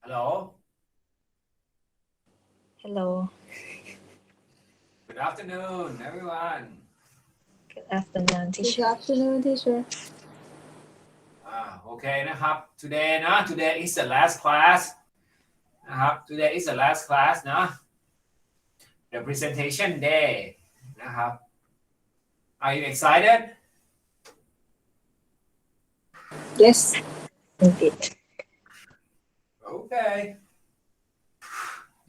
Hello. Hello. Good afternoon, everyone. Good afternoon, Good teacher. afternoon, teacher. Okay นะครับ today นะ today is the last class นะครับ today is the last class นะ the presentation day นะครับ are you excited Yes. Indeed. okay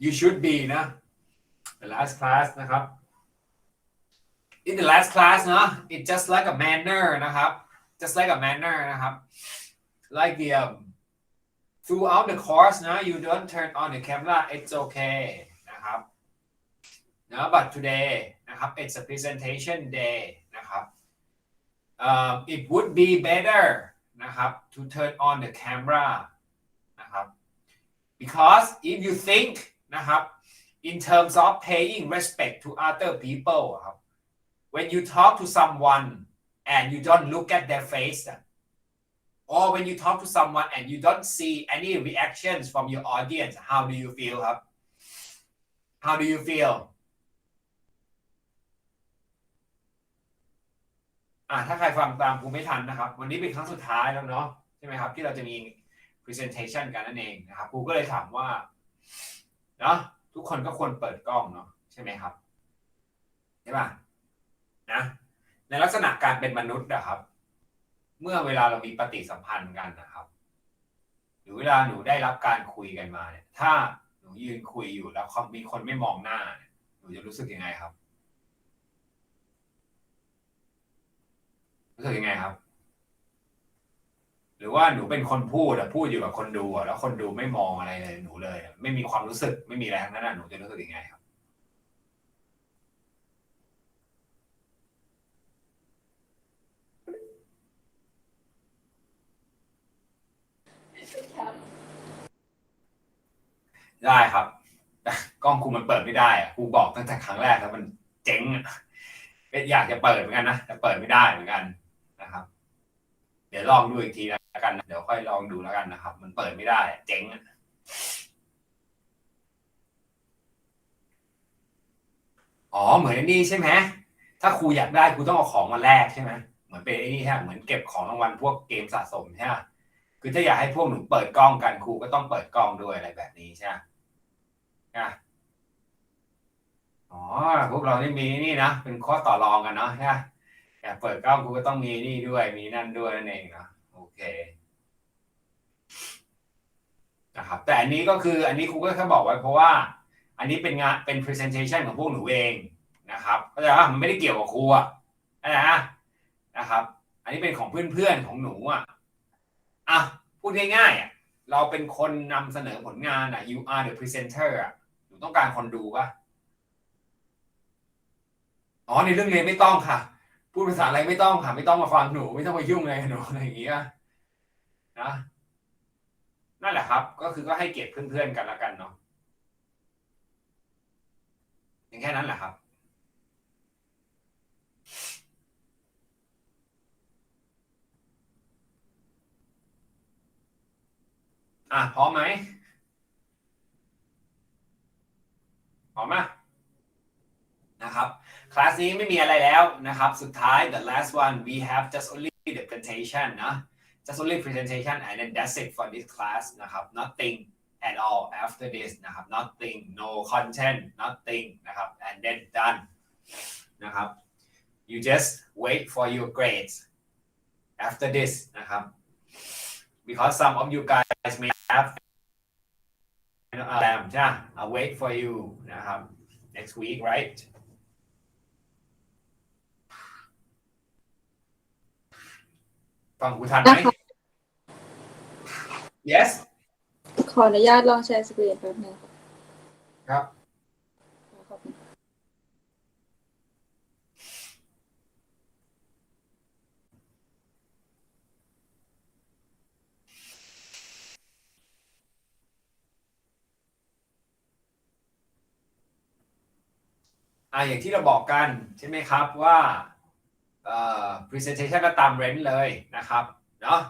you should be นะ the last class นะครับ in the last class นะ it's just like a manner นะครับ just like a manner นะครับ like the throughout the course นะ you don't turn on the camera it's okay นะครับนะ but today นะครับ it's a presentation day นะครับ it would be better นะครับ to turn on the camera นะครับ because if you think นะครับ in terms of paying respect to other people ครับ when you talk to someone and you don't look at their face or when you talk to someone and you don't see any reactions from your audience how do you feel ครับ how do you feel ถ้าใครฟังตามครูไม่ทันนะครับวันนี้เป็นครั้งสุดท้ายแล้วเนาะใช่ไหมครับที่เราจะมี presentation กันนั่นเองนะครับครูก็เลยถามว่าเนาะทุกคนก็ควรเปิดกล้องเนาะใช่ไหมครับใช่ป่ะนะในลักษณะการเป็นมนุษย์นะครับเมื่อเวลาเรามีปฏิสัมพันธ์กันนะครับหรือเวลาหนูได้รับการคุยกันมาเนี่ยถ้าหนูยืนคุยอยู่แล้วมีคนไม่มองหน้าหนูจะรู้สึกยังไงครับรู้สึกยังไงครับหรือว่าหนูเป็นคนพูดอยู่กับคนดูแล้วคนดูไม่มองอะไรเลยหนูเลยไม่มีความรู้สึกไม่มีอะไรทั้งนั้นหนูจะรู้สึกยังไงครับได้ครับกล้องครูมันเปิดไม่ได้ครูบอกตั้งแต่ครั้งแรกแล้วมันเจ๊งอยากจะเปิดเหมือนกันนะแต่เปิดไม่ได้เหมือนกันนะครับเดี๋ยวลองดูอีกทีแล้วกันเดี๋ยวค่อยลองดูแล้วกันนะครับมันเปิดไม่ได้เจ๊งเหมือนนี่ใช่ไหมถ้าครูอยากได้ครูต้องเอาของมาแลกใช่ไหมเหมือนเป็นไอ้นี่ใช่เหมือนเก็บของรางวัลพวกเกมสะสมใช่ไหมคือถ้าอยากให้พวกหนูเปิดกล้องกันครูก็ต้องเปิดกล้องด้วยอะไรแบบนี้ใช่ไหมพวกเรานี่มีนี่นะเป็นข้อต่อรองกันเนาะใช่ไหมอยากเปิดกล้องครูก็ต้องมีนี่ด้วยมีนั่นด้วยนั่นเองนะโอเคนะครับแต่อันนี้ก็คืออันนี้ครูก็แค่บอกไว้เพราะว่าอันนี้เป็นงานเป็น presentation ของพวกหนูเองนะครับเข้าใจว่ามันไม่ได้เกี่ยวกับครูนะครับอันนี้เป็นของเพื่อนๆของหนูพูดง่ายๆเราเป็นคนนำเสนอผลงานyou are the presenter หนูต้องการคนดูป่ะในเรื่องเรียนไม่ต้องค่ะพูดภาษาอะไรไม่ต้องค่ะไม่ต้องมาฟังหนูไม่ต้องมายุ่งอะไรกับหนูอะไรอย่างเงี้ยนะนั่นแหละครับก็คือก็ให้เกียรติเพื่อนๆกันละกันเนาะอย่างแค่นั้นแหละครับพร้อมไหมพร้อมไหมนะครับคลาสนี้ไม่มีอะไรแล้วนะครับสุดท้าย the last one we have just only the presentation นะ just only presentation and then that's it for this class นะครับ nothing at all after this นะครับ nothing no content nothing นะครับ and then done นะครับ you just wait for your grades after this นะครับ because some of you guys may have them I'll wait for you นะครับ next week rightฟังครูทันไหม yes ขออนุญาตลองแชร์สกรีนแป๊บนึง ครับขอบคุณอย่างที่เราบอกกันใช่ไหมครับว่าpresentation ก็ตามเรนจ์เลยนะครับเนาะ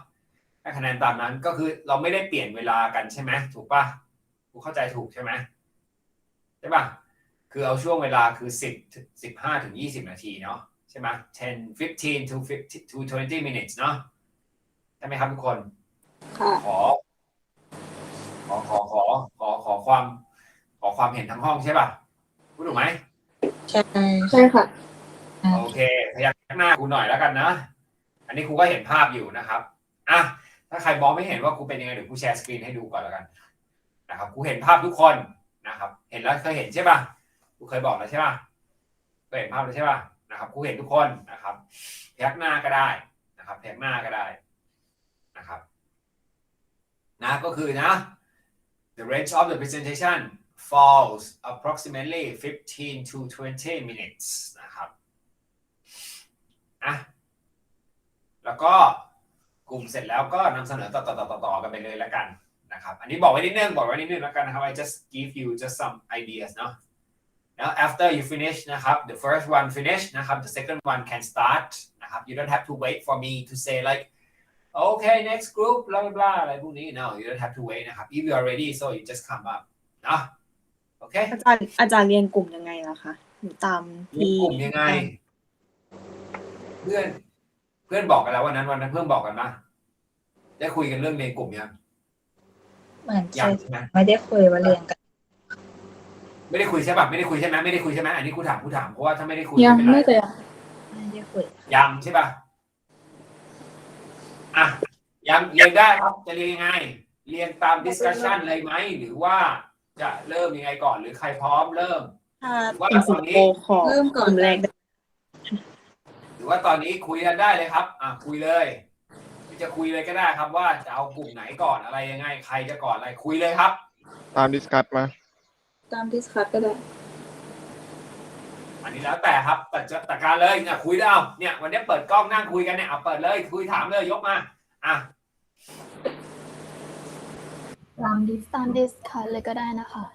ให้คะแนนตามนั้นก็คือเราไม่ได้เปลี่ยนเวลากันใช่ไหมถูกป่ะกูเข้าใจถูกใช่ไหมใช่ป่ะคือเอาช่วงเวลาคือ15 ถึง 20 นาทีเนาะใช่ไหม15 to 20 minutes เนาะใช่ไหมครับทุกคน ค่ะ ขอความเห็นทั้งห้องใช่ป่ะพูดถูกไหมใช่ค่ะ โอเคพยักหน้าครูหน่อยแล้วกันนะอันนี้ครูก็เห็นภาพอยู่นะครับถ้าใครมองไม่เห็นว่าครูเป็นยังไงเดี๋ยวครูแชร์สกรีนให้ดูก่อนแล้วกันนะครับครูเห็นภาพทุกคนนะครับเห็นแล้วเคยเห็นใช่ป่ะครูเคยบอกแล้วใช่ป่ะเคยเห็นภาพแล้วใช่ป่ะนะครับครูเห็นทุกคนนะครับพยักหน้าก็ได้นะครับพยักหน้าก็ได้นะครับก็คือนะ the range of the presentation falls approximately 15 to 20 minutes นะครับแล้วก็กลุ่มเสร็จแล้วก็นำเสนอต่อกันไปเลยแล้วกันนะ นะครับอันนี้บอกไว้นิดนึงแล้วกันนะครับ I just give you just some ideas เนาะแล้ว after you finish นะครับ the first one finish นะครับ the second one can start นะครับ you don't have to wait for me to say like okay next group blah blah blah อะไรพวกนี้ no you don't have to wait นะครับ if you are ready so you just come up เนาะโอเค อาจารย์เรียนกลุ่มยังไงล่ะคะหนูตาม มี ที่ กลุ่มยังไง เพื่อนบอกกันแล้ววันนั้นเพื่อนบอกกันปะได้คุยกันเรื่องเรียนกลุ่มยัง เหมือน ยังใช่ไหม ไม่ได้คุยว่าเรียนกัน ไม่ได้คุยใช่ปะไม่ได้คุยใช่ไหมอันนี้กูถามเพราะว่าถ้าไม่ได้คุย ยัง ไม่เป็นไร น่าจะยัง ไม่ได้คุย ยังใช่ปะอ่ะยังเรียนได้ครับจะเรียนยังไง เรียนตาม discussion เลยไหมหรือว่าจะเริ่มยังไงก่อนหรือใครพร้อมเริ่ม ถ้า ว่า เป็น ต สิ อน ง นี้ คโปร์ขอก เริ่มก่ ก อน ลุ่มแรกได้ หรือว่าตอนนี้คุยกันได้เลยครับคุยเลยจะคุยเลยก็ได้ครับ ว่าจะเอากลุ่มไหนก่อนอะไรยังไง ใครจะก่อนอะไรคุยเลยครับ ตามดิสคัทมา ตามดิสคัทก็ได้ อันนี้แล้วแต่ครับแต่การเลยเนี่ยคุยได้เอาเนี่ยวันนี้เปิดกล้องนั่งคุยกันเนี่ยเปิดเลยคุยถามเลยยกมาตามดิสคัทเลยก็ได้นะคะ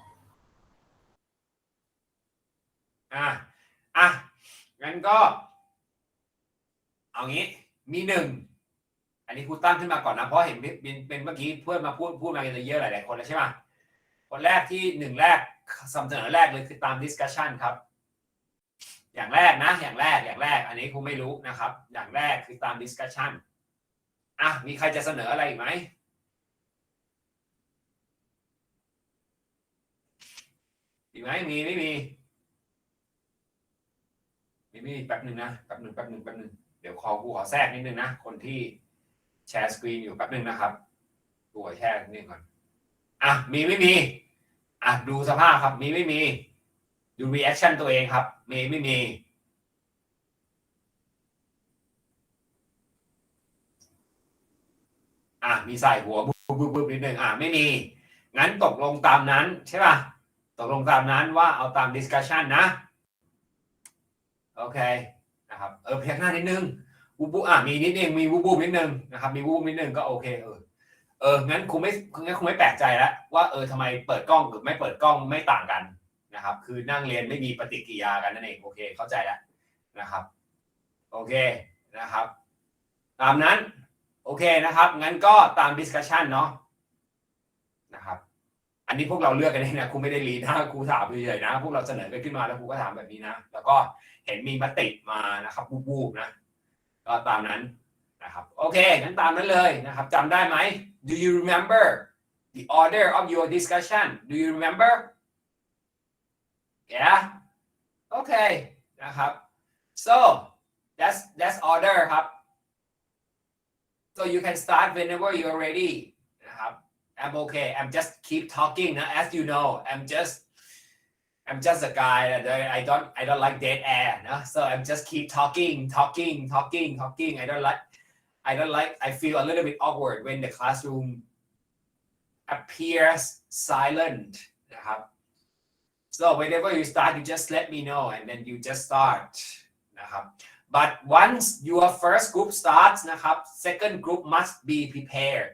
งั้นก็เอางี้มีหนึ่งอันนี้ครูตั้งขึ้นมาก่อนนะเพราะเห็นเป็นเมื่อกี้เพื่อนมาพูดมากันเยอะหลายๆคนแล้วใช่ไหมคนแรกที่หนึ่งแรกเสนอแรกเลยคือตาม discussion ครับอย่างแรกอันนี้ครูไม่รู้นะครับอย่างแรกคือตาม discussion มีใครจะเสนออะไรอีกไหมมีไหมมีไม่มีแป๊บหนึ่งเดี๋ยวครูขอแทรกนิดนึงนะคนที่แชร์สกรีนอยู่แป๊บหนึ่งนะครับดูแชร์นิดนึงก่อนมีไม่มีดูสภาพครับมีไม่มีดู reaction ตัวเองครับมีไม่มีมีใส่หัวบึบนิดนึงไม่มีงั้นตกลงตามนั้นใช่ป่ะตกลงตามนั้นว่าเอาตาม discussion นะโอเคนะครับพยักหน้านิดนึงวูบมีนิดนึงมีวูบนิดนึงนะครับมีวูบนิดนึงก็โอเคงั้นครูไม่แปลกใจแล้วว่าทำไมเปิดกล้องหรือไม่เปิดกล้องไม่ต่างกันนะครับคือนั่งเรียนไม่มีปฏิกิริยากันนั่นเองโอเคเข้าใจแล้วนะครับโอเคนะครับตามนั้นโอเคนะครับงั้นก็ตาม discussion เนาะนะครับอันนี้พวกเราเลือกกันเองนะครูไม่ได้รีดนะครูถามเฉยๆนะพวกเราเสนอกันขึ้นมาแล้วครูก็ถามแบบนี้นะแล้วก็เห็นมีมติมานะครับบูบนะก็ตามนั้นนะครับโอเคงั้นตามนั้นเลยนะครับจำได้ไหม Do you remember the order of your discussion Do you remember Yeah Okay นะครับ so that's order ครับ so you can start whenever you're ready นะครับ I'm okay I'm just keep talking นะ as you know I'm just a guy that I don't like dead air นะ so I'm just keep talking I feel a little bit awkward when the classroom appears silent นะครับ so whenever you start you just let me know and then you just start นะครับ but once your first group starts นะครับ second group must be prepared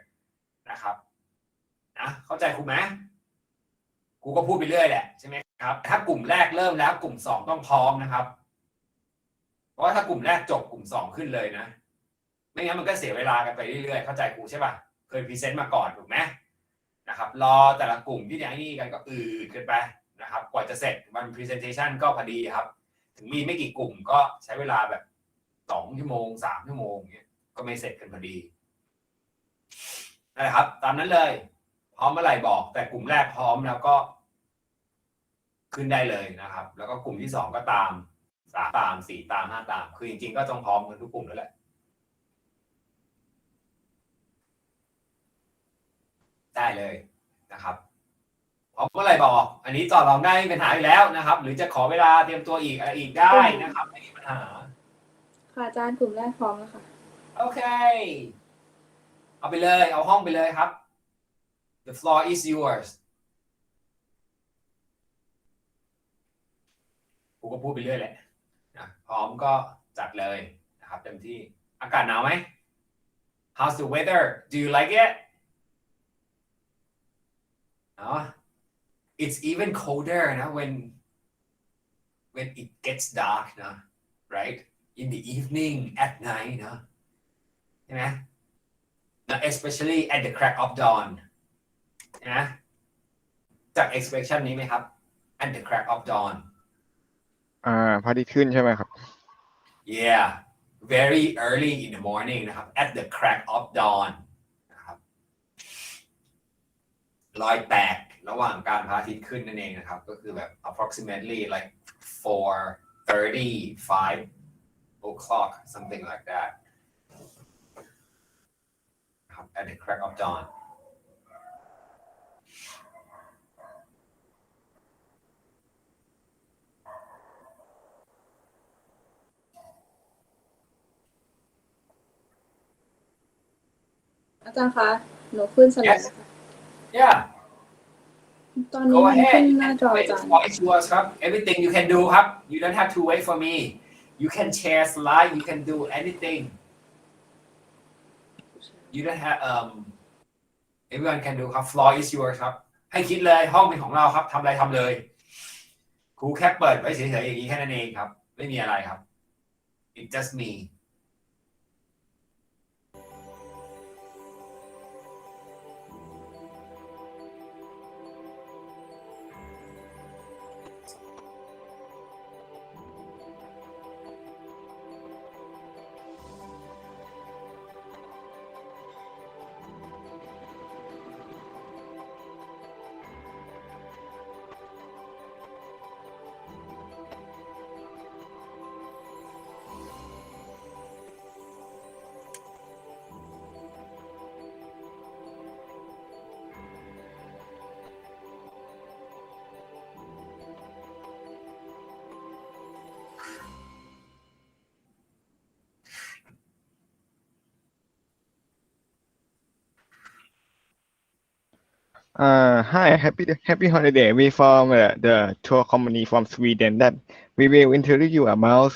นะครับเข้าใจครูไหมครูก็พูดไปเรื่อยแหละใช่ไหมครับถ้ากลุ่มแรกเริ่มแล้วกลุ่ม2ต้องพร้อมนะครับเพราะว่าถ้ากลุ่มแรกจบกลุ่ม2ขึ้นเลยนะไม่งั้นมันก็เสียเวลากันไปเรื่อยๆเข้าใจครูใช่ป่ะเคยพรีเซนต์มาก่อนถูกไหมนะครับรอแต่ละกลุ่มที่อย่างนี้กันก็ขึ้นไปนะครับกว่าจะเสร็จวัน presentation ก็พอดีครับถึงมีไม่กี่กลุ่มก็ใช้เวลาแบบ2 ชั่วโมง 3 ชั่วโมงเงี้ยก็ไม่เสร็จกันพอดีนั่นแหละครับตามนั้นเลยพร้อมเมื่อไหร่บอกแต่กลุ่มแรกพร้อมแล้วก็ขึ้นได้เลยนะครับแล้วก็กลุ่มที่2ก็ตาม3ตาม4ตาม5ตามคือจริงๆก็ต้องพร้อมกันทุกกลุ่มแล้วแหละได้เลยนะครับพร้อมเมื่อไหร่บอกอันนี้ต่อรองได้ไม่มีปัญหาอยู่แล้วนะครับหรือจะขอเวลาเตรียมตัวอีกอะไรอีกได้นะครับไม่มีปัญหาค่ะอาจารย์กลุ่มแรกพร้อมแล้วค่ะโอเคเอาไปเลยเอาห้องไปเลยครับ The floor is yours กูก็พูดไปเรื่อยแหละนะพร้อมก็จัดเลยนะครับเต็มที่อากาศหนาวไหม How's the weather Do you like it เนาะ it's even colder นะ when it gets dark เนาะ right in the evening at night เนาะใช่ไหม especially at the crack of dawn นะจาก expression นี้ไหมครับ at the crack of dawn พระอาทิตย์ขึ้นใช่ไหมครับ yeah very early in the morning นะครับ at the crack of dawn นะครับรอยแตกระหว่างการพระอาทิตย์ขึ้นนั่นเองนะครับก็คือแบบ approximately like 4:30 5 o'clock something like that นะครับ at the crack of dawnอาจารย์คะหนูขึ้นสไลด์ Yes นะคะ yeah ตอนนี้ go มัน ahead ขึ้นหน้าจออา the จารย์ floor is yours ครับ everything you can do ครับ you don't have to wait for me you can share slide you can do anything you don't have everyone can do ครับ floor is yours ครับให้คิดเลยห้องเป็นของเราครับทำอะไรทำเลยครูแค่เปิดไว้เฉยๆอย่างนี้แค่นั้นเองครับไม่มีอะไรครับ it's just me Hi, happy holiday. We from the tour company from Sweden that we will interview you about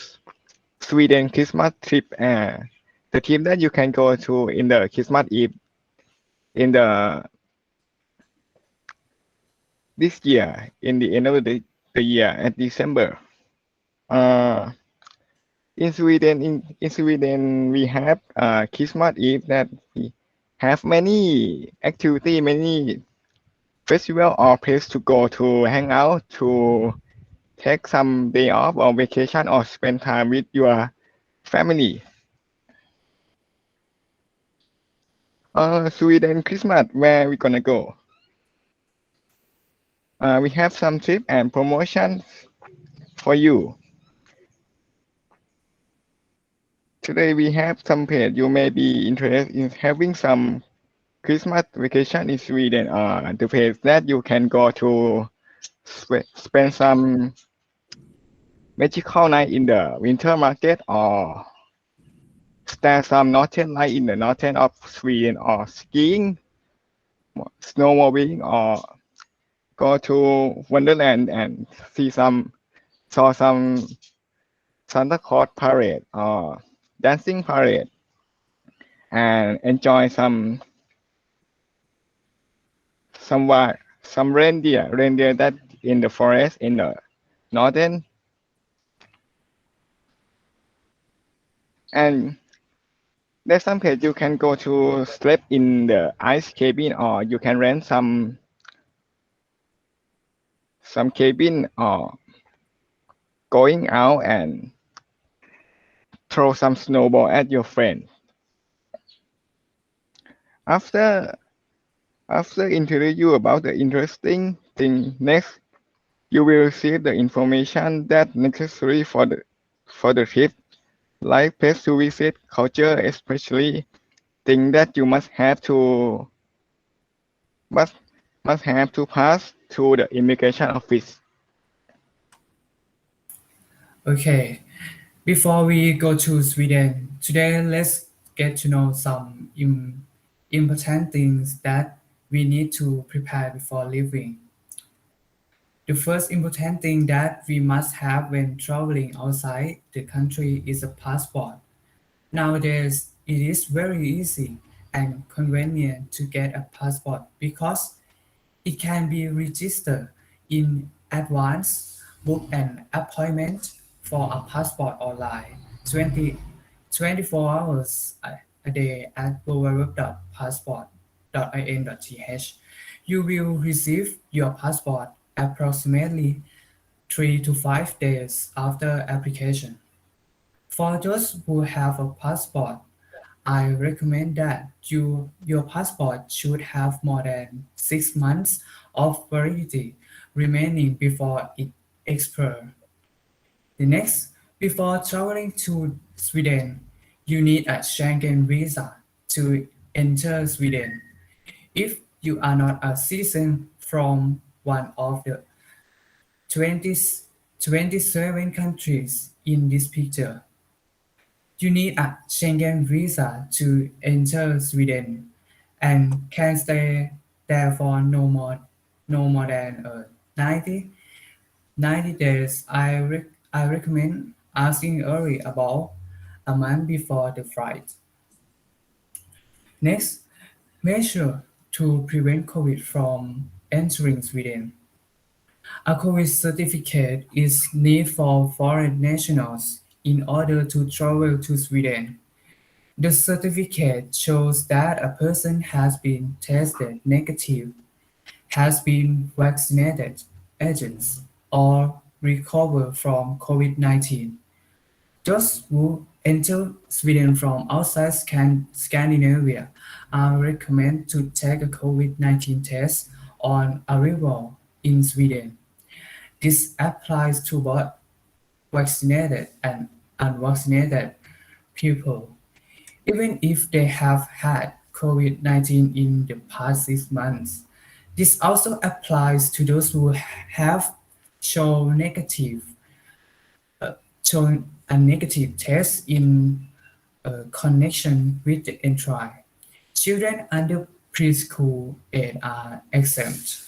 Sweden Christmas trip. The trip that you can go to in the Christmas Eve in this year in the end of the year at December. In Sweden we have Christmas Eve that we have many activity, many festival or place to go to hang out, to take some day off or vacation or spend time with your family. Sweden Christmas, where we gonna go? We have some trip and promotions for you. Today we have some page. You may be interested in having some Christmas vacation in Sweden. The place that you can go to spend some magical night in the winter market or start some northern light in the northern of Sweden or skiing, snowmobiling or go to Wonderland and saw some Santa Claus parade or dancing parade and enjoy some reindeer that in the forest in the northern. And there's some place you can go to sleep in the ice cabin or you can rent some cabin or going out and throw some snowball at your friend. After interview you about the interesting thing next, you will receive the information that necessary for the trip, like place to visit, culture, especially thing that you must have to pass to the immigration office. Okay, before we go to Sweden, today let's get to know some important things that we need to prepare before leaving. The first important thing that we must have when traveling outside the country is a passport. Nowadays, it is very easy and convenient to get a passport because It can be registered in advance, book an appointment for a passport online 24 hours a day at www.passport.in.th. You will receive your passport approximately 3 to 5 days after application. For those who have a passport, I recommend that your passport should have more than 6 months of validity remaining before it expires. The next, before traveling to Sweden, you need a Schengen visa to enter Sweden. If you are not a citizen from one of the 20, 27 countries in this picture, you need a Schengen visa to enter Sweden and can stay there for no more than 90 days. I recommend asking early about a month before the flight. Next, measure to prevent COVID from entering Sweden. A COVID certificate is needed for foreign nationals in order to travel to Sweden. The certificate shows that a person has been tested negative, has been vaccinated agents, or recovered from COVID-19. Those who enter Sweden from outside Scandinavia are recommended to take a COVID-19 test on arrival in Sweden. This applies to both vaccinated and unvaccinated people, even if they have had COVID-19 in the past 6 months. This also applies to those who have shown a negative test in connection with the entry. Children under preschool age are exempt.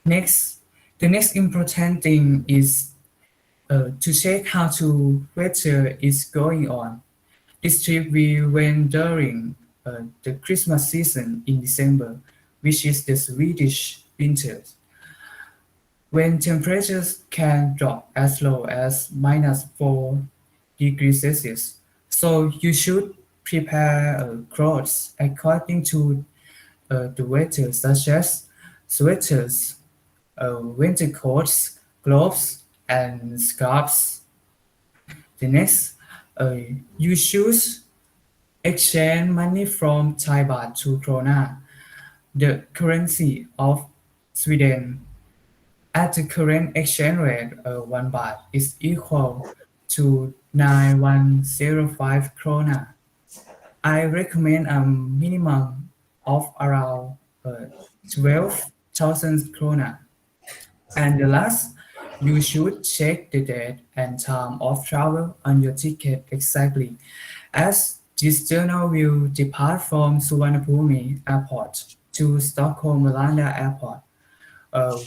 Next, the next important thing is to check how to weather is going on. This trip we went during the Christmas season in December, which is the Swedish winter, when temperatures can drop as low as -4 degrees Celsius. So you should prepare clothes according to the weather, such as sweaters, winter coats, gloves, and scarves. The next, you should exchange money from Thai baht to krona, the currency of Sweden. At the current exchange rate, 1 baht is equal to 9105 krona. I recommend a minimum of around 12,000 krona. And the last, you should check the date and time of travel on your ticket exactly, as this journal will depart from Suvarnabhumi Airport to Stockholm Arlanda Airport,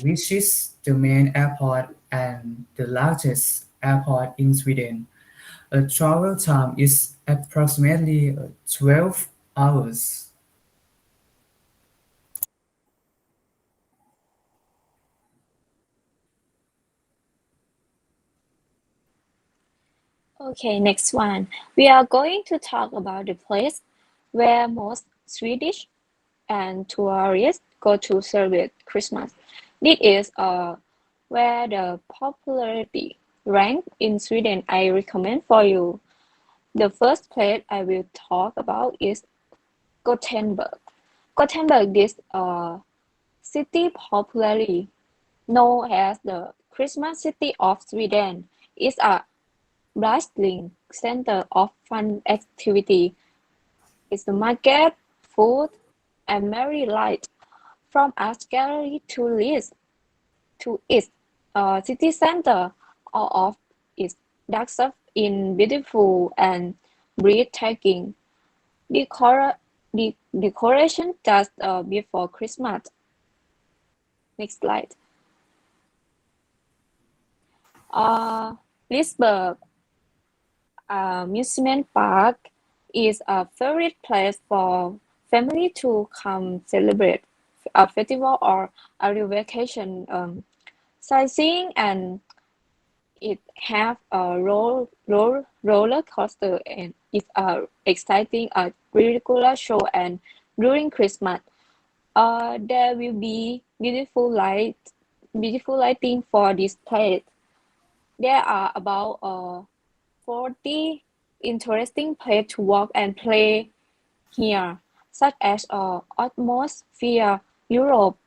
which is the main airport and the largest airport in Sweden. Travel time is approximately 12 hours. Okay, next one. We are going to talk about the place where most Swedish and tourists go to celebrate Christmas. This is where the popularity rank in Sweden I recommend for you. The first place I will talk about is Gothenburg. Gothenburg is a city popularly known as the Christmas city of Sweden. It's a bustling center of fun activity. It's a market, food, and merry light. From art gallery to its city center, all of its dark stuff in beautiful and breathtaking decoration just before Christmas. Next slide. Lisburg Amusement Park is a favorite place for family to come celebrate a festival or a real vacation sightseeing, and it have a roller coaster, and it's a exciting a ridiculous show. And during Christmas there will be beautiful lighting for this place. There are about 40 interesting places to walk and play here, such as Atmosphere Europe,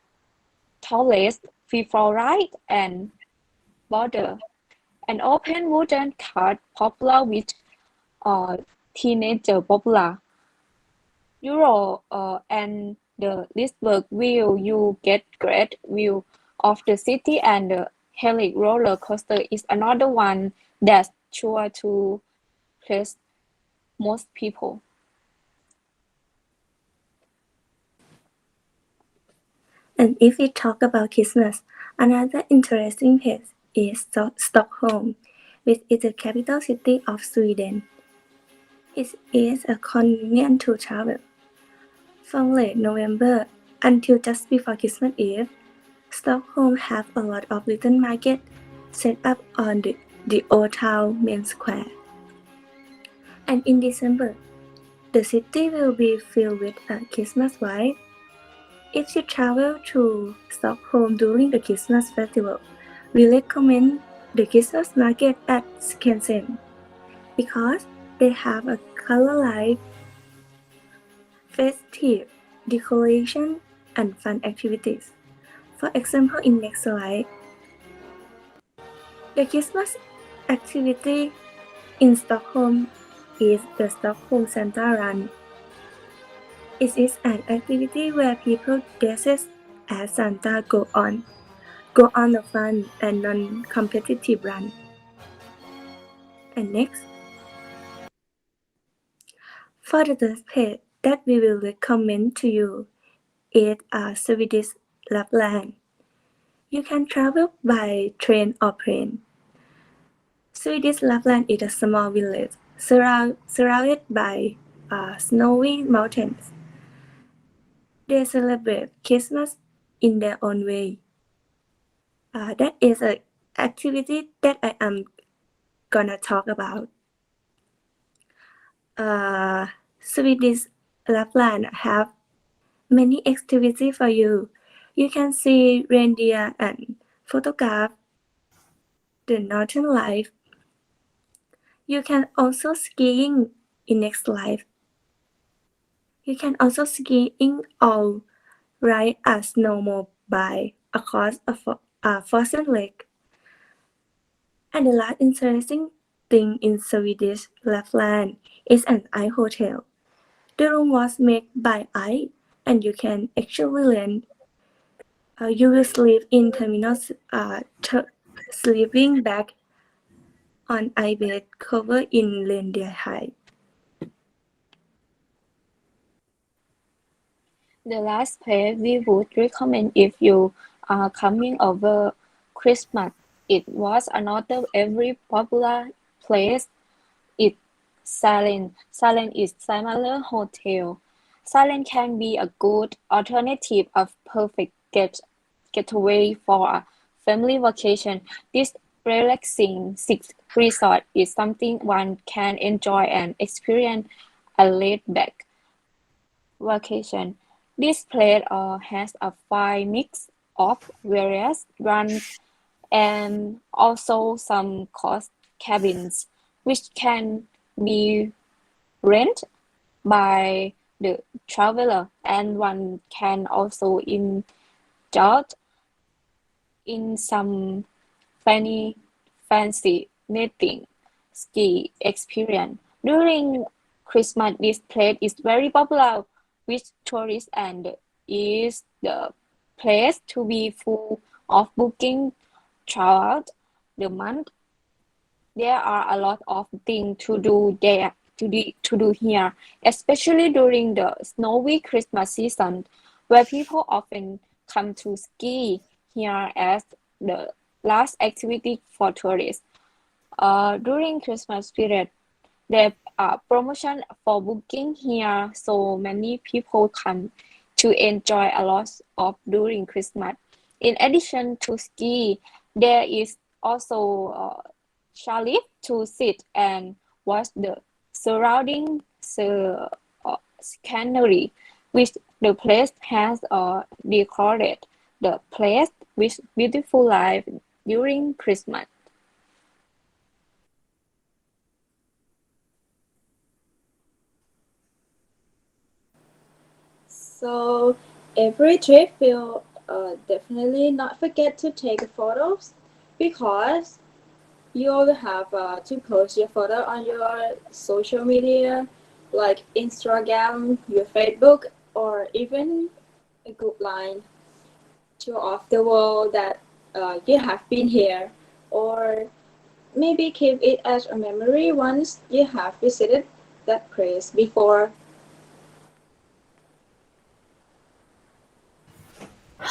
Tallest, Free Fall Ride, and Border. An open wooden cart popular with teenager popular. Euro and the Lisburg view, you get great view of the city, and the Helix roller coaster is another one that's sure to please most people. And if we talk about Christmas, another interesting place is Stockholm, which is the capital city of Sweden. It is a convenient to travel. From late November until just before Christmas Eve, Stockholm have a lot of little markets set up on the old town main square. And in December, the city will be filled with a Christmas vibe. If you travel to Stockholm during the Christmas festival, we recommend the Christmas market at Skansen because they have a color-light, festive decoration and fun activities. For example, in next slide, the Christmas activity in Stockholm is the Stockholm Santa Run. It is an activity where people dressed as Santa go on a fun and non-competitive run. And next, for the third place that we will recommend to you is Swedish Lapland. You can travel by train or plane. Swedish Lapland is a small village surrounded by snowy mountains. They celebrate Christmas in their own way. That is an activity that I am gonna talk about. Swedish Lapland have many activities for you. You can see reindeer and photograph the northern life. You can also skiing in next life. You can also skiing or ride a snowmobile across a frozen lake. And the last interesting thing in Swedish Lapland is an ice hotel. The room was made by ice, and you can actually rent. You will sleep in terminal sleeping bag on ice bed covered in reindeer hide. The last place we would recommend if you are coming over Christmas, it was another very popular place. It's Silent. Silent is similar hotel. Silent can be a good alternative of perfect getaway for a family vacation. This relaxing resort is something one can enjoy and experience a laid-back vacation. This place has a fine mix of various runs and also some cost cabins, which can be rented by the traveler, and one can also indulge in some fancy knitting ski experience. During Christmas, this place is very popular with tourists and is the place to be full of booking throughout the month. There are a lot of things to do there to do here, especially during the snowy Christmas season, where people often come to ski here as the last activity for tourists. During Christmas period, there are promotion for booking here, so many people come to enjoy a lot of during Christmas. In addition to ski, there is also chalet to sit and watch the surrounding scenery, which the place has decorated the place with beautiful life during Christmas. So every trip will definitely not forget to take photos because you will have to post your photo on your social media like Instagram, your Facebook, or even a group line to off the world that you have been here, or maybe keep it as a memory once you have visited that place before.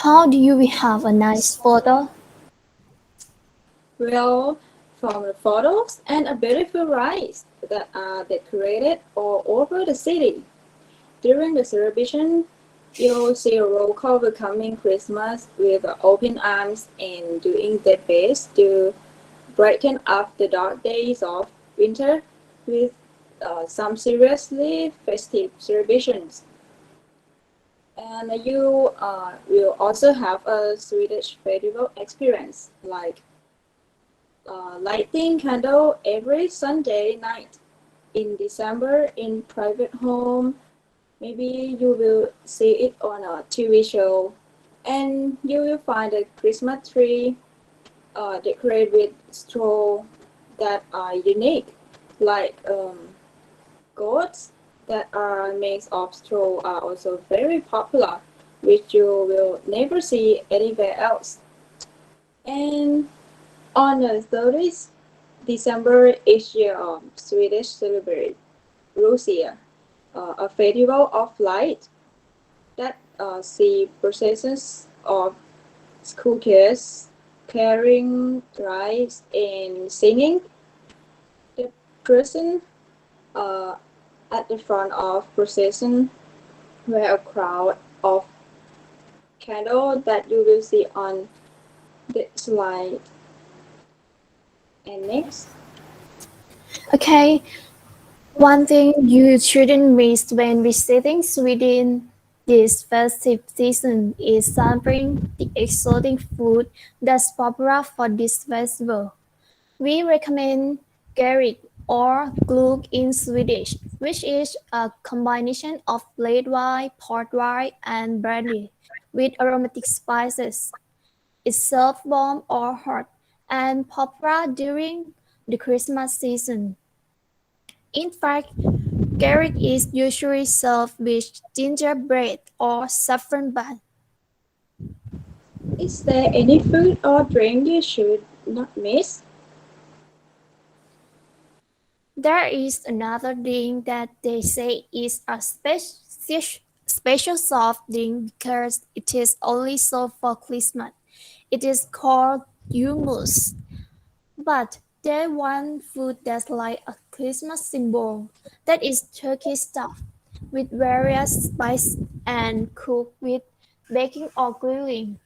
How do you have a nice photo? Well, from the photos and a beautiful rides that are decorated all over the city. During the celebration, you'll see a roll call welcoming Christmas with open arms and doing their best to brighten up the dark days of winter with some seriously festive celebrations. And you will also have a Swedish festival experience like lighting candle every Sunday night in December in private home. Maybe you will see it on a TV show, and you will find a Christmas tree decorated with straw that are unique, like goats that are made of straw are also very popular, which you will never see anywhere else. And on the 30th December each year, Swedish celebrate Lucia, a festival of light that see processions of school kids carrying rice and singing. The person uh, at the front of procession were a crowd of candles that you will see on the slide. And next, Okay, one thing you shouldn't miss when visiting Sweden this festive season is sampling the exotic food that's popular for this festival. We recommend Gerig or glögg in Swedish, which is a combination of red wine, port wine, and brandy with aromatic spices. It's served warm or hot and popular during the Christmas season. In fact, Gerig is usually served with gingerbread or saffron bun. is there any food or drink you should not miss? There is another drink that they say is a special soft drink because it is only sold for Christmas. It is called hummus. But they want food that's like a Christmas symbol. That is turkey stuffed with various spices and cooked with baking or grilling.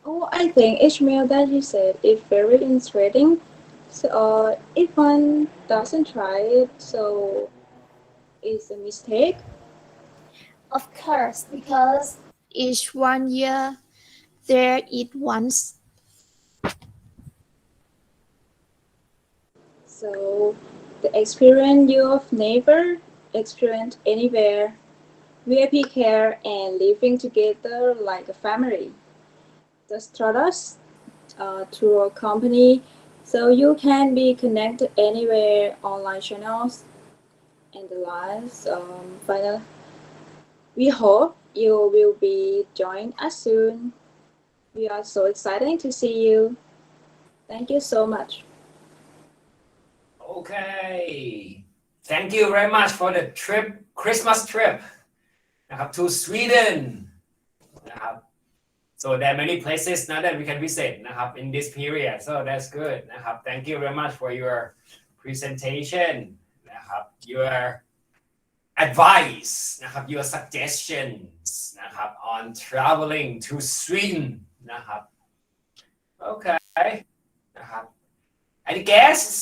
Oh, I think each meal that you said is very interesting. So, if one doesn't try it, so it's a mistake. Of course, because each 1 year there eat once. So, the experience you have never experienced anywhere. VIP care and living together like a family. Just trust us through a company so you can be connected anywhere, online channels and the lives. Finally, we hope you will be join us soon. We are so excited to see you. Thank you so much. Okay. Thank you very much for the trip, Christmas trip นะครับ to Sweden นะครับ so there are many places now that we can visit นะครับ in this period so that's good นะครับ thank you very much for your presentation นะครับ your advice นะครับ your suggestions นะครับ on traveling to Sweden นะครับ okay นะครับ any guests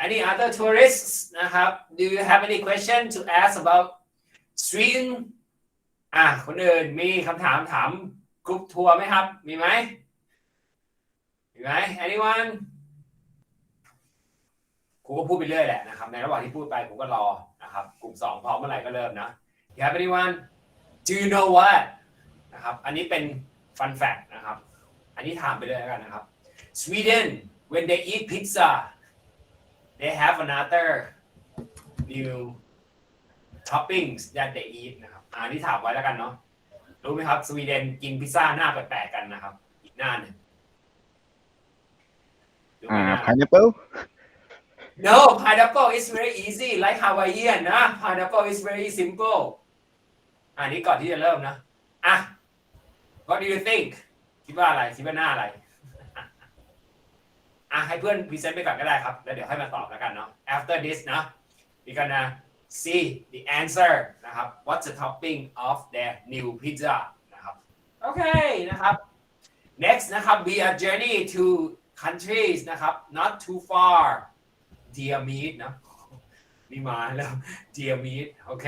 any other tourists นะครับ do you have any question to ask about Sweden คนอื่นมีคำถามถามกรุ๊ปทัวร์ไหมครับมีไหม anyone ครูก็พูดไปเรื่อยแหละนะครับในระหว่างที่พูดไปผมก็รอนะครับกลุ่ม2พร้อมเมื่อไหร่ก็เริ่มนะ you have anyone do you know what นะครับอันนี้เป็น fun fact นะครับอันนี้ถามไปเลยแล้วกันนะครับ Sweden when they eat pizza they have another new toppings that they eat นะครับอันนี้ถามไว้แล้วกันเนาะรู้ไหมครับสวีเดนกินพิซซ่าหน้าแปลกๆกันนะครับอีกหน้าหนึ่ง pineapple No, pineapple is very easy, like Hawaiian นะ pineapple is very simple อันนี้ก่อนที่จะเริ่มนะ what do you think คิดว่าอะไรคิดว่าหน้าอะไร ให้เพื่อนพรีเซนต์ไปก่อนก็ได้ครับแล้วเดี๋ยวให้มาตอบแล้วกันเนาะ after this นะ we gonna see the answer นะครับ what's the topping of their new pizza นะครับโอเคนะครับ next นะครับ we are journey to countries นะครับ not too far dear meat นะนี่มาแล้ว dear meat โอเค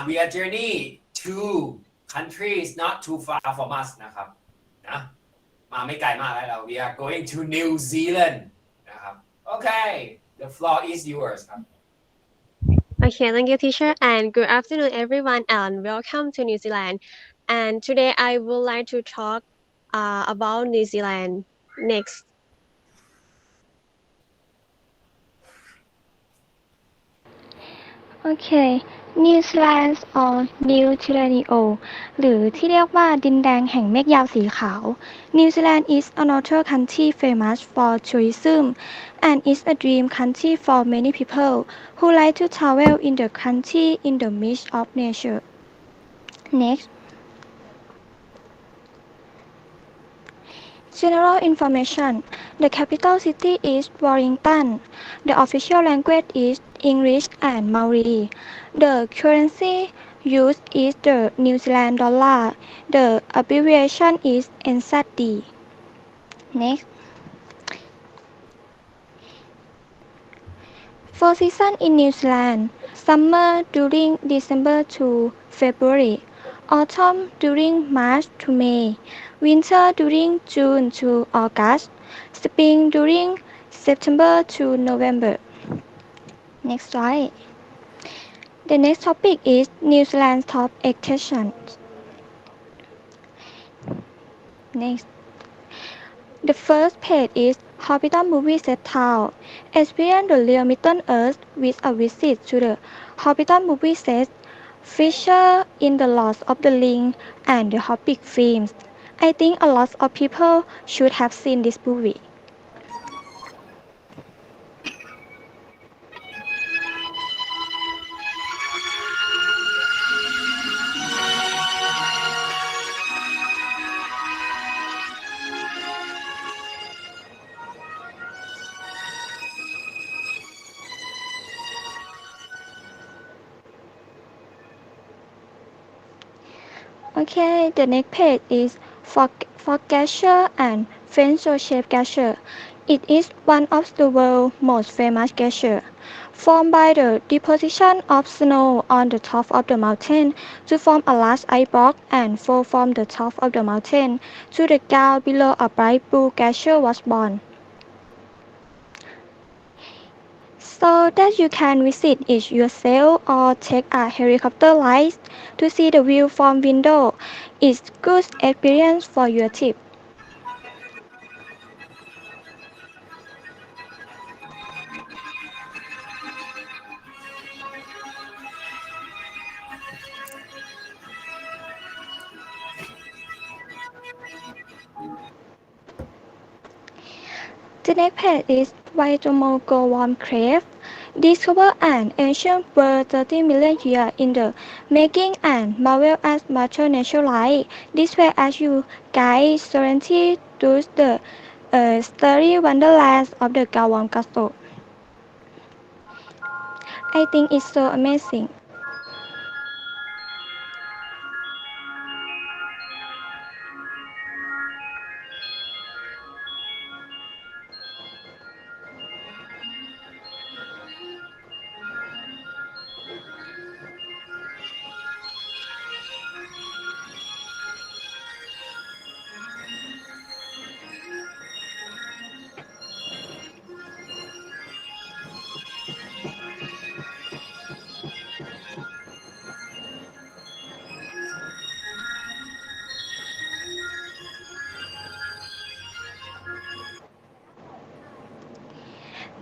we are journey to countries not too far from us นะครับนะมาไม่ไกลมากแล้วเรา we are going to New Zealand นะครับโอเค the floor is yours ครับ Okay, thank you, teacher, and good afternoon, everyone, and welcome to New Zealand. And today I would like to talk about New Zealand next. Okay, New Zealand or New Tyranio หรือที่เรียกว่าดินแดงแห่งเมฆยาวสีขาว New Zealand is another country famous for tourism and is a dream country for many people who like to travel in the country in the midst of nature. Next. General information. The capital city is Wellington. The official language is English and Maori. The currency used is the New Zealand dollar. The abbreviation is NZD. Next. Four seasons in New Zealand. Summer during December to February. Autumn during March to May. Winter during June to August. Spring during September to November. Next slide. The next topic is New Zealand's top attractions. Next. The first page is Hobbiton Movie Set Town. Experience the real Middle Earth with a visit to the Hobbiton Movie Set, featured in the Lord of the Rings and the Hobbit films. I think a lot of people should have seen this movie. Okay, the next page is Focaccia and French Joseph Gasher. It is one of the world's most famous glaciers, formed by the deposition of snow on the top of the mountain to form a large ice block and fall from the top of the mountain to the ground below. A bright blue glacier was born. So that you can visit it yourself or take a helicopter ride to see the view from window. It's good experience for your trip. The next page is Waitomoko Warm Cave. Discovered an ancient world 30 million years in the making and marvel at Mother Nature light. This way as you guide serenity to the stirring wonderlands of the Gawon Castle. I think it's so amazing.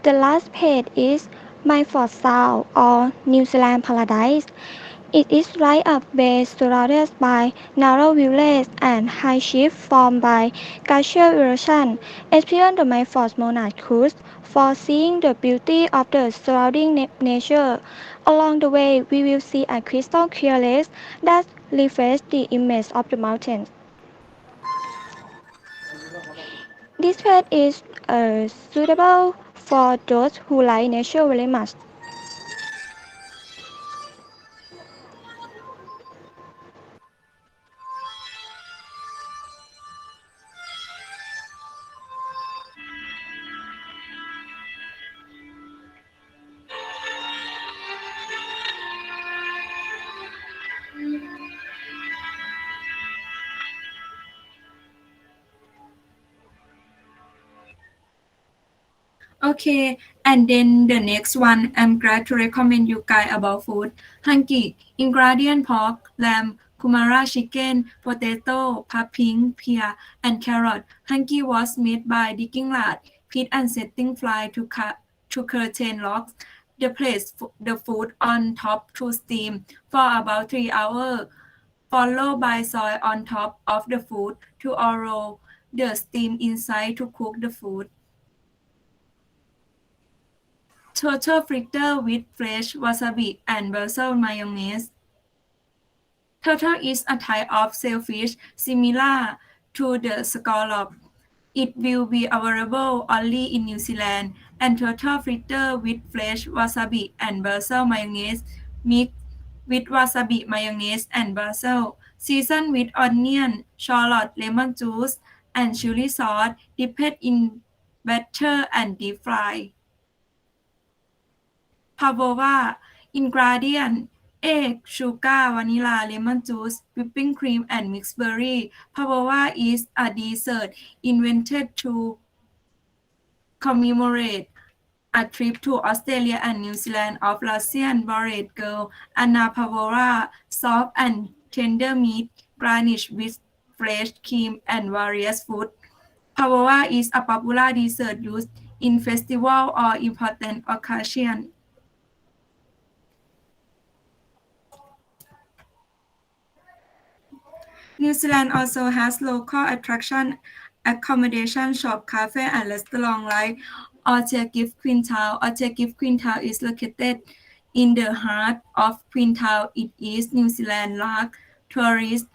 The last page is My Fort Sound or New Zealand Paradise. It is right up bay surrounded by narrow villages and high ships formed by glacial erosion. Experience the My Fort Monarch cruise for seeing the beauty of the surrounding nature. Along the way, we will see a crystal clear lake that reflects the image of the mountains. This page is suitable for those who like nature very much. Okay, and then the next one, I'm glad to recommend you guys about food. Hangi, ingredient pork, lamb, kumara chicken, potato, pumpkin, pear, and carrot. Hangi was made by digging lard, pit and setting fly to curtain logs. The place the food on top to steam for about 3 hours, followed by soil on top of the food to allow the steam inside to cook the food. Turtle fritter with fresh wasabi and basil mayonnaise. Turtle is a type of shellfish similar to the scallop. It will be available only in New Zealand, and turtle fritter with fresh wasabi and basil mayonnaise mixed with wasabi mayonnaise and basil, seasoned with onion, shallot, lemon juice, and chili sauce, dipped in batter and deep fried. Pavlova. Ingredient: egg, sugar, vanilla, lemon juice, whipping cream, and mixed berry. Pavlova is a dessert invented to commemorate a trip to Australia and New Zealand of Russian-born girl Anna Pavlova. Soft and tender meat garnished with fresh cream and various food. Pavlova is a popular dessert used in festival or important occasions. New Zealand also has local attraction, accommodation shop, cafe, and restaurant like Orchard Gift Queenstown. Orchard Gift Queenstown is located in the heart of Queenstown. It is New Zealand's largest tourist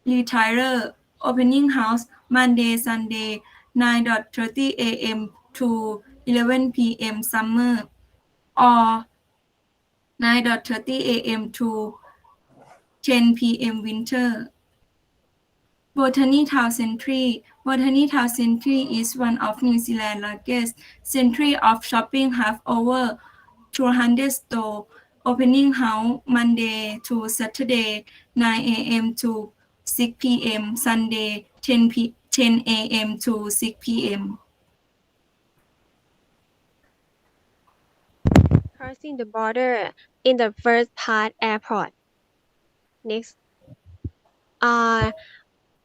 retailer. Opening hours Monday, Sunday, 9:30 a.m. to 11 p.m. summer, or 9:30 a.m. to 10 p.m. winter. Botany Town Centre. Botany Town Centre is one of New Zealand's largest centres of shopping, have over 200 stores. Opening hours Monday to Saturday, 9 a.m. to 6 p.m. Sunday, 10 a.m. to 6 p.m. Crossing the border in the first part airport. Next.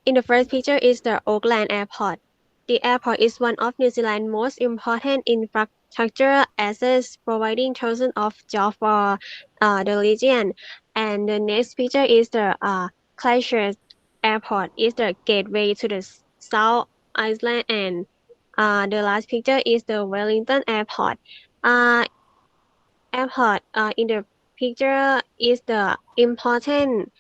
In the first picture is the Auckland Airport. The airport is one of New Zealand's most important infrastructure assets, providing thousands of jobs for the region. And the next picture is the Christchurch Airport. It's the gateway to the South Island. And the last picture is the Wellington Airport. Airport in the picture is the important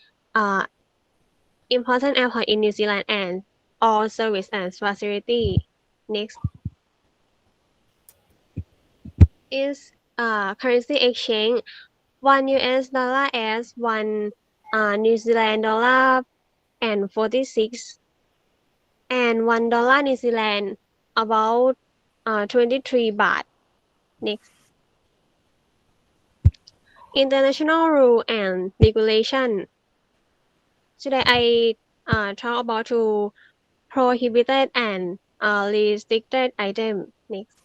airport in New Zealand and all service and facility. Next is currency exchange. 1 US dollar as 1 New Zealand dollar and 46 and $1 New Zealand about 23 baht. Next. International rule and regulation. Today I talk about two prohibited and restricted item. Next.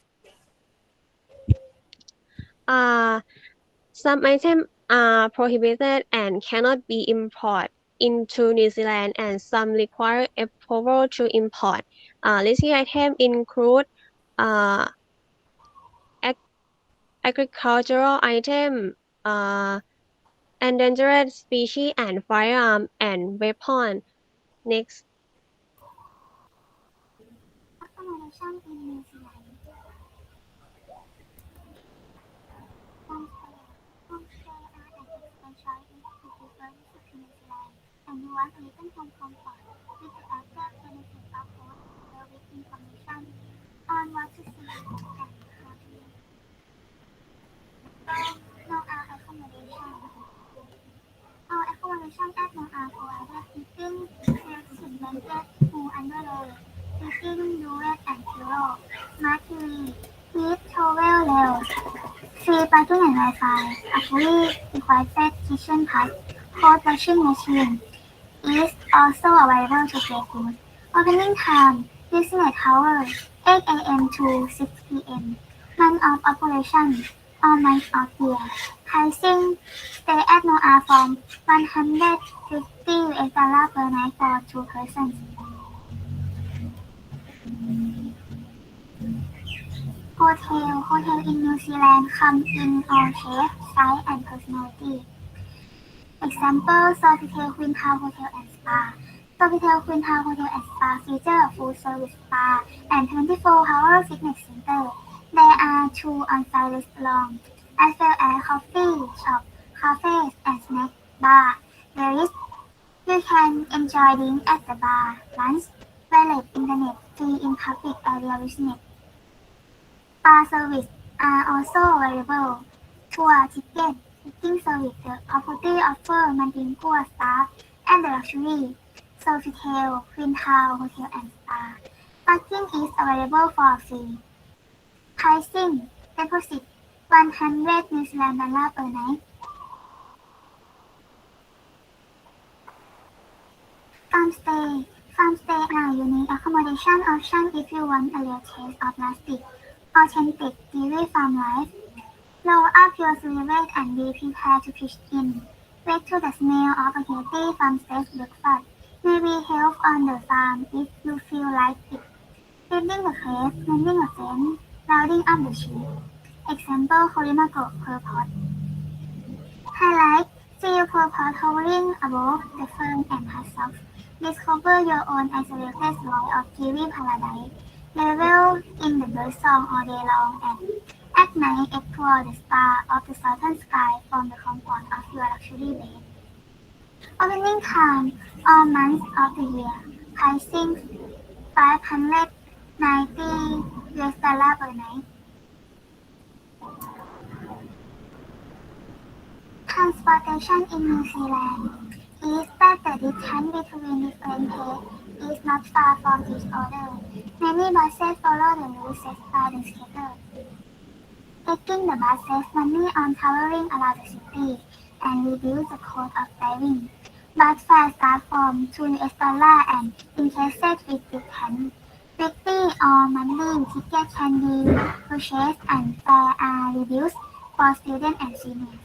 Some items are prohibited and cannot be imported into New Zealand, and some require approval to import. Listed items include agricultural items, endangered species, and firearms and weapons. Next. Accommodation in New Zealand. Homestay are an excellent choice if you prefer to visit New Zealand and you want a little home comfort with the added benefit of host with information on what to see and how to live. Noah accommodation. Our accommodation at Noah provided heating, electric blanket, wool underwear, sleeping duvet and pillow, smart TV, heat towel rails, free parking and Wi-Fi, a fully requested kitchen pad, cold washing machine is also available to take good. Opening time, business hours, 8 a.m. to 6 p.m. Month of operation, all months of year. Pricing, stay at Noah from $150 per night for 2 persons. Hotel in New Zealand come in all shapes, size and personality. Example, Sofitel Queenstown Hotel and Spa. Sofitel Queenstown Hotel and Spa feature a full service spa and 24-hour fitness center. There are 2 on-site restaurants, as well as coffee shop, cafes and snack bar. You can enjoy drink at the bar, lunch, wireless internet, free in public area business. Bar service are also available. Tour ticket, booking service, the property offer multiple staff and the luxury. Sofitel, Queenstown Hotel and Spa. Parking is available for free. Pricing, deposit, 100 New Zealand dollar per night. Farm stay are unique accommodation option if you want a real taste of rustic, authentic dairy farm life. Roll up your sleeves and be prepared to pitch in. Wake to the smell of a healthy farm-style breakfast. Maybe help on the farm if you feel like it. Building the crate, mending a fence, rounding up the sheep. Example, Horimago per pot. Highlight, see your per pot hovering above the fern and husk. Discover your own isolated world of kiwi paradise. Revel in the bird song all day long and at night explore the star of the southern sky from the comfort of your luxury bed. Opening time, all months of the year. Pricing, $590 per night. Transportation in New Zealand is that the distance between different places is not far from each other. Many buses follow the route set by the scheduler. Taking the bus saves money on traveling around the city and reduce the cost of driving. Bus fares start from $2 and in cases with distance, weekly or monthly tickets can be purchased and fares are reduced for students and seniors.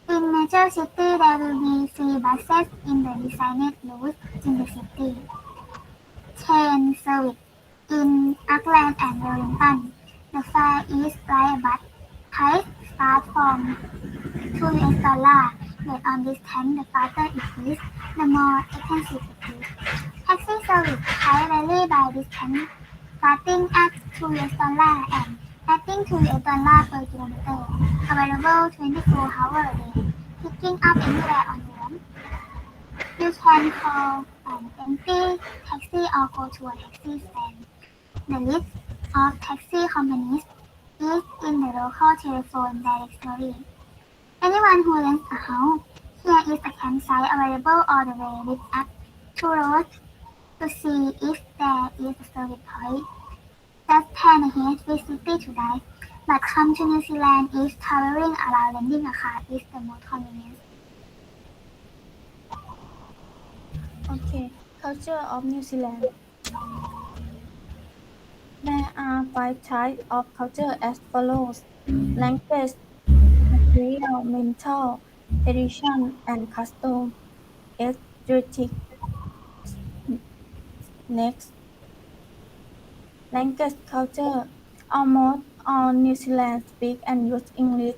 In major cities, there will be free buses in the designated routes in the city. Train service in Auckland and Wellington. The fare is like a bus. Price start from $2. Based on distance, the farther it is, the more expensive it is. Taxi service price vary by distance, starting at $2 and adding $2 per kilometer. Available 24 hours a day. Picking up anywhere on the run. You can call an empty taxi or go to a taxi stand. The list of taxi companies is in the local telephone directory. Anyone who rents a house, here is a campsite available all the way with up 2 roads to see if there is a service point. Just plan ahead with city to dive, but come to New Zealand if traveling around renting a car is the most convenient. Okay, culture of New Zealand. There are 5 types of culture as follows: language, material, mental, tradition, and custom. Aesthetic. Next, language culture. Almost all New Zealand speak and use English.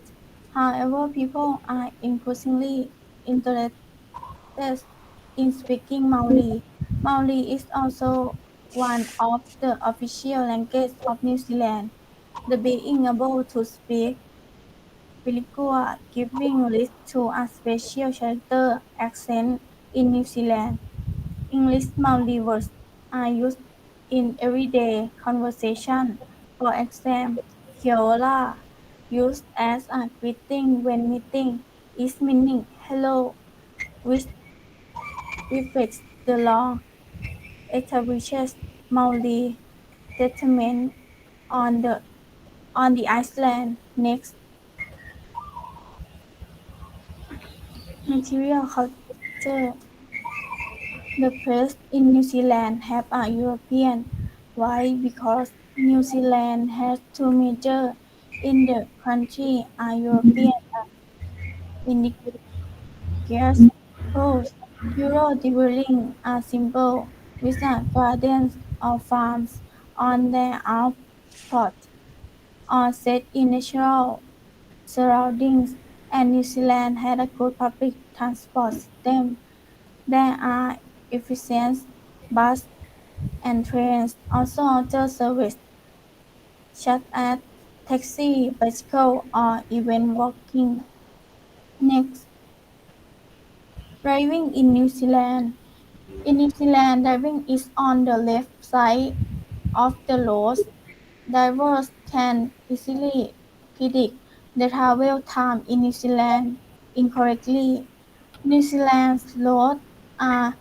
However, people are increasingly interested in speaking Maori. Maori is also one of the official languages of New Zealand. The being able to speak bilingual giving rise to a special character accent in New Zealand. English Maori words are used in everyday conversation. For example, kia ora, used as a greeting when meeting, is meaning hello, which reflects the law establishes Maori settlement on the island. Next, material culture. The press in New Zealand have a European. Why? Because New Zealand has two major in the country are European indigenous peoples. Euro dwelling are simple with a gardens or farms on their output or set in natural surroundings, and New Zealand had a good public transport system. There are efficient bus and trains also offer service such as taxi, bicycle, or even walking. Next, driving in New Zealand. In New Zealand, driving is on the left side of the road. Drivers can easily predict the travel time in New Zealand incorrectly. New Zealand's roads are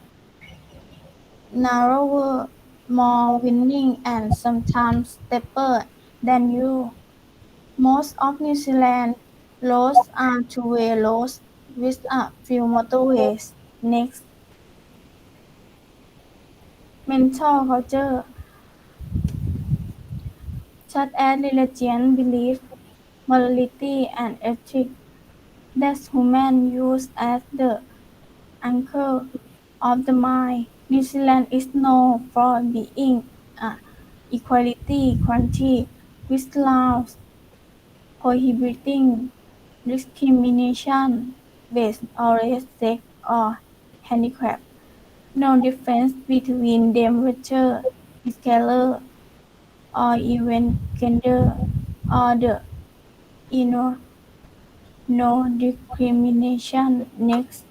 narrower, more winding, and sometimes steeper than you. Most of New Zealand roads are two-way roads with a few motorways. Next, mental culture, such as religion, belief, morality, and ethics, that humans use as the anchor of the mind. New Zealand is known for being an equality country with laws prohibiting discrimination based on race, sex, or handicap. No difference between them whether it's color or even gender or the inner no discrimination. Next,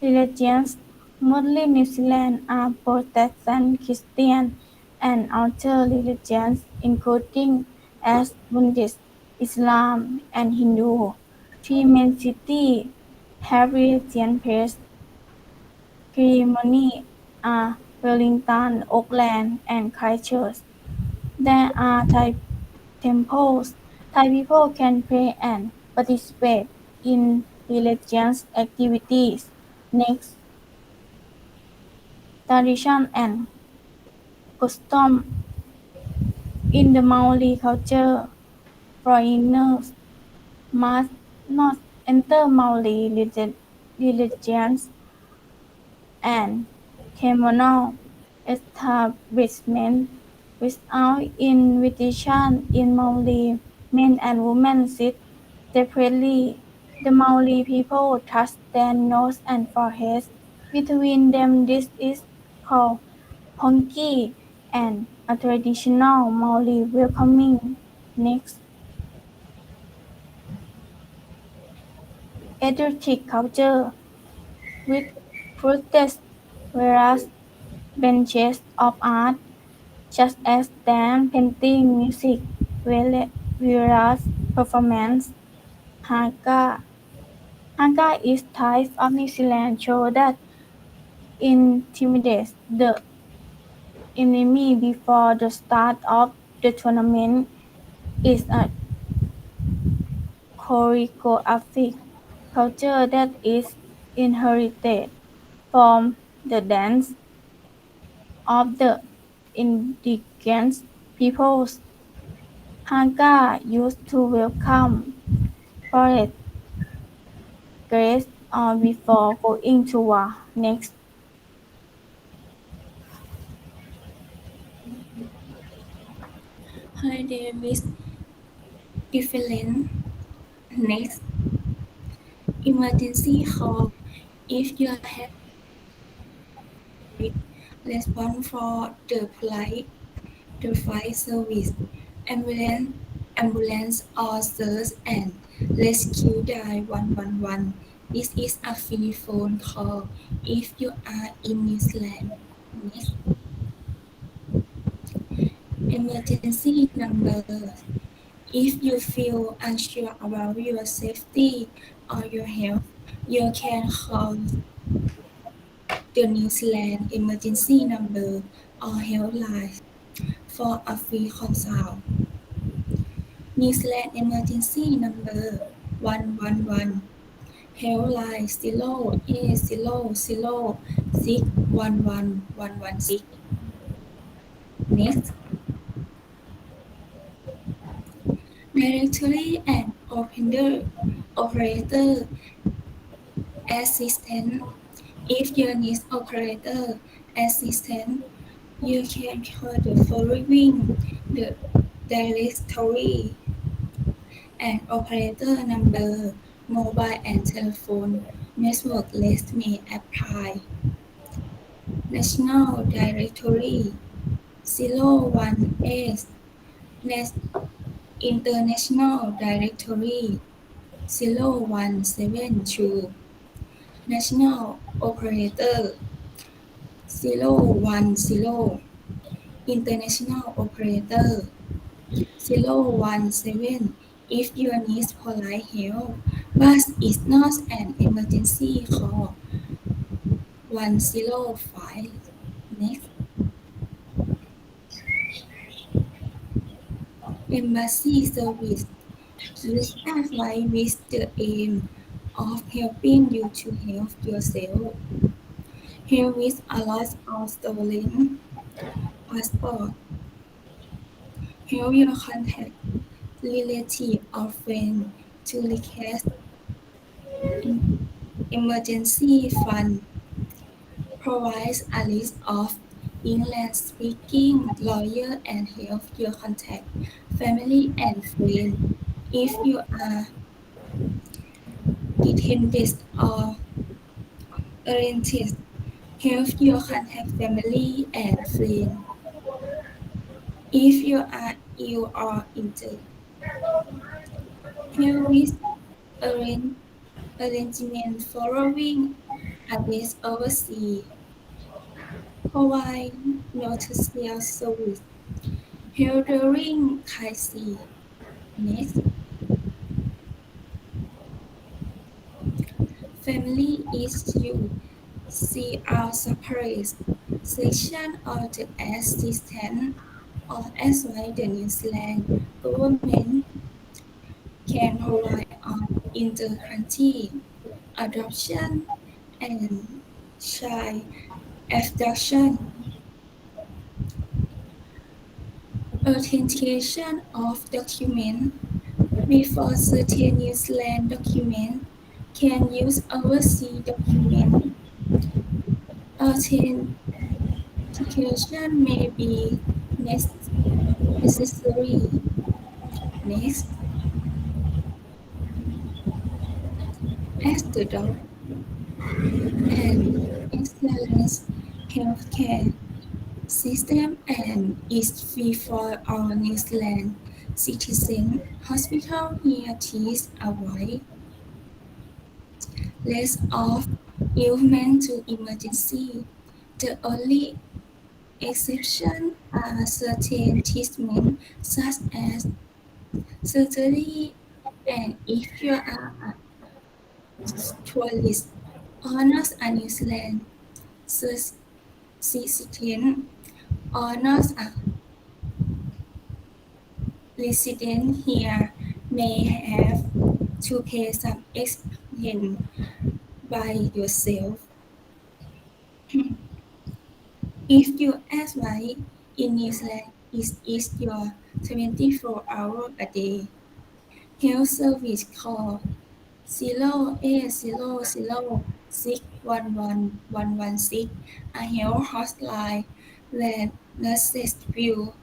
religions. Mostly New Zealand are Protestant, Christian, and other religions, including as Buddhist, Islam, and Hindu. Three main cities have religious ceremony are Wellington, Auckland, and Christchurch. There are Thai temples. Thai people can pray and participate in religious activities. Next, tradition and custom. In the Maori culture, foreigners must not enter Maori religions and communal establishments without invitation. In Maori, men and women sit separately. The Maori people touch their nose and foreheads. Between them, this is called honki and a traditional Maori welcoming. Next, Adriatic culture with fruited whereas benches of art, such as dance, painting, music, various performance. Haka. Haka is type of New Zealand show that intimidates the enemy before the start of the tournament. Is a choreographic culture that is inherited from the dance of the indigenous peoples. Haka used to welcome foreign guests before going to war. Next. Holiday with different. Next, emergency call. If you have response for the police, the fire service, ambulance or search and rescue dial 111. This is a free phone call if you are in New Zealand. Next, emergency number. If you feel unsure about your safety or your health, you can call the New Zealand emergency number or helpline for a free consult. New Zealand emergency number 111 helpline 0800611116. Next, directory and operator assistant. If you need operator assistant, you can call the following: the directory and operator number, mobile and telephone network list may apply. National Directory 018, International Directory 0172, National Operator 010, International Operator 017. If you need polite help, but it's not an emergency, call 105. Next, Embassy Service gives advice with the aim of helping you to help yourself. Help with a lost or stolen passport. Help your contact, relative or friend to request emergency fund. Provides a list of English-speaking lawyers and help your contact family and friends. If you are detained or arrested, help your contact family and friends. If you are ill or injured, help with arrangement following address overseas. Provide notarial service. Help during crisis. Next, family issue. See our separate section of the assistance or advice the New Zealand government can provide on inter-country adoption and child abduction. Authentication of documents. Before certain New Zealand documents can use overseas documents. Authentication may be necessary. Next, as the dog and excellent healthcare system and is free for all New Zealand citizens. Hospital here teach avoid less of illness to emergency. The only exception certain treatments such as surgery, and if you are a tourist or not a New Zealand citizen or not a resident here may have to pay some expense by yourself. If you ask why in New Zealand is your 24 hours a day health service call 0800611116 a health hotline where nurses will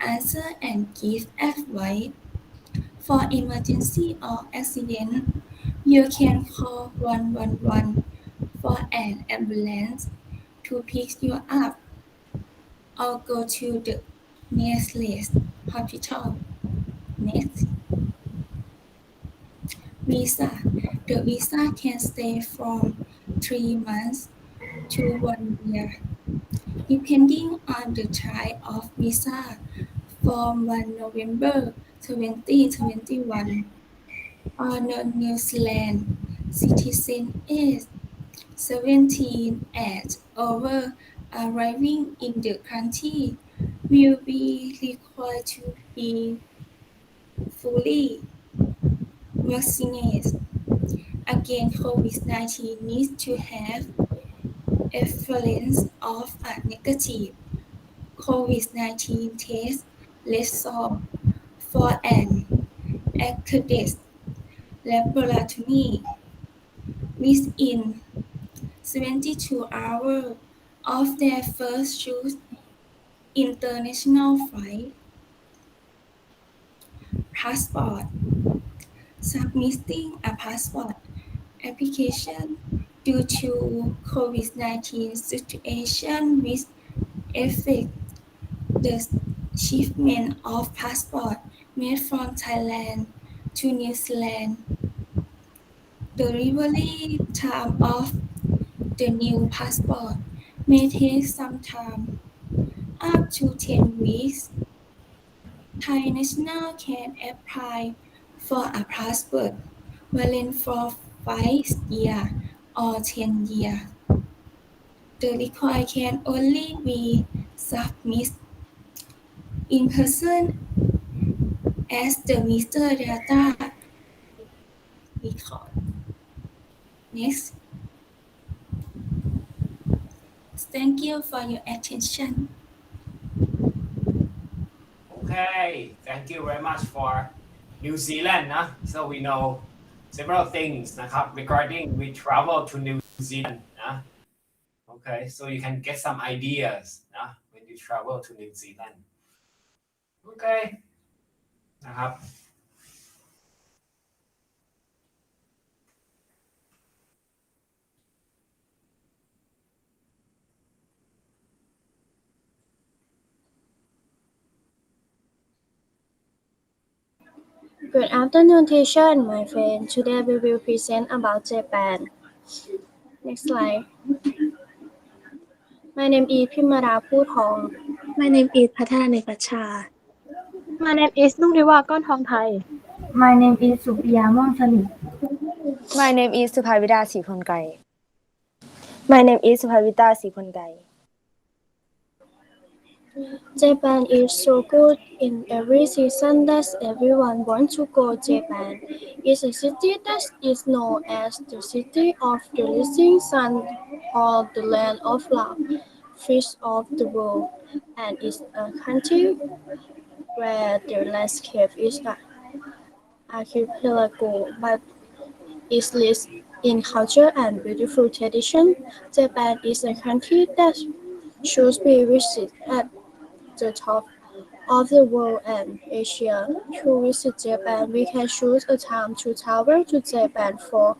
answer and give advice. For emergency or accident, you can call 111 for an ambulance to pick you up or go to the nearest hospital. Next. Visa. The visa can stay from 3 months to 1 year, depending on the type of visa. From 1 November 2021, on a New Zealand citizen age 17 and over arriving in the country will be required to be fully vaccinated against COVID-19 needs to have evidence of a negative COVID-19 test result for an accredited laboratory within 72 hours of their first choose international flight. Passport. Submitting a passport application due to COVID-19 situation with affect the shipment of passport made from Thailand to New Zealand. Delivery time of the new passport may take some time, up to 10 weeks. Thai national can apply for a passport valid for 5 years or 10 years. The request can only be submitted in person as the meter data record. Next. Thank you for your attention. Okay, thank you very much for New Zealand นะ so we know several things นะครับ regarding we travel to New Zealand นะ okay so you can get some ideas นะ when you travel to New Zealand okay นะครับ Good afternoon, teacher and my friend. Today we will present about Japan. Next slide. My name is Phimara Poothong. My name is Patana Nepacha. My name is นุ่งทิวาก้อนทองไทย My name is สุปิยาม่วงสนิท My name is สุภาวิดาศรีพลไกร My name is Suhavita Sipongai. Japan is so good in every season that everyone wants to go Japan. It's a city that is known as the city of the rising sun or the land of love, fish of the world, and it's a country where the landscape is an archipelago, but is rich in culture and beautiful tradition. Japan is a country that should be visited at the top of the world and Asia. To visit Japan, we can choose a time to travel to Japan. For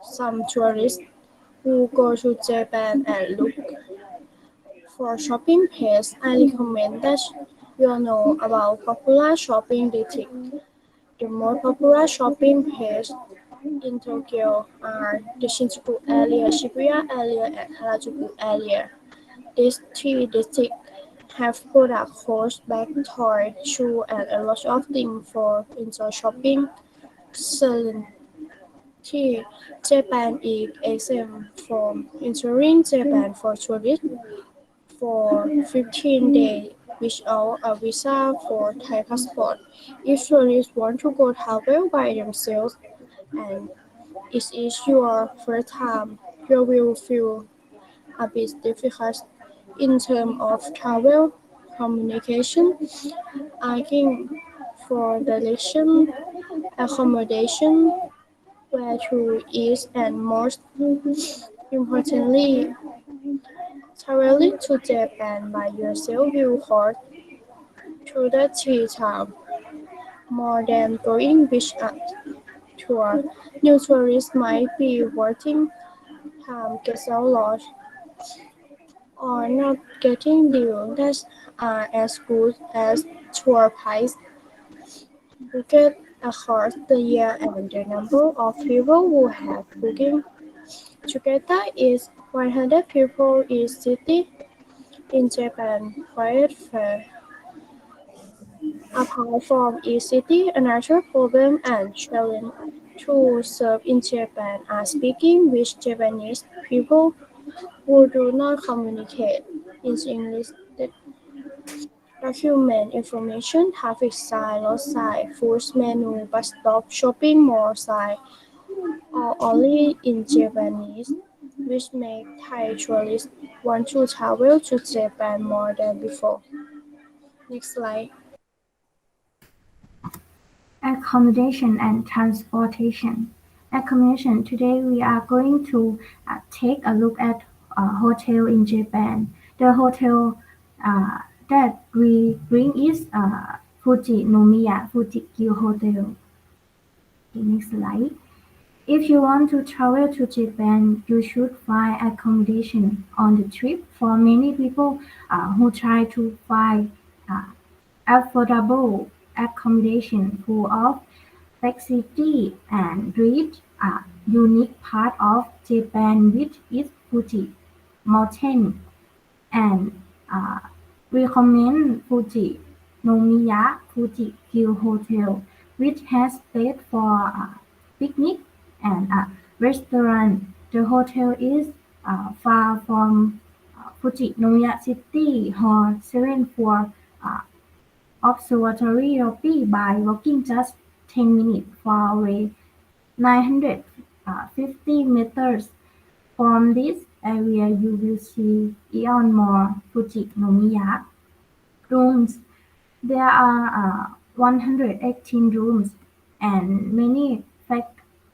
some tourists who go to Japan and look for shopping place, I recommend that you know about popular shopping districts. The most popular shopping places in Tokyo are the Shinjuku area, Shibuya area, and Harajuku area. These three districts have product clothes, bag, toy, shoe, and a lot of things for enjoy shopping. Selling tea. Japan is exempt from entering Japan for tourists for 15 days without a visa for Thai passport. If tourists want to go travel by themselves and it is your first time, you will feel a bit difficult in terms of travel communication, asking for direction, accommodation, where to eat, and most importantly, traveling to Japan by yourself will cost two to three times more than going with a tour. New tourists might be wasting time, get lost, or not getting deals that are as good as tour price. Booked across the year and the number of people who have booking together is 100 people each city in Japan. Quite fair. Apart from each city, another problem and challenge to serve in Japan are speaking with Japanese people who do not communicate in English. Document information, traffic sign, road sign, food menu, bus stop, shopping mall sign, are only in Japanese, which make Thai tourists want to travel to Japan more than before. Next slide. Accommodation and transportation. Accommodation. Today we are going to take a look at a hotel in Japan. The hotel that we bring is Fujinomiya Fuji-Q Hotel. The next slide. If you want to travel to Japan, you should find accommodation on the trip. For many people who try to find affordable accommodation full of flexibility and reach a unique part of Japan which is Fuji Mountain and recommend Fuji Nomiya Fuji-Q Hotel which has space for picnic and a restaurant. The hotel is far from Fujinomiya City Hall 74 Observatory Lobby by walking just 10 minutes far away, 950 meters from this area you will see Aeon Mall Fujinomiya rooms. There are 118 rooms and many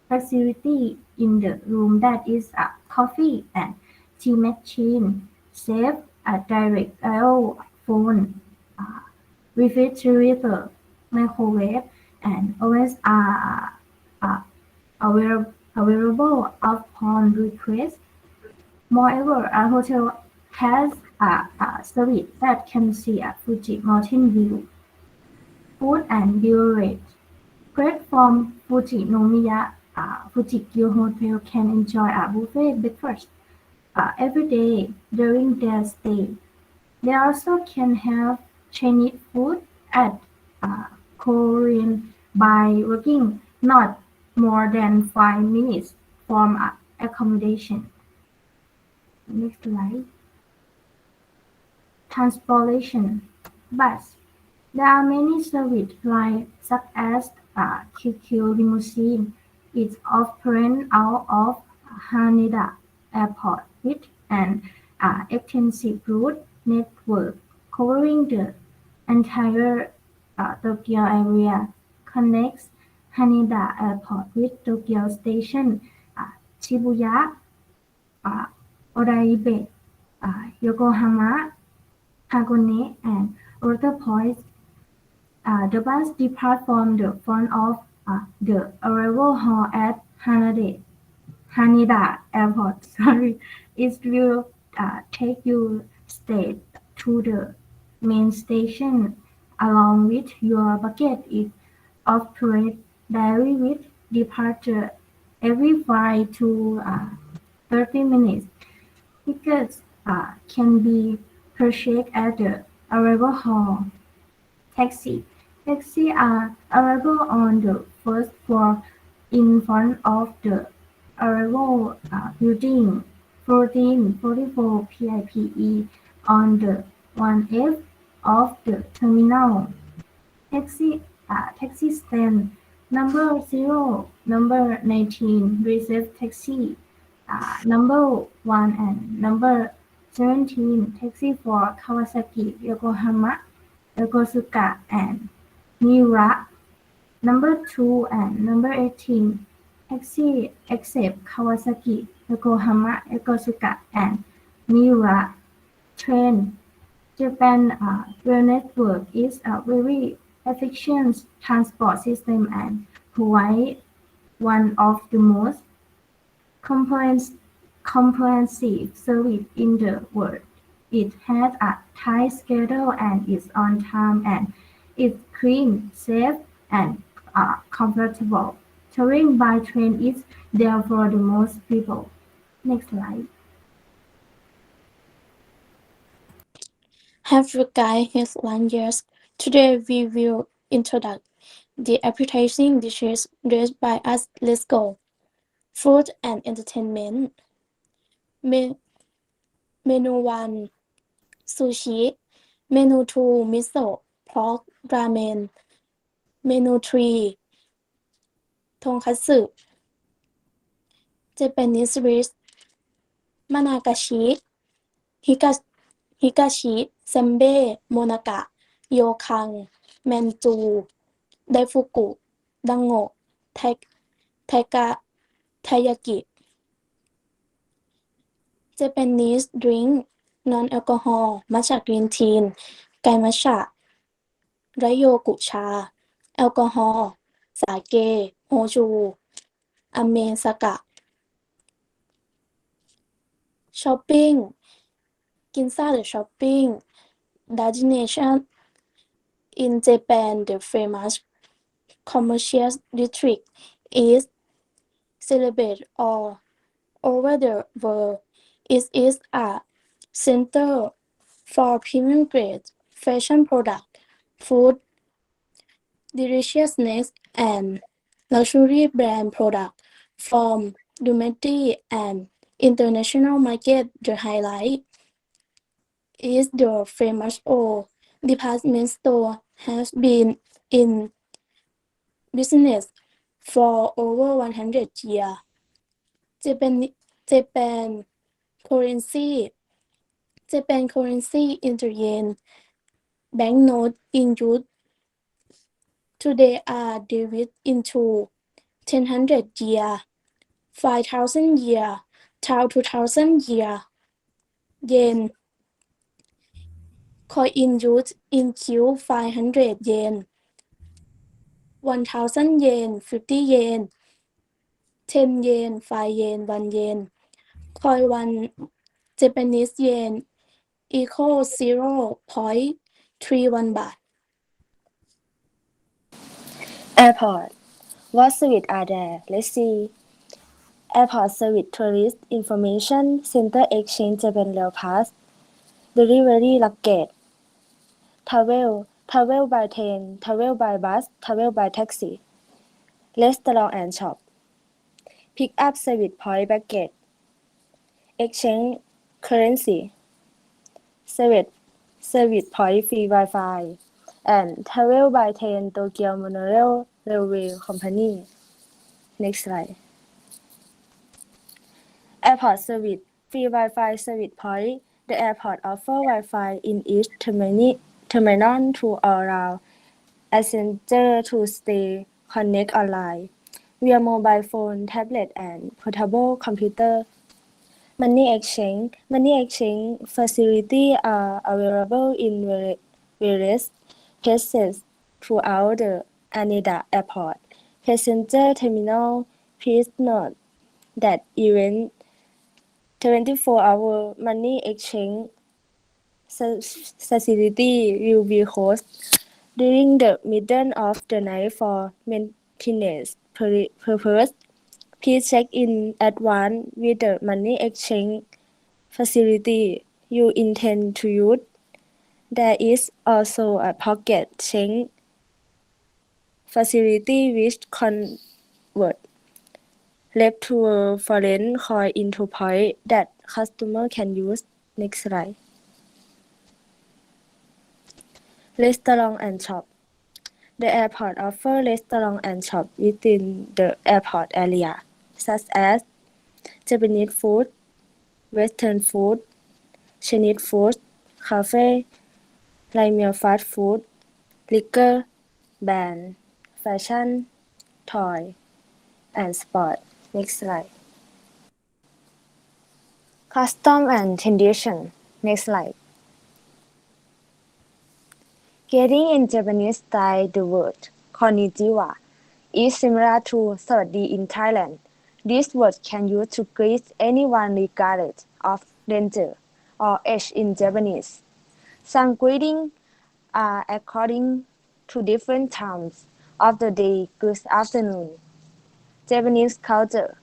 facilities in the room that is a coffee and tea machine, safe, a direct IO phone, refrigerator, microwave, and ovens are available upon request. Moreover, a hotel has a service that can see a Fuji mountain view. Food and beverage. Guests from Fujinomiya Fuji-Q Hotel can enjoy a buffet breakfast every day during their stay. They also can have Chinese food at Korean by walking not more than 5 minutes from accommodation. Next slide. Transportation. Bus. There are many service lines such as QQ Limousine. It's often out of Haneda Airport with an extensive route network covering the entire Tokyo area. Connects Haneda Airport with Tokyo Station, Shibuya, Odaibe, Yokohama, Hagone, and other points. The bus departs from the front of the arrival hall at Haneda Airport. It will take you straight to the main station along with your bucket. It operates daily with departure every 5 to 30 minutes. Tickets can be purchased at the arrival hall. Taxi. Taxis are available on the first floor in front of the arrival building 1444 PIPE on the 1F of the terminal. Taxi stand number 0, number 19 reserve taxi, number 1 and number 17 taxi for Kawasaki, Yokohama, Yokosuka and Miura. Number 2 and number 18 taxi except Kawasaki, Yokohama, Yokosuka and Miura. Train. Japan rail network is a very efficient transport system and provides one of the most comprehensive service in the world. It has a tight schedule and is on time and is clean, safe, and comfortable. Traveling by train is there for the most people. Next slide. Have you guys had lunch yet? Today we will introduce the appetizing dishes raised by us. Let's go. Food and entertainment. เมนู 1 ซูชิ เมนู 2 มิโซะ pork ramen เมนู 3 ทงคัตสึ Japanese rice มานากาชิ ฮิกาชิ เซมเบ้ โมนากะ โยคัง แมนจู ไดฟุกุ ดังโงะ ไทยากิ Japanese drink non-alcohol มัทฉะกรีนทีไกมัทฉะ ไรโยกุชา แอลกอฮอล์ สาเก โฮจู อเมซากะ Shopping กินซ่าหรือ shopping destination in Japan the famous commercial district is celebrated all over the world. It is a center for premium grade fashion product, food, delicious snacks, and luxury brand product from domestic and international market. The highlight is the famous old department store has been in business for over 100 years. Japan currency in the yen. Banknote in use today are divided into 1,000 year, 5,000 year, 2,000 year. Yen. Coin in use include 500 yen, 1,000 yen, 50 yen, 10 yen, 5 yen, 1 yen. Coin 1 Japanese yen equals 0.31 baht. Airport. What services are there? Let's see. Airport Service Tourist Information Center Exchange Japan Rail Pass. Delivery Luggage. Travel by train, travel by bus, travel by taxi. Restaurant and shop. Pick up service point baggage. Exchange currency. Service point free Wi-Fi. And travel by train Tokyo Monorail Railway Company. Next slide. Airport service. Free Wi-Fi service point. The airport offers Wi-Fi in each terminal to allow passengers to stay connected online via mobile phone, tablet, and portable computer. Money exchange facilities are available in various places throughout the Haneda Airport passenger terminal. Please note that even 24-hour money exchange facility will be closed during the middle of the night for maintenance purpose. Please check in advance with the money exchange facility you intend to use. There is also a pocket change facility which convert leftover foreign coin into point that customer can use. Next slide. Restaurant and shop. The airport offers restaurants and shops within the airport area, such as Japanese food, Western food, Chinese food, cafe, light meal fast food, liquor, band, fashion, toy, and sport. Next slide. Custom and tradition. Next slide. Greeting in Japanese style, the word konnichiwa is similar to sawasdi in Thailand. This word can use to greet anyone regardless of danger or age in Japanese. Some greetings are according to different times of the day. Good afternoon. Japanese culture.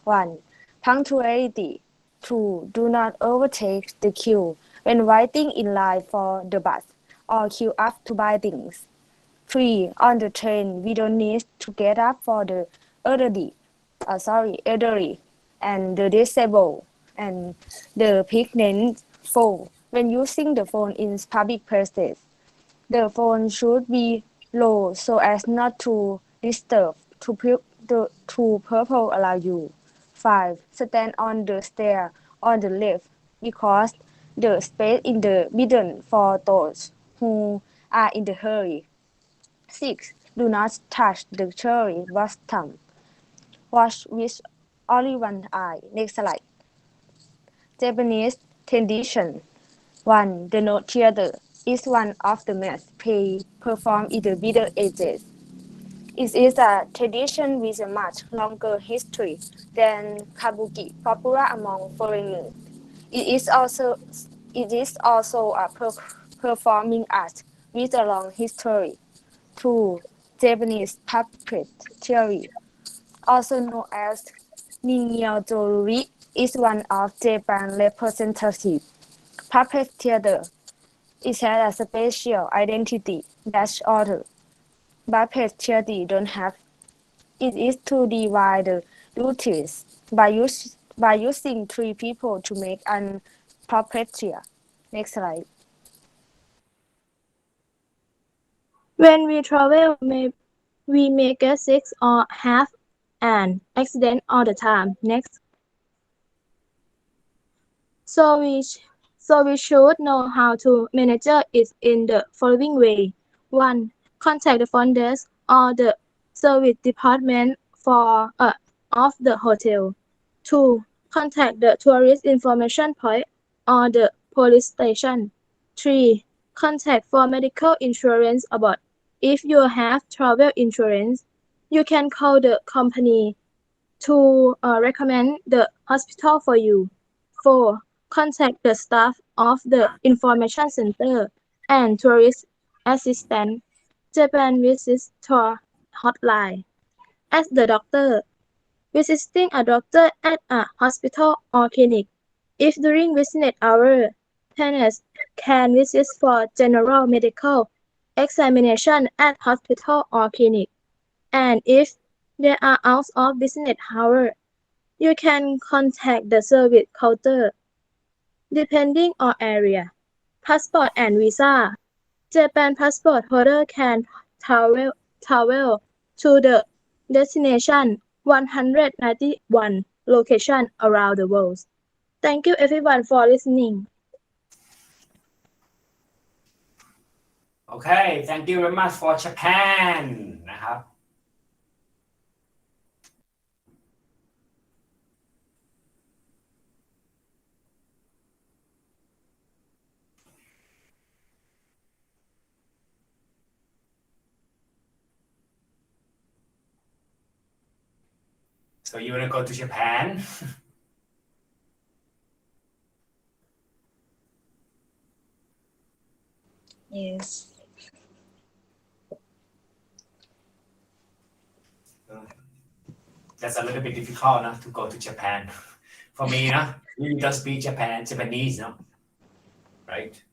1. Punctuality. 2. Do not overtake the queue when waiting in line for the bus or queue up to buy things. 3. On the train, we don't need to get up for the elderly and the disabled and the pregnant phone when using the phone in public places. The phone should be low so as not to disturb to people around you. 5. Stand on the stair on the left because the space in the middle for those who are in the hurry. 6. Do not touch the cherry blossom. Watch with only one eye. Next slide. Japanese tradition. 1. The Note Theater is one of the most performed in the Middle Ages. It is a tradition with a much longer history than kabuki, popular among foreigners. It is also a performing art with a long history. 2. Japanese puppet theory, also known as Ningyō-jōruri, is one of Japan's representative puppet theater. It has a special identity that other puppet theater don't have. It is to divide the duties by using 3 people to make an puppeteer. Next slide. When we travel, we may get sick or have an accident all the time. Next. So we should know how to manage it in the following way. 1. Contact the front desk or the service department of the hotel. 2. Contact the tourist information point or the police station. 3. Contact for medical insurance about if you have travel insurance. You can call the company to recommend the hospital for you. 4. Contact the staff of the information center and tourist assistant. Japan Visitor Hotline. As the doctor, visiting a doctor at a hospital or clinic. If during business hours, tenants can visit for general medical examination at hospital or clinic. And if they are out of business hours, you can contact the service counter. Depending on area, passport and visa. Japan passport holder can travel to the destination 191 locations around the world. Thank you everyone for listening. Okay, thank you very much for Japan นะครับ So you want to go to Japan? Yes. That's a little bit difficult to go to Japan. For me, we don't speak Japanese, no? Right?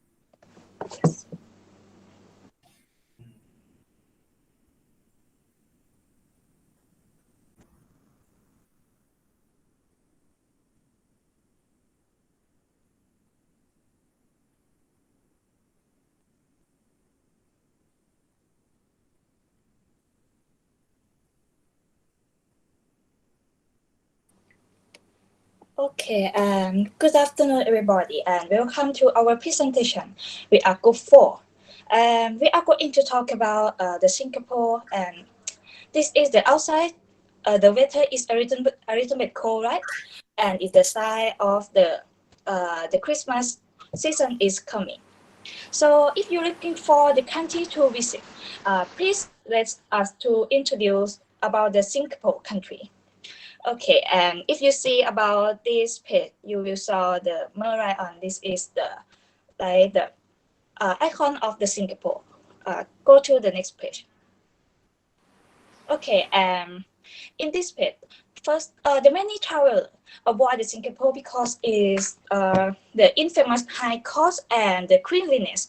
Okay, good afternoon, everybody, and welcome to our presentation. We are group 4. We are going to talk about the Singapore, and this is the outside. The weather is a little bit cold, right? And it's the sign of the Christmas season is coming. So if you're looking for the country to visit, please let us to introduce about the Singapore country. Okay, and if you see about this page, you will saw the right on. This is the icon of the Singapore. Go to the next page. Okay, in this page, first, the many travelers avoid the Singapore because is the infamous high cost and the cleanliness.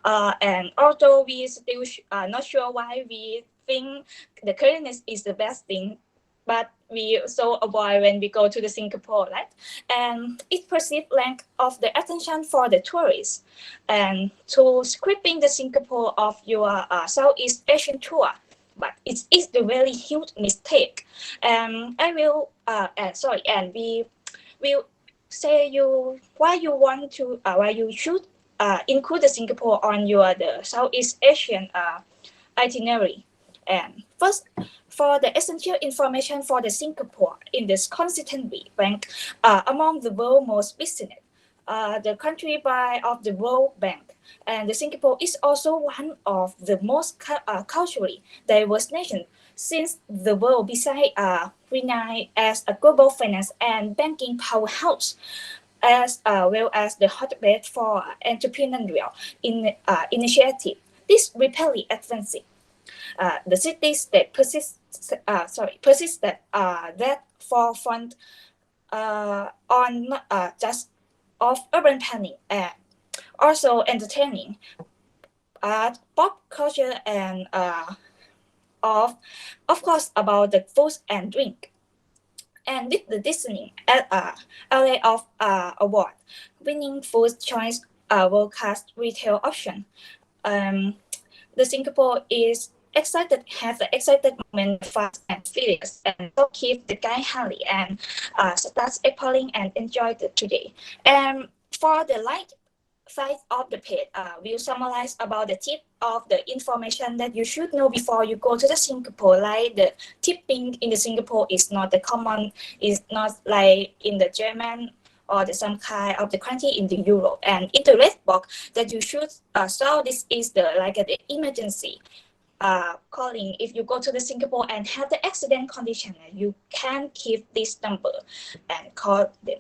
And although we still not sure why we think the cleanliness is the best thing, but we so avoid when we go to the Singapore, right? And it perceived length of the attention for the tourists, and to scripting the Singapore of your Southeast Asian tour. But it is the very huge mistake. I will and we will say you why you want to why you should include the Singapore on your the Southeast Asian itinerary. And first, for the essential information for the Singapore in this consistently ranked among the world's most business, the country by of the World Bank, and the Singapore is also one of the most culturally diverse nations since the world beside renowned as a global finance and banking powerhouse, as well as the hotbed for entrepreneurial initiative. This rapidly advancing. The city-state persisted that forefront on just of urban planning and also entertaining, pop culture, and of course about the food and drink. And with the Disney array of award, winning food choice world-class retail option. The Singapore is excited, have the excited moment, fast and furious, and so keep the guy Harley and starts exploring and enjoy the today. And for the light side of the page, we'll summarize about the tip of the information that you should know before you go to the Singapore. Like the tipping in the Singapore is not the common, is not like in the German or the some kind of the country in the Europe. And in the red box that you should solve, this is the like the emergency calling. If you go to the Singapore and have the accident condition, you can keep this number and call them.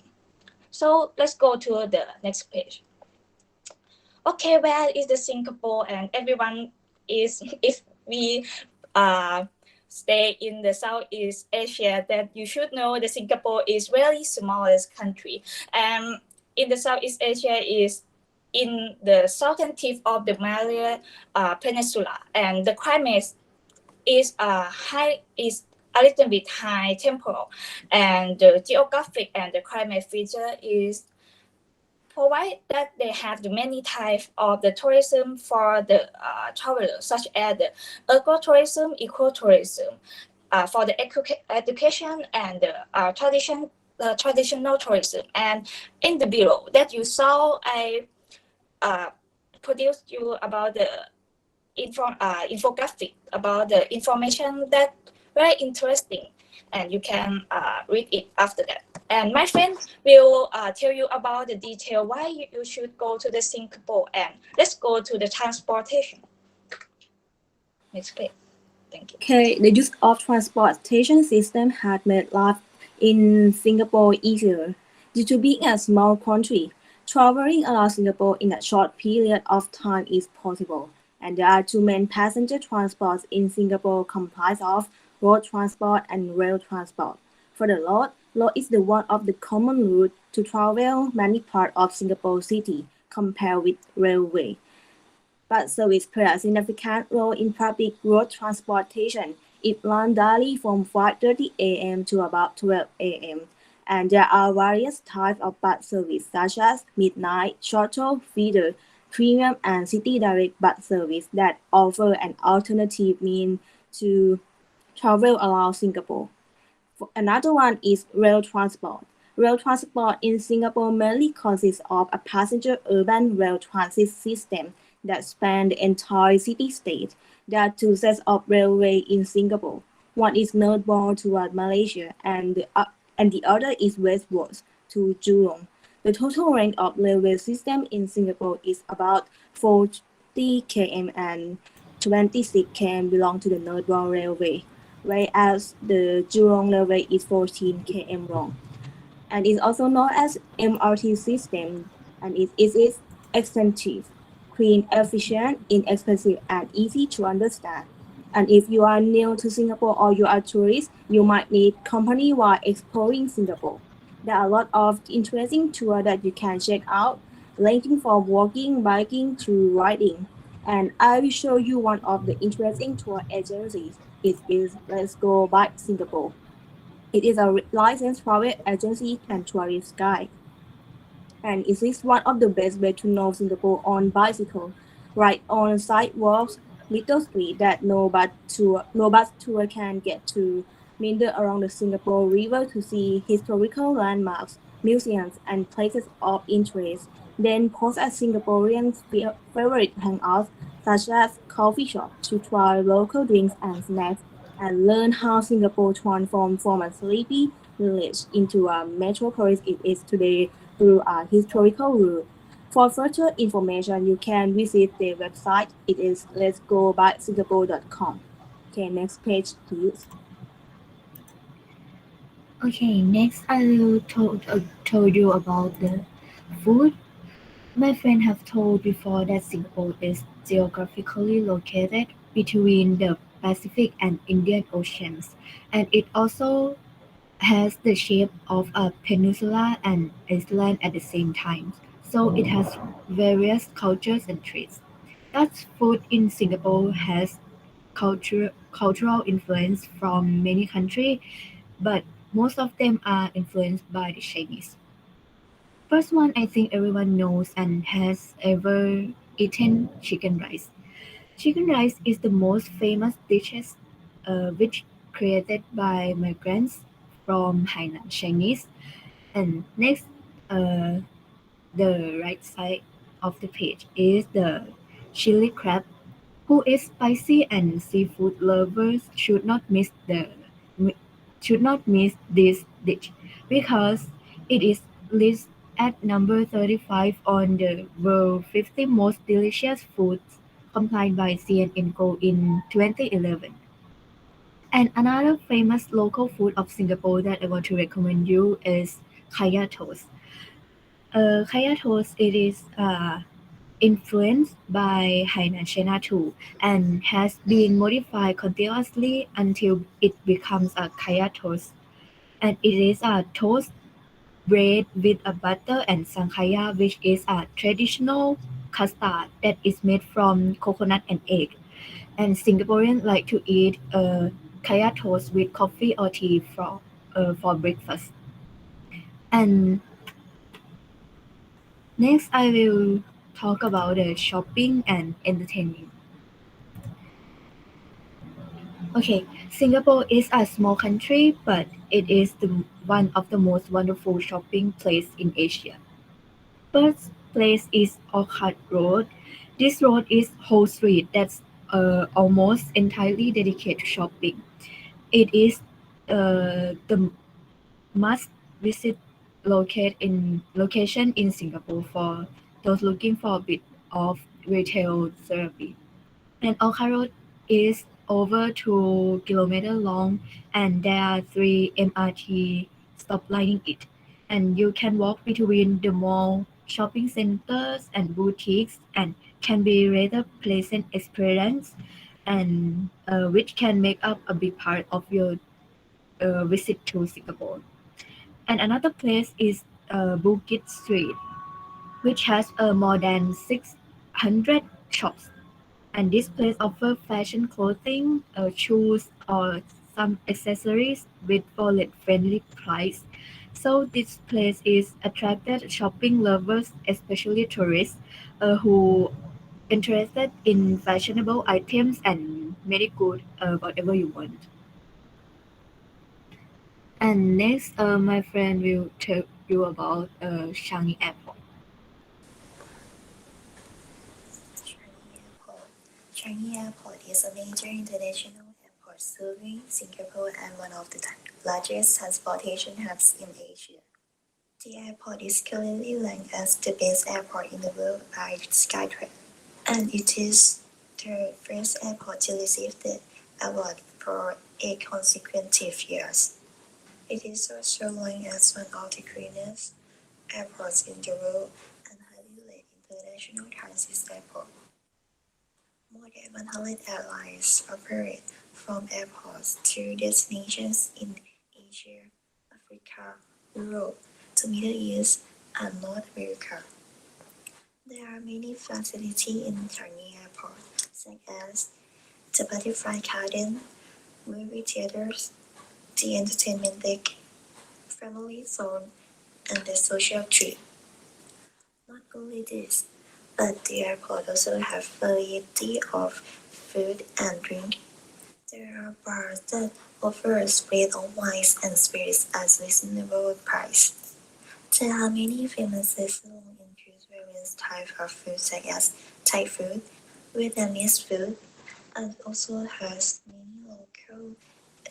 So let's go to the next page. Okay, where is the Singapore? And everyone is, if we stay in the Southeast Asia, that you should know the Singapore is very smallest country. And in the Southeast Asia is in the southern tip of the Malaya Peninsula, and the climate is high, is a little bit high temporal, and the geographic and the climate feature is provide that they have the many types of the tourism for the travelers, such as the ecotourism, ecotourism, for the education and the traditional tourism. And in the below that you saw, I produced you about the infographic about the information that very interesting, and you can read it after that. And my friend will tell you about the detail why you should go to the Singapore. And let's go to the transportation. Next page. Thank you. Okay, the use of transportation system had made life in Singapore easier. Due to being a small country, traveling around Singapore in a short period of time is possible. And there are two main passenger transports in Singapore comprised of road transport and rail transport. For the road is the one of the common route to travel many parts of Singapore city compared with railway. Bus service play a significant role in public road transportation. It runs daily from 5:30 a.m. to about 12 a.m. And there are various types of bus service such as midnight, shuttle, feeder, premium, and city direct bus service that offer an alternative means to travel around Singapore. Another one is rail transport. Rail transport in Singapore mainly consists of a passenger urban rail transit system that span the entire city-state. There are two sets of railway in Singapore. One is northbound toward Malaysia, and the other is westwards to Jurong. The total length of railway system in Singapore is about 40 km, and 26 km belong to the northbound railway, whereas the Jurong railway is 14 km long. And is also known as MRT system, and it is extensive, clean, efficient, inexpensive, and easy to understand. And if you are new to Singapore or you are a tourist, you might need company while exploring Singapore. There are a lot of interesting tours that you can check out, ranging from walking, biking, to riding. And I will show you one of the interesting tour agencies. It is Let's Go by Singapore. It is a licensed private agency and tourist guide. And it is one of the best ways to know Singapore on bicycle, ride on sidewalks, little street that no bus tour can get to, meander around the Singapore River to see historical landmarks, museums, and places of interest. Then pause at Singaporeans' favorite hangouts, such as coffee shops, to try local drinks and snacks, and learn how Singapore transformed from a sleepy village into a metropolis it is today through a historical route. For further information, you can visit their website. It is letsgobysingapore.com. Okay, next page, please. Okay, next I will told you about the food. My friend have told before that Singapore is geographically located between the Pacific and Indian Oceans, and it also has the shape of a peninsula and island at the same time. So it has various cultures and traits. Thus, food in Singapore has cultural influence from many countries, but most of them are influenced by the Chinese. First one, I think everyone knows and has ever eaten chicken rice. Chicken rice is the most famous dishes, which created by migrants from Hainan Chinese. And next, the right side of the page is the chili crab. Who is spicy and seafood lovers should not miss this dish because it is listed at number 35 on the world 50 most delicious foods compiled by CNN Go in 2011. And another famous local food of Singapore that I want to recommend you is kaya toast. Kaya toast, it is influenced by Hainan China too and has been modified continuously until it becomes a kaya toast. And it is a toast bread with a butter and sankaya, which is a traditional custard that is made from coconut and egg. And Singaporeans like to eat kaya toast with coffee or tea for breakfast. And next, I will talk about the shopping and entertaining. Okay, Singapore is a small country, but it is one of the most wonderful shopping places in Asia. First place is Orchard Road. This road is whole street that's almost entirely dedicated to shopping. It is the must-visit location in Singapore for those looking for a bit of retail therapy. And Orchard Road is over 2 kilometers long, and there are 3 MRT stops lining it. And you can walk between the mall, shopping centers, and boutiques, and can be rather pleasant experience, and which can make up a big part of your visit to Singapore. And another place is Bukit Street, which has more than 600 shops And this place offers fashion clothing, shoes, or some accessories with wallet-friendly price. So this place is attracted shopping lovers, especially tourists, who interested in fashionable items and very good whatever you want. And next, my friend will tell you about Changi Airport. Changi Airport is a major international airport serving Singapore and one of the largest transportation hubs in Asia. The airport is currently ranked as the best airport in the world by Skytrax, and it is the first airport to receive the award for 8 consecutive years. It is also ranked as one of the cleanest airports in the world and highly rated international transit airport. More than 100 airlines operate from airports to destinations in Asia, Africa, Europe, the Middle East, and North America. There are many facilities in Changi Airport, such as the Butterfly Garden, movie theaters, the entertainment deck, family zone, and the social tree. Not only this, but the airport also has variety of food and drink. There are bars that offer a spread of wines and spirits at reasonable price. There are many famous restaurants include various types of food such as Thai food, Vietnamese food, and also has many local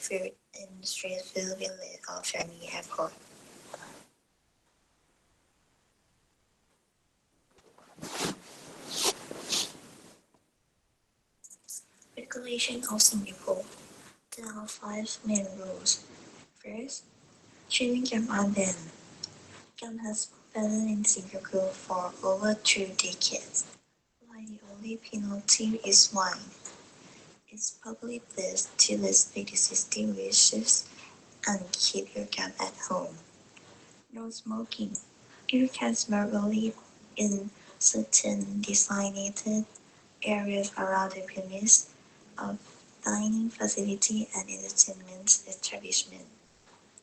food in street food village of Changi Airport. Regulation of Singapore. There are 5 main rules. First, chewing gum are banned. Gum has been banned in Singapore for over 2 decades, while the only penalty is fine. It's probably best to respect existing wishes and keep your gum at home. No smoking. You can smoke only in certain designated areas around the premise of dining facility and entertainment establishment.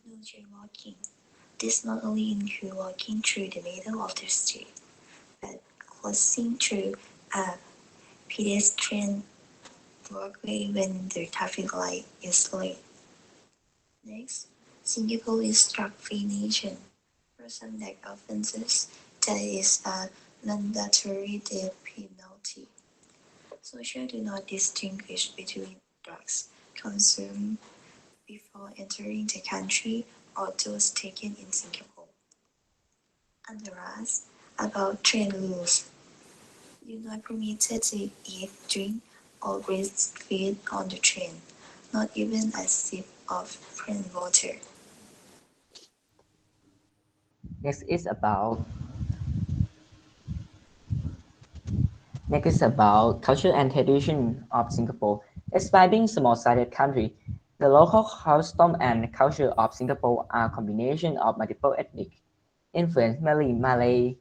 No jaywalking. This not only includes walking through the middle of the street, but crossing through a pedestrian walkway when the traffic light is lit. Next, Singapore is drug-free nation. For some drug offences, there is a mandatory death penalty. Social do not distinguish between drugs consumed before entering the country or those taken in Singapore. And the last, about train rules. You're not permitted to eat, drink, or breastfeed on the train, not even a sip of plain water. Next is about culture and tradition of Singapore. Despite being a small-sided country, the local custom and culture of Singapore are a combination of multiple ethnic influence, mainly Malay,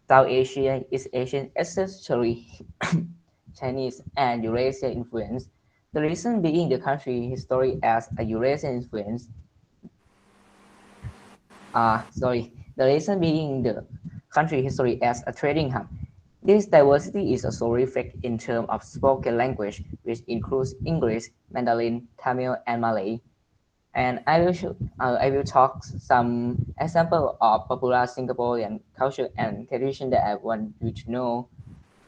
South Asia, East Asian, especially Chinese, and Eurasian influence. The reason being the country history as a Eurasian influence. The reason being the country history as a trading hub. This diversity is also reflected in terms of spoken language, which includes English, Mandarin, Tamil, and Malay. And I will talk some example of popular Singaporean culture and tradition that I want you to know.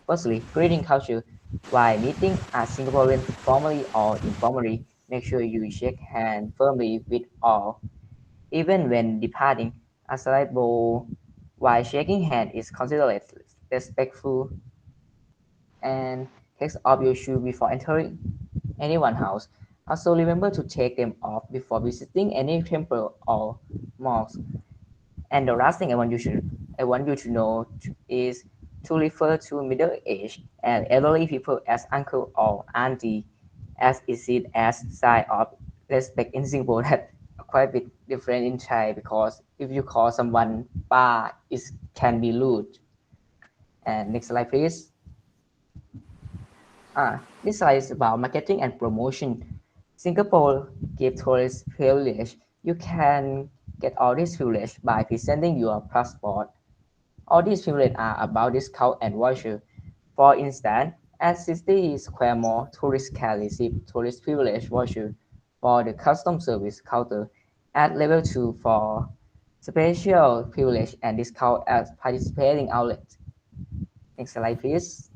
Firstly, greeting culture. While meeting a Singaporean formally or informally, make sure you shake hands firmly with all. Even when departing, a slight bow while shaking hands is considered respectful. And take off your shoes before entering anyone's house. Also remember to take them off before visiting any temple or mosque. And the last thing I want you to know is to refer to middle-aged and elderly people as uncle or auntie, as is seen as sign of respect in Singapore that are quite a bit different in Thai, because if you call someone pa, it can be rude. And next slide, please. This slide is about marketing and promotion. Singapore gives tourists privilege. You can get all these privilege by presenting your passport. All these privileges are about discount and voucher. For instance, at 60 Square Mall, tourists can receive tourist privilege voucher for the custom service counter at level 2 for special privilege and discount at participating outlets. Next slide, please.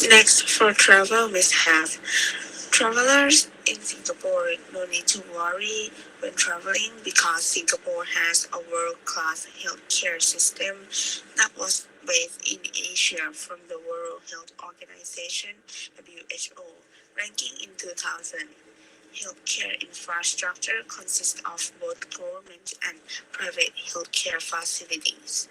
Next, for travel mishap. Travelers in Singapore no need to worry when traveling because Singapore has a world-class healthcare system that was based in Asia from the World Health Organization (WHO), ranking in 2000. Healthcare infrastructure consists of both government and private healthcare facilities.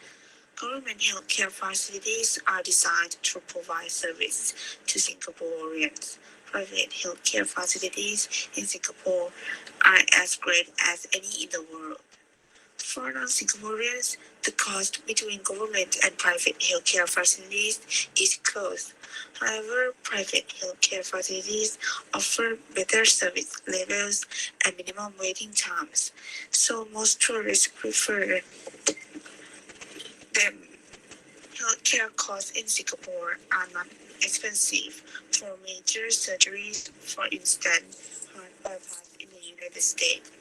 Government healthcare facilities are designed to provide service to Singaporeans. Private healthcare facilities in Singapore are as great as any in the world. For non-Singaporeans, the cost between government and private healthcare facilities is close. However, private healthcare facilities offer better service levels and minimum waiting times, so most tourists prefer them. Healthcare costs in Singapore are not expensive. For major surgeries, for instance, heart bypass in the United States,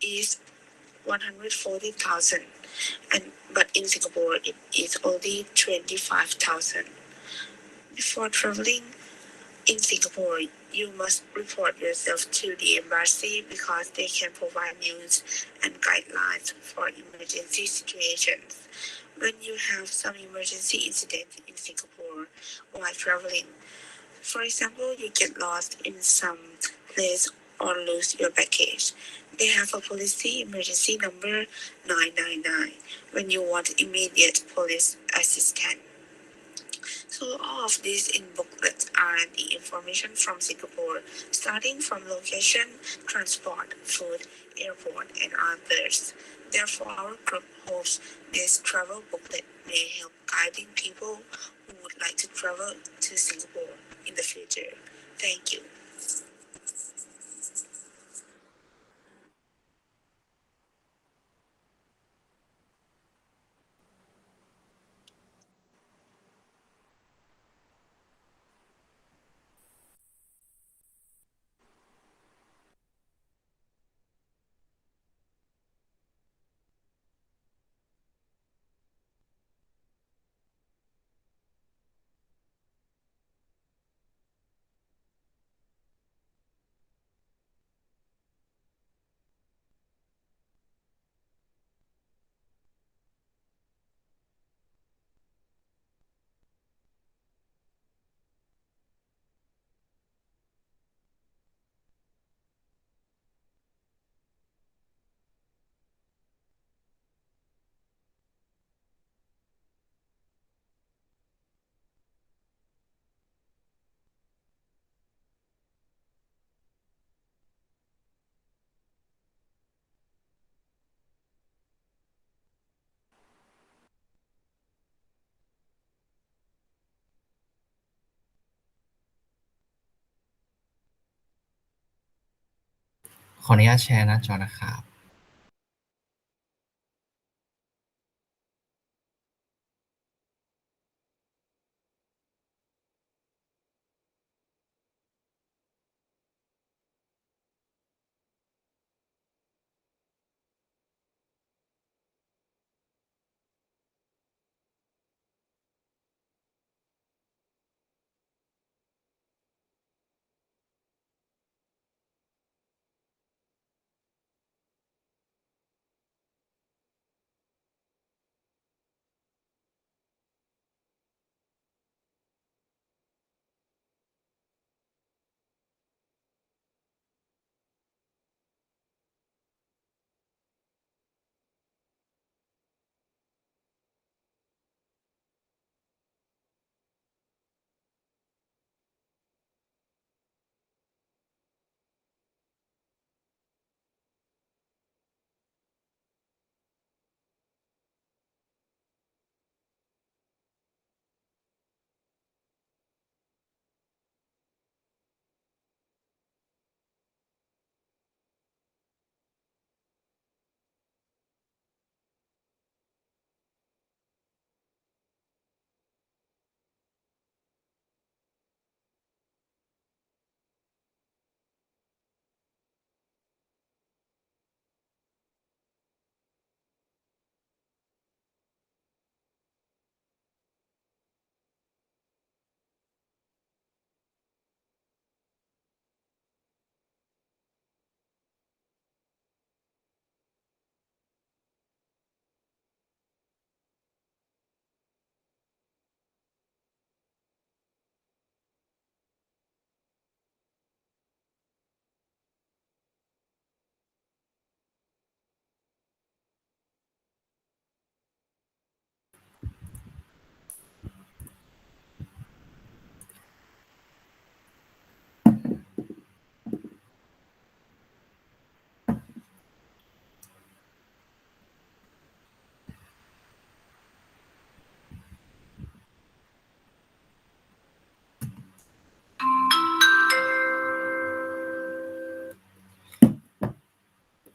is 140,000, but in Singapore it is only 25,000. Before traveling in Singapore, you must report yourself to the embassy because they can provide news and guidelines for emergency situations. When you have some emergency incident in Singapore while traveling, for example, you get lost in some place or lose your baggage, they have a policy emergency number 999 when you want immediate police assistance. So all of these in booklets are the information from Singapore, starting from location, transport, food, airport, and others. Therefore, our group hopes this travel booklet may help guiding people who would like to travel to Singapore in the future. Thank you.ขออนุญาตแชร์หน้าจอนะครับ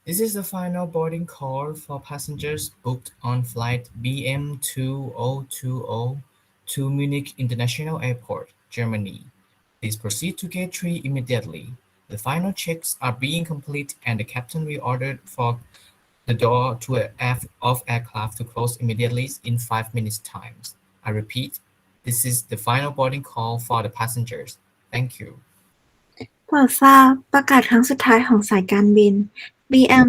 This is the final boarding call for passengers booked on flight BM2020 to Munich International Airport, Germany. Please proceed to gate 3 immediately. The final checks are being complete and the captain will order for the door to of aircraft to close immediately in 5 minutes time. I repeat, this is the final boarding call for the passengers. Thank you. โปรดทราบประกาศครั้งสุดท้ายของสายการบิน BM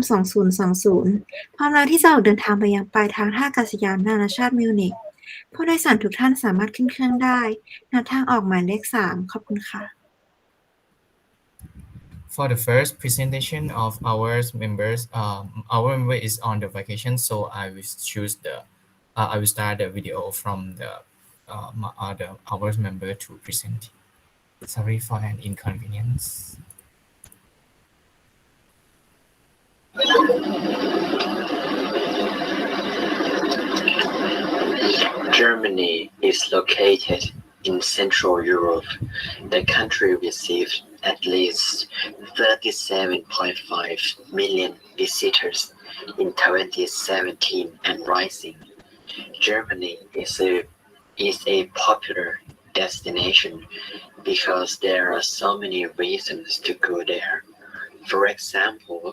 2020พร้อมแล้วที่จะออกเดินทางไปยังปลายทางท่าอากาศยานนานาชาติมิวนิกผู้โดยสารทุกท่านสามารถขึ้นเครื่องได้ณทางออกหมายเลข 3 ขอบคุณค่ะ For the first presentation of our member is on the vacation, so I will I will start the video from the our member to present. Sorry for an inconvenience. Germany is located in Central Europe. The country received at least 37.5 million visitors in 2017 and rising. Germany is a popular destination because there are so many reasons to go there. For example,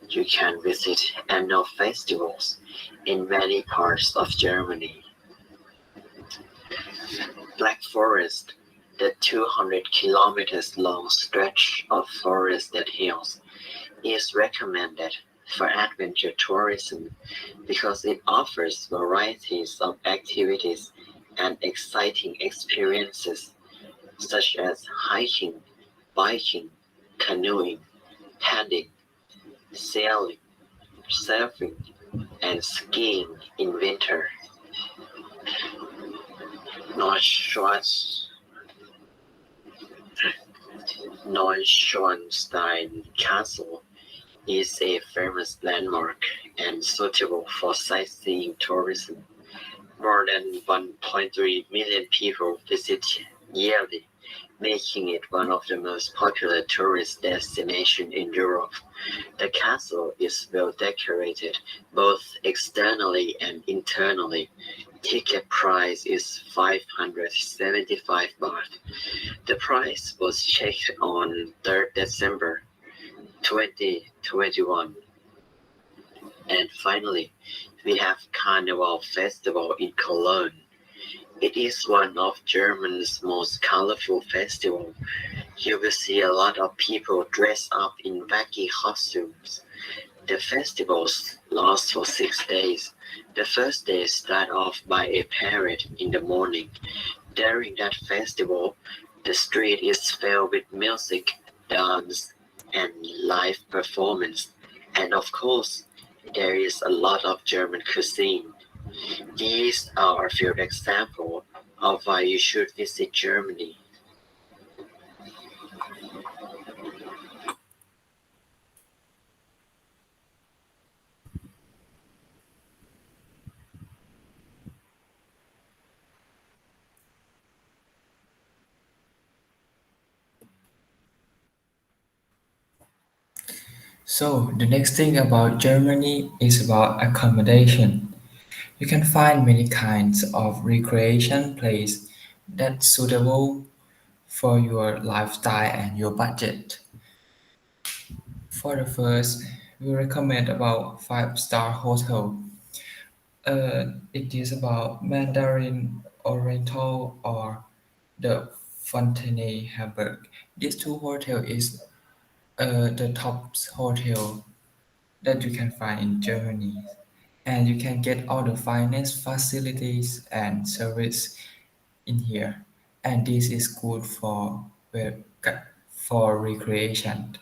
you can visit annual festivals in many parts of Germany. Black Forest, the 200 kilometers long stretch of forested hills, is recommended for adventure tourism because it offers varieties of activities and exciting experiences such as hiking, biking, canoeing, paddling, sailing, surfing, and skiing in winter. Neuschwanstein Castle is a famous landmark and suitable for sightseeing tourism. More than 1.3 million people visit yearly, making it one of the most popular tourist destinations in Europe. The castle is well decorated both externally and internally. Ticket price is 575 baht. The price was checked on 3rd December 2021. And finally, we have Carnival Festival in Cologne. It is one of Germany's most colorful festivals. You will see a lot of people dressed up in wacky costumes. The festivals last for 6 days. The first day starts off by a parade in the morning. During that festival, the street is filled with music, dance, and live performance. And of course, there is a lot of German cuisine. These are a few examples of why you should visit Germany. So the next thing about Germany is about accommodation. You can find many kinds of recreation place that's suitable for your lifestyle and your budget. For the first, we recommend about 5-star hotel. It is about Mandarin Oriental or the Fontaine Hamburg. These two hotels is the top hotel that you can find in Germany, and you can get all the finest facilities and service in here. And this is good for recreation,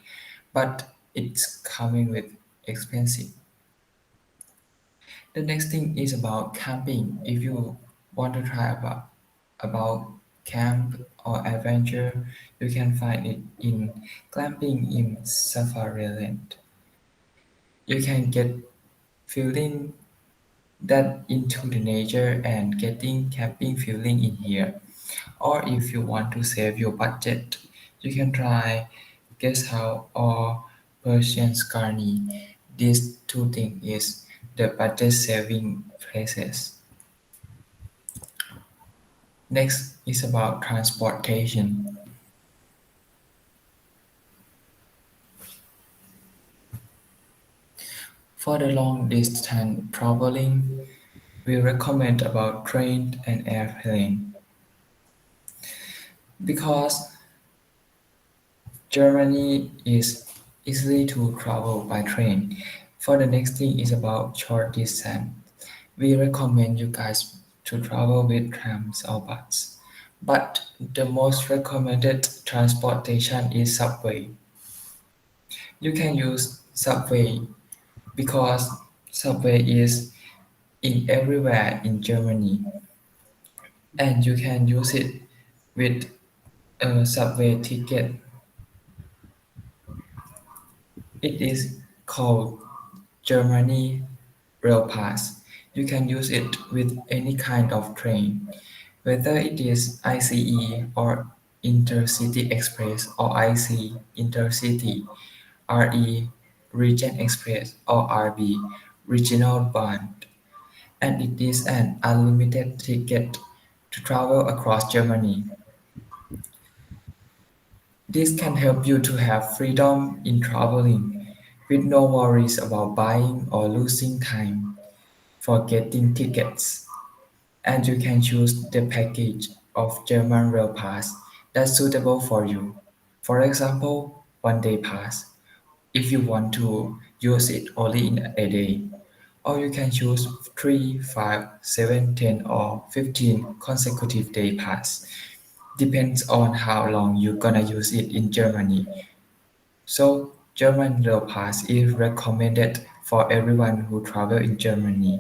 but it's coming with expensive. The next thing is about camping. If you want to try about camp or adventure, you can find it in glamping in Safariland. You can get feeling that into the nature and getting camping feeling in here. Or if you want to save your budget, you can try guest house or Persian Scarney. these two things is the budget saving places. Next is about transportation. For the long distance traveling, we recommend about train and airplane because Germany is easily to travel by train. For the next thing is about short distance. We recommend you guys to travel with trams or bus. But the most recommended transportation is subway. You can use subway because subway is in everywhere in Germany and you can use it with a subway ticket. It is called Germany Rail Pass. You can use it with any kind of train, whether it is ICE or Intercity Express or IC Intercity, RE Region Express or RB Regional Band, and it is an unlimited ticket to travel across Germany. This can help you to have freedom in traveling with no worries about buying or losing time for getting tickets. And you can choose the package of German Rail Pass that's suitable for you. For example, one-day pass if you want to use it only in a day. Or you can choose 3, 5, 7, 10, or 15 consecutive day pass. Depends on how long you're gonna use it in Germany. So German Rail Pass is recommended for everyone who travel in Germany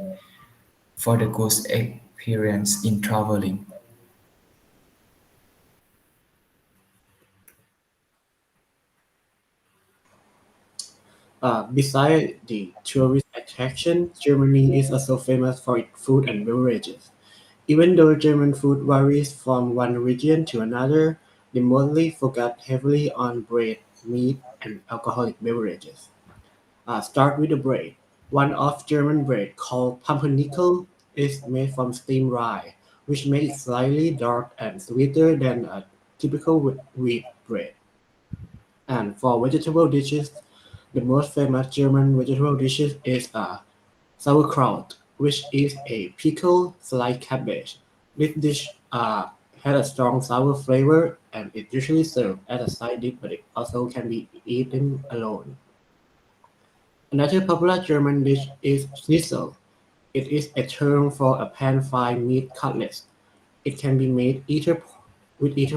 for the good experience in traveling. Besides the tourist attraction, Germany is also famous for its food and beverages. Even though German food varies from one region to another, they mostly focus heavily on bread, meat, and alcoholic beverages. Start with the bread. One of German bread called pumpernickel is made from steamed rye, which makes it slightly dark and sweeter than a typical wheat bread. And for vegetable dishes, the most famous German vegetable dishes is sauerkraut, which is a pickled sliced cabbage. This dish has a strong sour flavor and is usually served as a side dish, but it also can be eaten alone. Another popular German dish is schnitzel. It is a term for a pan-fried meat cutlet. It can be made either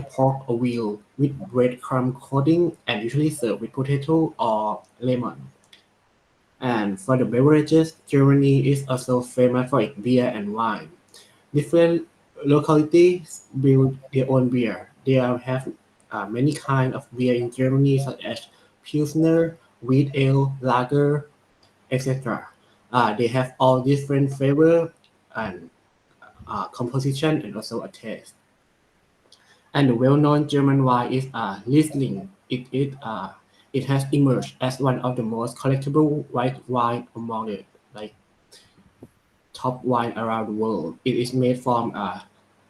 pork or veal with breadcrumb coating and usually served with potato or lemon. And for the beverages, Germany is also famous for its beer and wine. Different localities build their own beer. They have many kinds of beer in Germany, such as Pilsner, wheat ale, lager, etc. They have all different flavor and composition and also a taste. And the well-known German wine is Riesling. It has emerged as one of the most collectible white wine among the top wine around the world. It is made from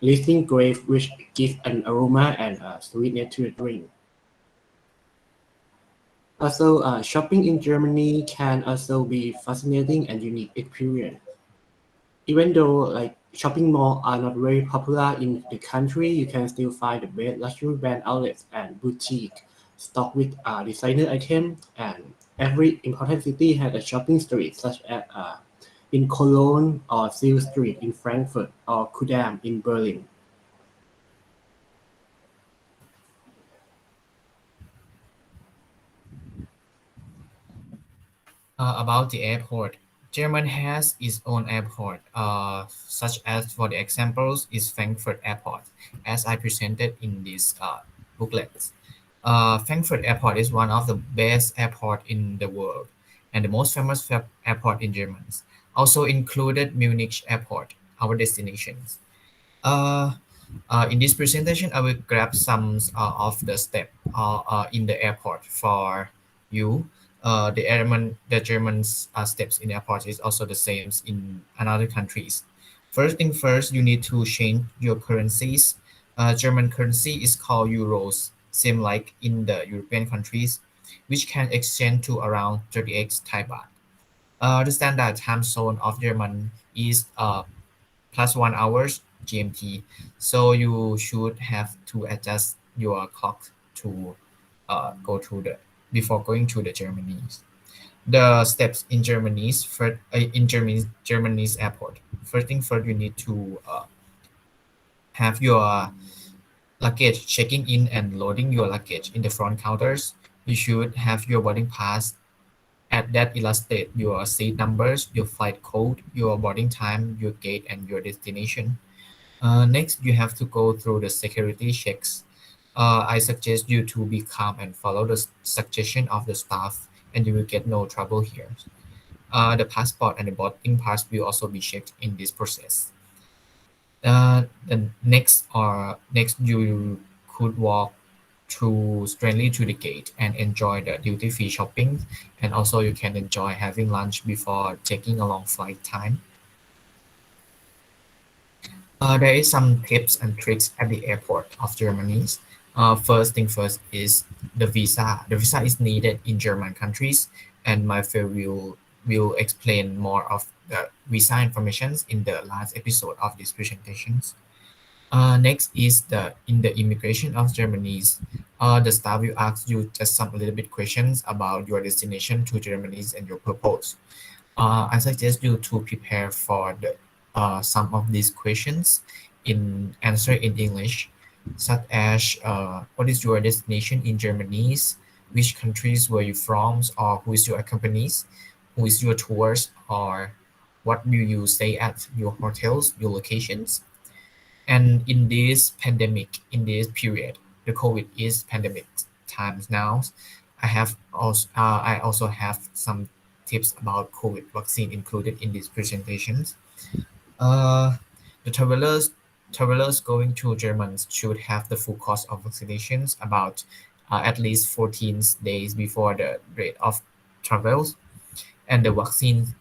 Riesling grape, which gives an aroma and sweetness to the drink. Also, shopping in Germany can also be fascinating and unique experience. Even though shopping malls are not very popular in the country, you can still find the best luxury brand outlets and boutiques stocked with designer items. And every important city has a shopping street, such as in Cologne or Seal Street in Frankfurt or Kudamm in Berlin. About the airport, Germany has its own airport, such as for the examples is Frankfurt Airport, as I presented in this booklet. Frankfurt Airport is one of the best airport in the world and the most famous airport in Germany. Also included Munich Airport, our destinations. In this presentation, I will grab some of the steps in the airport for you. the German's steps in airport is also the same in another countries. First thing first, you need to change your currencies. German currency is called euros, same like in the European countries, which can exchange to around 38 Thai baht. The standard time zone of German is plus 1 hours GMT, so you should have to adjust your clock to go to the before going to the Germany. The steps in Germany's first in Germany's airport. First thing first, you need to have your luggage checking in and loading your luggage in the front counters. You should have your boarding pass at that illustrate your seat numbers, your flight code, your boarding time, your gate, and your destination. Next, you have to go through the security checks. I suggest you to be calm and follow the suggestion of the staff, and you will get no trouble here. The passport and the boarding pass will also be checked in this process. The next you could walk through straight to the gate and enjoy the duty-free shopping, and also you can enjoy having lunch before taking a long flight time. There is some tips and tricks at the airport of Germany. First thing first is the visa. The visa is needed in German countries, and my friend will explain more of the visa information in the last episode of these presentations. Next is in the immigration of Germany. The staff will ask you just some little bit questions about your destination to Germany and your purpose. I suggest you to prepare for some of these questions in answer in English, such as what is your destination in Germany, which countries were you from, or who is your accompanies, who is your tours, or what do you stay at, your hotels, your locations. And in this pandemic, in this period, the COVID is pandemic times now. I also have some tips about COVID vaccine included in these presentations. The travelers going to Germany should have the full course of vaccinations about at least 14 days before the date of travels, and the vaccine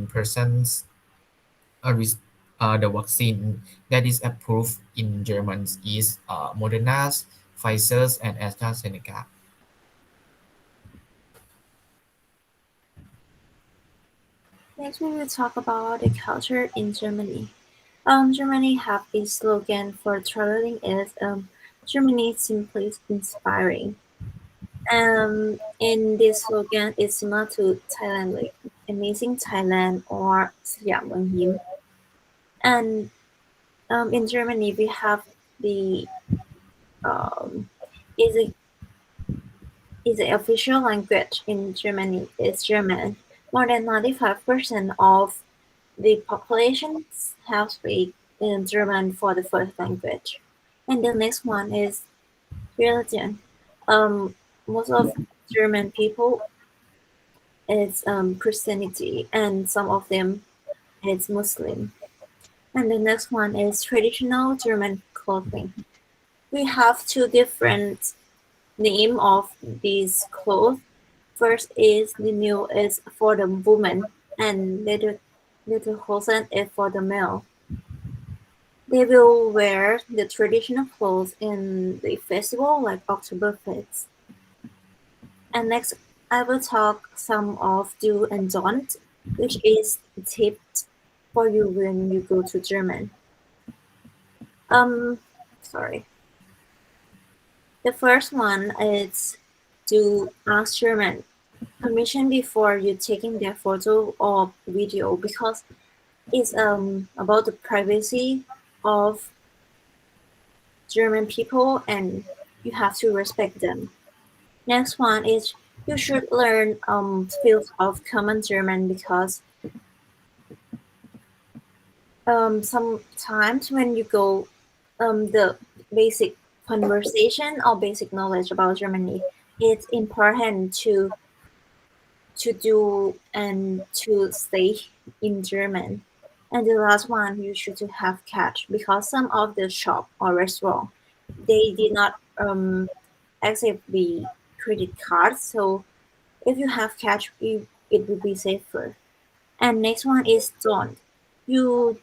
persons the vaccine that is approved in Germany is Moderna, Pfizer, and AstraZeneca. Next, we will talk about the culture in Germany. Germany have a slogan for traveling is Germany simply inspiring. In this slogan is similar to Thailand, like Amazing Thailand or Siam มืองยิ้ม. And in Germany, we have the is the official language in Germany is German. More than 95% of the population have speak in German for the first language. And the next one is religion. Most of German people is Christianity, and some of them is Muslim. And the next one is traditional German clothing. We have two different name of these clothes. First is the new is for the woman, and little hosen is for the male. They will wear the traditional clothes in the festival like Oktoberfest. And next, I will talk some of do and don't, which is tips for you when you go to German. Sorry. The first one is to ask German permission before you taking their photo or video, because it's about the privacy of German people and you have to respect them. Next one is you should learn fields of common German, because sometimes when you go the basic conversation or basic knowledge about Germany, it's important to do and to stay in German. And the last one, you should have cash, because some of the shop or restaurant, they did not accept the credit card, so If you have cash, it will be safer. And next one is don't. You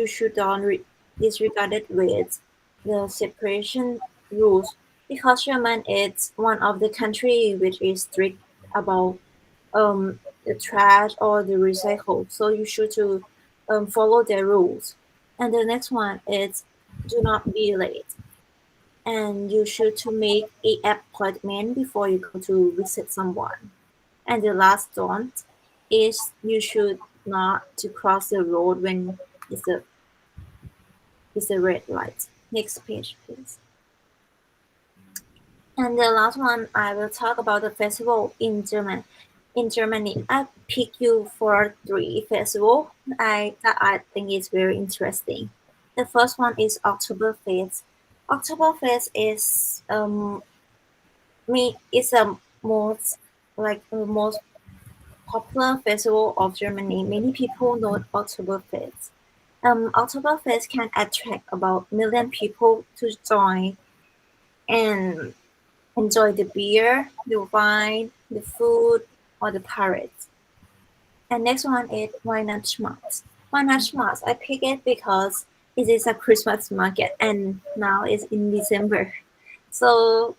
should don't disregard it with the separation rules because German is one of the country which is strict about the trash or the recycle. So you should to follow their rules. And the next one is do not be late. And you should to make a appointment before you go to visit someone. And the last don't is you should not to cross the road when it's a red light. Next page, please. And the last one, I will talk about the festival in German. In Germany, I pick you for 3 festivals that I think is very interesting. The first one is Oktoberfest. Oktoberfest is it's a most popular festival of Germany. Many people know Oktoberfest. Oktoberfest can attract about million people to join and enjoy the beer, the wine, the food, or the parades. And next one is Weihnachtsmarkt. Weihnachtsmarkt, I pick it because it is a Christmas market and now it's in December. So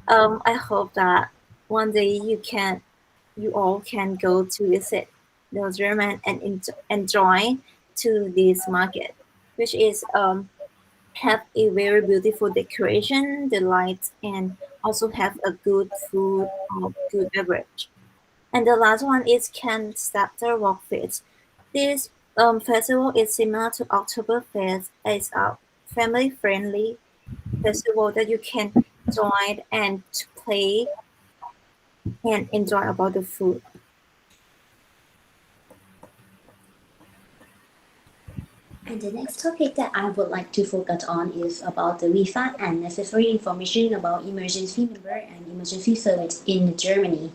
I hope that one day you all can go to visit the German and enjoy to this market, which is have a very beautiful decoration, the lights, and also have a good food or good beverage. And the last one is Cannstatter Rockfest. This festival is similar to Oktoberfest. It's a family-friendly festival that you can join and to play and enjoy about the food. And the next topic that I would like to focus on is about the Wi-Fi and necessary information about emergency number and emergency service in Germany.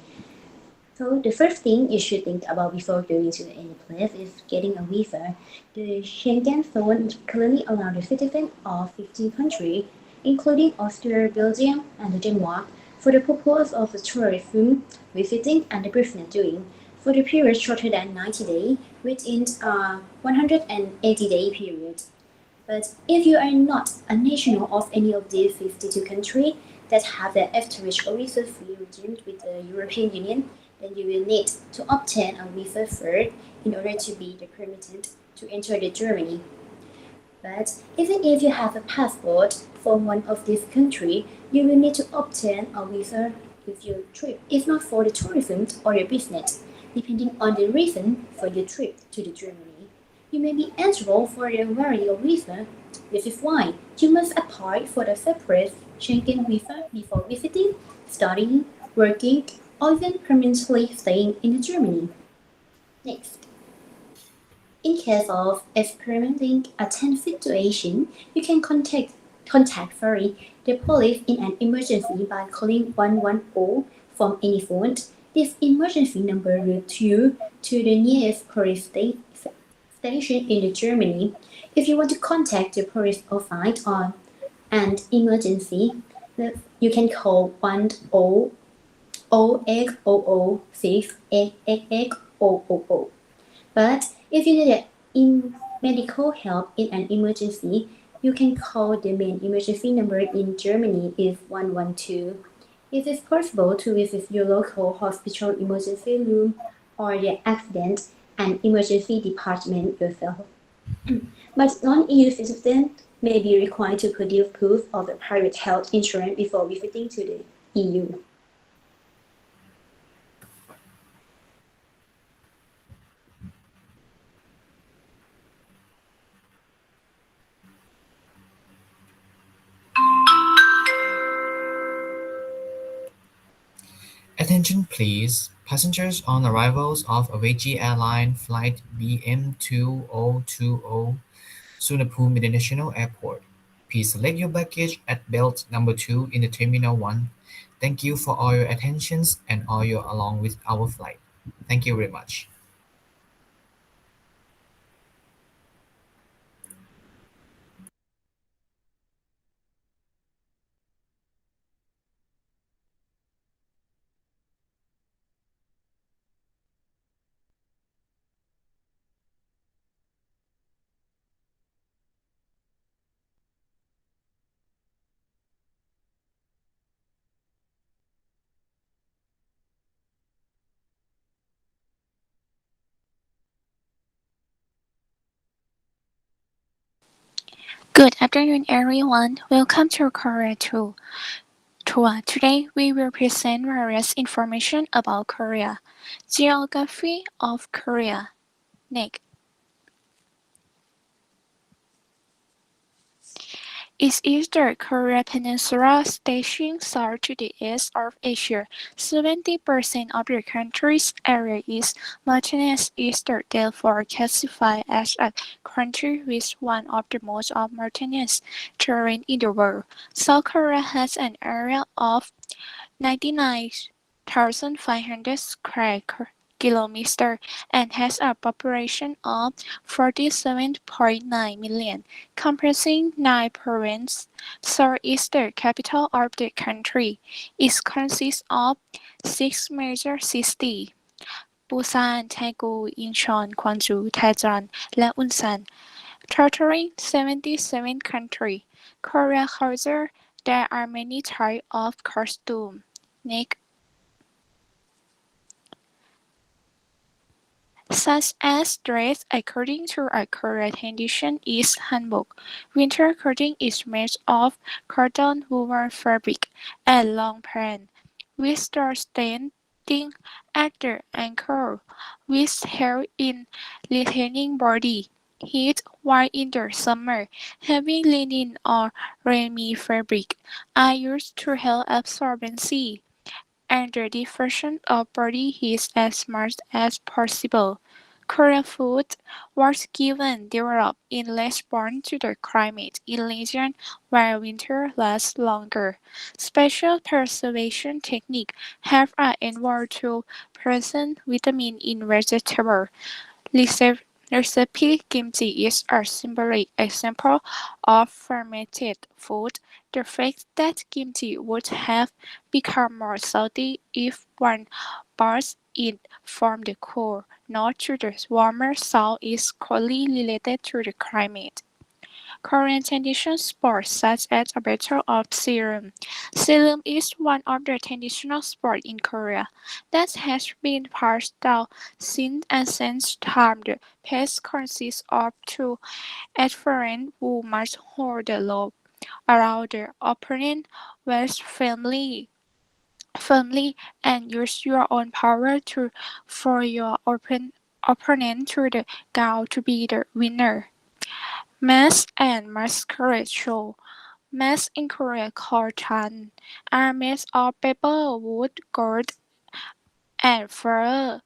So the first thing you should think about before going to any place is getting a Wi-Fi. The Schengen zone currently allows the citizens of 15 countries, including Austria, Belgium, and Denmark, for the purpose of tourism, visiting, and business doing, for the period shorter than 90 days, within a 180-day period. But if you are not a national of any of these 52 countries that have the average or visa-free regime with the European Union, then you will need to obtain a visa first in order to be permitted to enter the Germany. But even if you have a passport from one of these countries, you will need to obtain a visa with your trip, if not for the tourism or your business, depending on the reason for your trip to the Germany. You may be eligible for a variety of visa. This is why you must apply for the separate Schengen visa before visiting, studying, working, or even permanently staying in Germany. Next. In case of experiencing a tense situation, you can contact the police in an emergency by calling 110 from any phone. This emergency number will take you to the nearest police station in Germany. If you want to contact the police or fight on an emergency, you can call 1-0-800-6-888-000. But if you need medical help in an emergency, you can call the main emergency number in Germany is 112. It is possible to visit your local hospital emergency room or the accident and emergency department yourself. But non-EU citizens may be required to produce proof of the private health insurance before visiting to the EU. Attention please. Passengers on arrivals of Aviaji Airline Flight BM2020 Suvarnabhumi International Airport. Please select your baggage at belt number 2 in the Terminal 1. Thank you for all your attentions and all your along with our flight. Thank you very much. Good afternoon, everyone. Welcome to Korea Tour. Today, we will present various information about Korea. Geography of Korea. Next. It is the Korea Peninsula stretching south to the east of Asia. 70% of the country's area is mountainous, is therefore classified as a country with one of the most mountainous terrain in the world. South Korea has an area of 99,500 square kilometers and has a population of 47.9 million, comprising 9 provinces. Seoul is the capital of the country. It consists of 6 major cities: Busan, Daegu, Incheon, Gwangju, Daejeon, และ Ulsan, totaling 77 countries. Korea culture. There are many types of costume. Next. Such as dress according to a Korean tradition is hanbok. Winter clothing is made of cotton woven fabric and long pants, with stars standing at the ankle, with hair in retaining body. Heat, while in the summer, having linen or rami fabric are used to help absorbency and the diffusion of body heat as much as possible. Korean food was given developed in response to the climate in region where winter lasts longer. Special preservation techniques have are involved to present vitamin in vegetable. Recipe kimchi is a symbolic example of fermented food. The fact that kimchi would have become more salty if one bought it from the cold north to the warmer south is closely related to the climate. Korean traditional sports such as a battle of serum. Serum is one of the traditional sports in Korea that has been passed down since ancient times. The pace consists of two adherents who must hold the rope around their opponent waist firmly and use your own power to for your opponent to the ground to be the winner. Mask and masquerade show. Masks in Korea called chan are made of paper, wood, gold, and fur.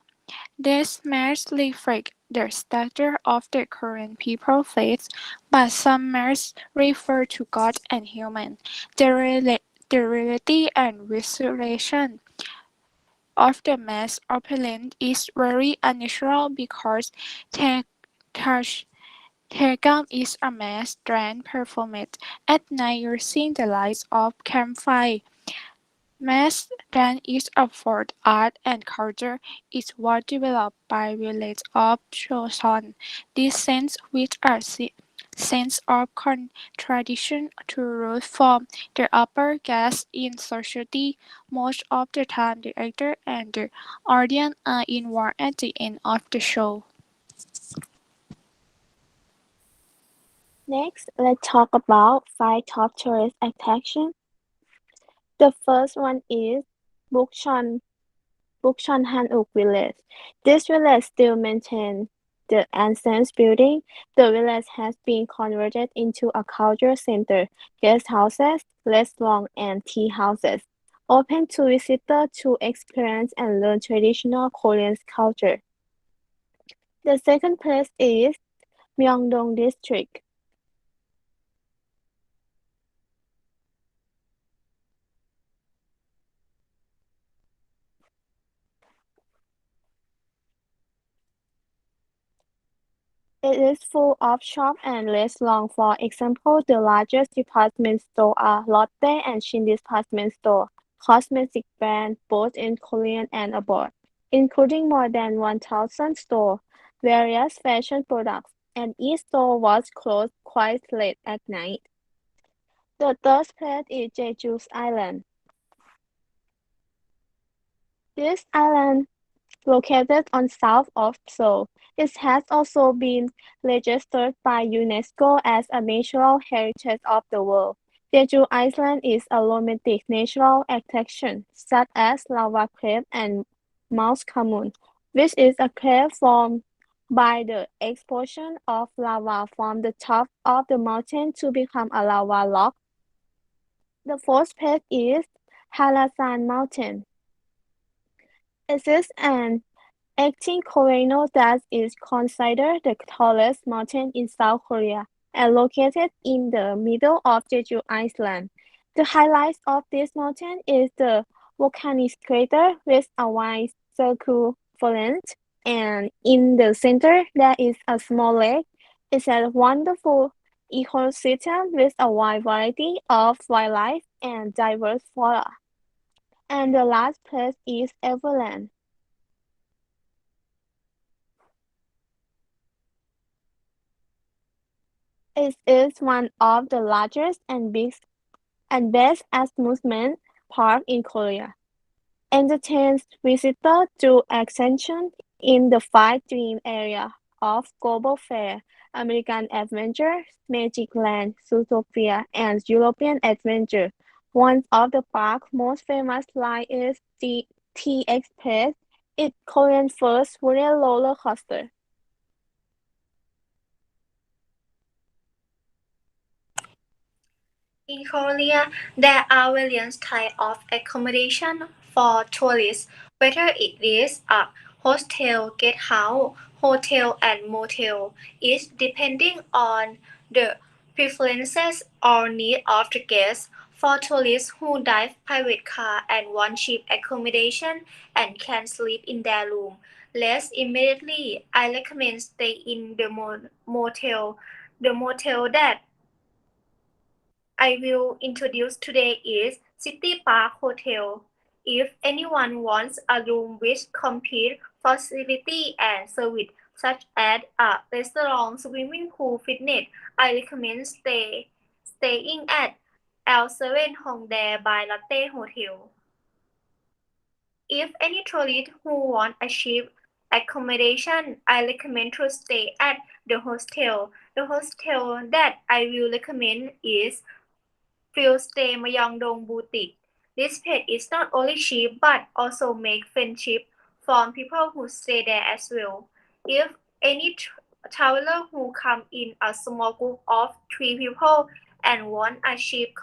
These masks reflect the stature of the Korean people face, but some masks refer to God and human. The reality and visualization of the mask opponent is very unnatural because their touch Teargum is a mass dance performed at night using the lights of campfire. Mass dance is a form of art and culture. It was developed by village of Choson. This sense with a sense of contradiction to root from the upper class in society. Most of the time the actor and the audience are in war at the end of the show. Next, let's talk about 5 top tourist attractions. The first one is Bukchon Hanok Village. This village still maintains the ancient building. The village has been converted into a cultural center, guest houses, restaurants, and tea houses, open to visitors to experience and learn traditional Korean culture. The second place is Myeongdong District. It is full of shops and restaurants. For example, the largest department stores are Lotte and Shin Department Store, cosmetic brands both in Korea and abroad, including more than 1,000 stores, various fashion products, and each store was closed quite late at night. The third place is Jeju's Island. This island, located on south of Seoul, It has also been registered by UNESCO as a natural heritage of the world. Jeju Island is a romantic natural attraction, such as lava cave and Mount Kamun, which is a cave formed by the explosion of lava from the top of the mountain to become a lava rock. The fourth place is Halasan Mountain. It is an 18 Koreano that is considered the tallest mountain in South Korea and located in the middle of Jeju Island. The highlight of this mountain is the volcanic crater with a wide circumference, and in the center there is a small lake. It's a wonderful ecosystem with a wide variety of wildlife and diverse flora. And the last place is Everland. It is one of the largest and best amusement park in Korea. Entertains visitors through extension in the 5 theme area of Global Fair, American Adventure, Magic Land, Zootopia, and European Adventure. One of the park's most famous line is the T-Express, its Korean's first wooden roller coaster. In Korea, there are various types of accommodation for tourists, whether it is a hostel, guest house, hotel, and motel, is depending on the preferences or need of the guests. For tourists who drive private car and want cheap accommodation and can sleep in their room less immediately, I recommend stay in the motel. The motel that I will introduce today is City Park Hotel. If anyone wants a room with complete facility and service such as a restaurant, swimming pool, fitness, I recommend staying at L7 Hongdae by Lotte Hotel. If any tourist who want a cheap accommodation, I recommend to stay at the hostel. The hostel that I will recommend is Stay Myeongdong Boutique. This place is not only cheap but also make friendship from people who stay there as well. If any traveler who come in a small group of 3 people and want a cheap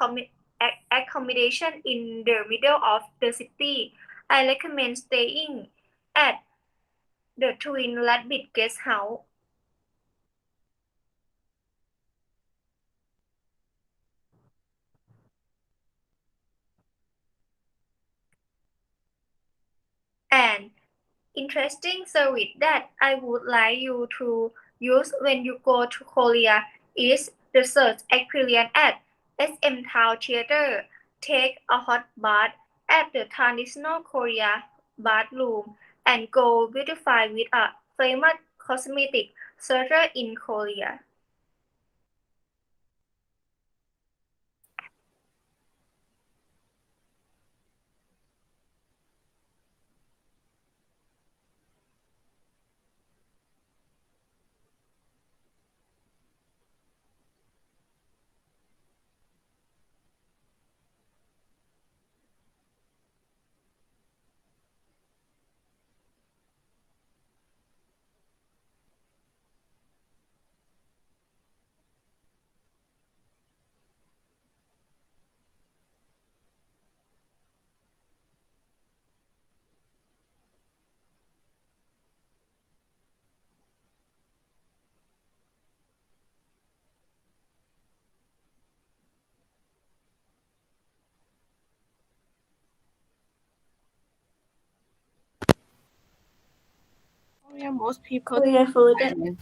accommodation in the middle of the city, I recommend staying at the Twin Rabbit Guest House. An interesting service that I would like you to use when you go to Korea is the search experience at SM Town Theater. Take a hot bath at the traditional Korea bathroom and go beautify with a famous cosmetic surgeon in Korea. Korea, most people Korea food.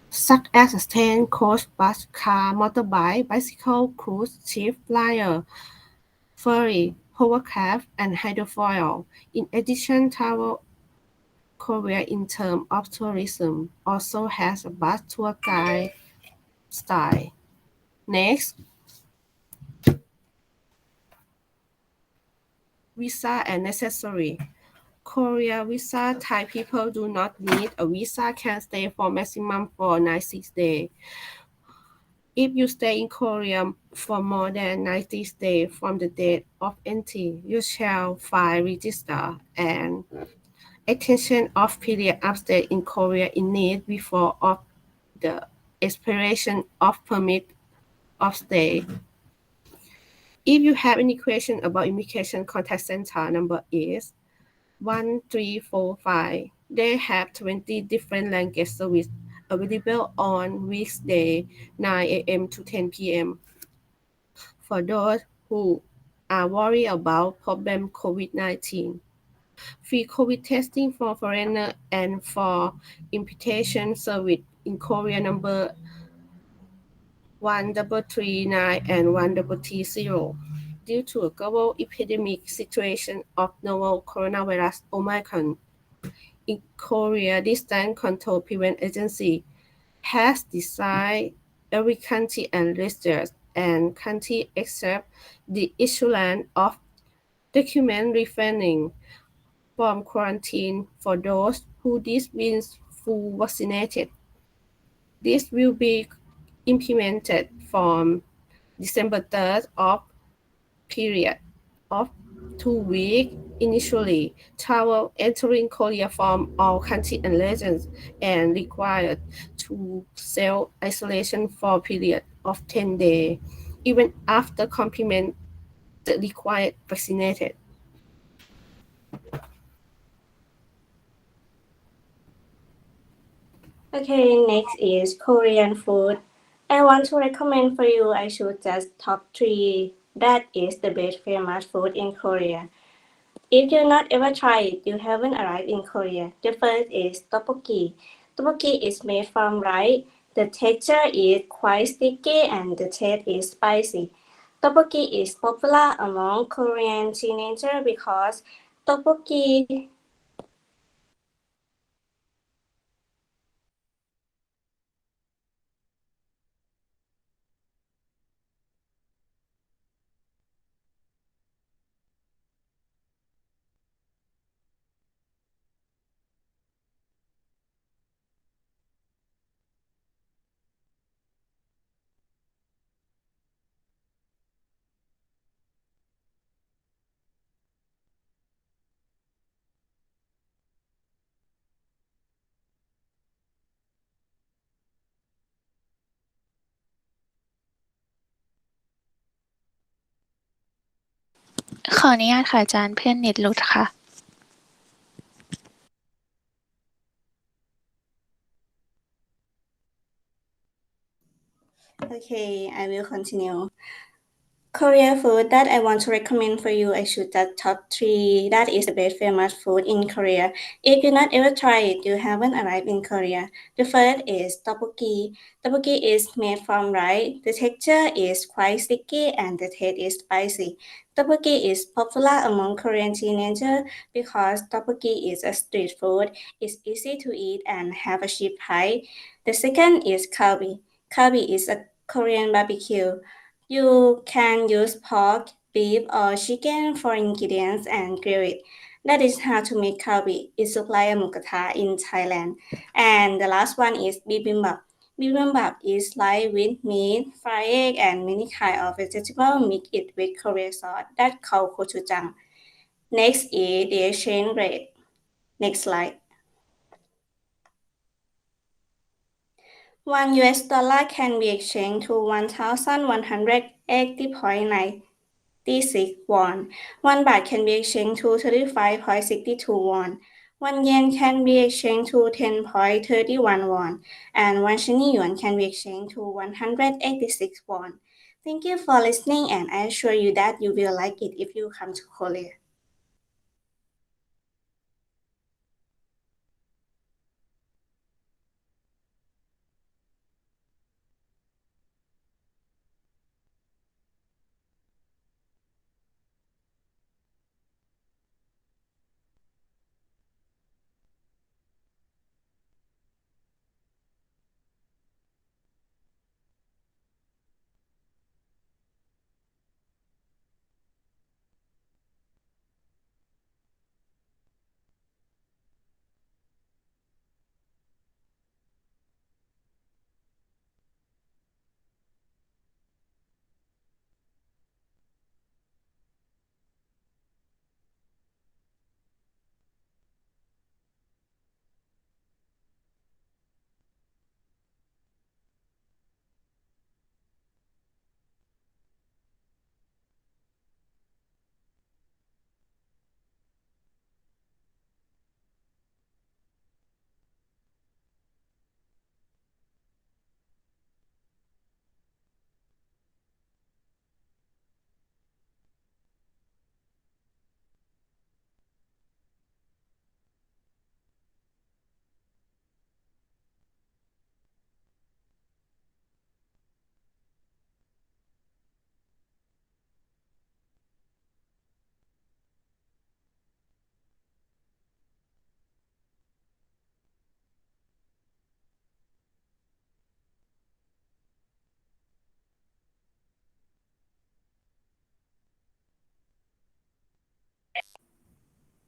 such as train, coach, bus, car, motorbike, bicycle, cruise ship, flyer, ferry, hovercraft, and hydrofoil. In addition, travel Korea in terms of tourism also has a bus tour guide style. Next, visa and necessary. Korea visa Thai people do not need a visa, can stay for maximum for 96 days. If you stay in Korea for more than 90 days from the date of entry, you shall file register and extension of period of stay in Korea in need before of the expiration of permit of stay. If you have any question about immigration, contact center number is 1345. They have 20 different language service available on weekday 9 a.m. to 10 p.m. For those who are worried about problem COVID-19, free COVID testing for foreigner and for imputation service in Korea number 1339 and 1330. Due to a global epidemic situation of novel coronavirus Omicron, in Korea, Distance Control Prevent Agency has designed every country and registered and country except the issuance of document refraining from quarantine for those who this means full vaccinated. This will be implemented from December 3rd of period of 2 weeks. Initially, travel entering Korea from all countries and regions and required to self-isolation for a period of 10 days, even after complement the required vaccinated. Okay, next is Korean food. I want to recommend for you, I should just top 3 that is the best famous food in Korea. If you not ever tried it, you haven't arrived in Korea. The first is tteokbokki. Tteokbokki is made from rice. The texture is quite sticky and the taste is spicy. Tteokbokki is popular among Korean teenagers because tteokbokkiขออนุญาตค่ะอาจารย์เพื่อนเน็ตหลุดค่ะ Okay, I will continue. Korean food that I want to recommend for you, I should that top 3 that is the best famous food in Korea. If you not ever tried it, you haven't arrived in Korea. The first is tteokbokki. Tteokbokki is made from rice. The texture is quite sticky and the taste is spicy. Tteokbokki is popular among Korean teenagers because tteokbokki is a street food. It's easy to eat and have a cheap price. The second is kalbi. Kalbi is a Korean barbecue. You can use pork, beef, or chicken for ingredients and grill it. That is how to make kalbi. It's like a mukata in Thailand. And the last one is bibimbap. Bibimbap is like with meat, fried egg, and many kind of vegetable. Mix it with Korean sauce that's called gochujang. Next is the exchange rate. Next slide. $1 can be exchanged to 1,180.96 won. 1 baht can be exchanged to 35.62 won. 1 yen can be exchanged to 10.31 won. And 1 Chinese yuan can be exchanged to 186 won. Thank you for listening, and I assure you that you will like it if you come to Korea.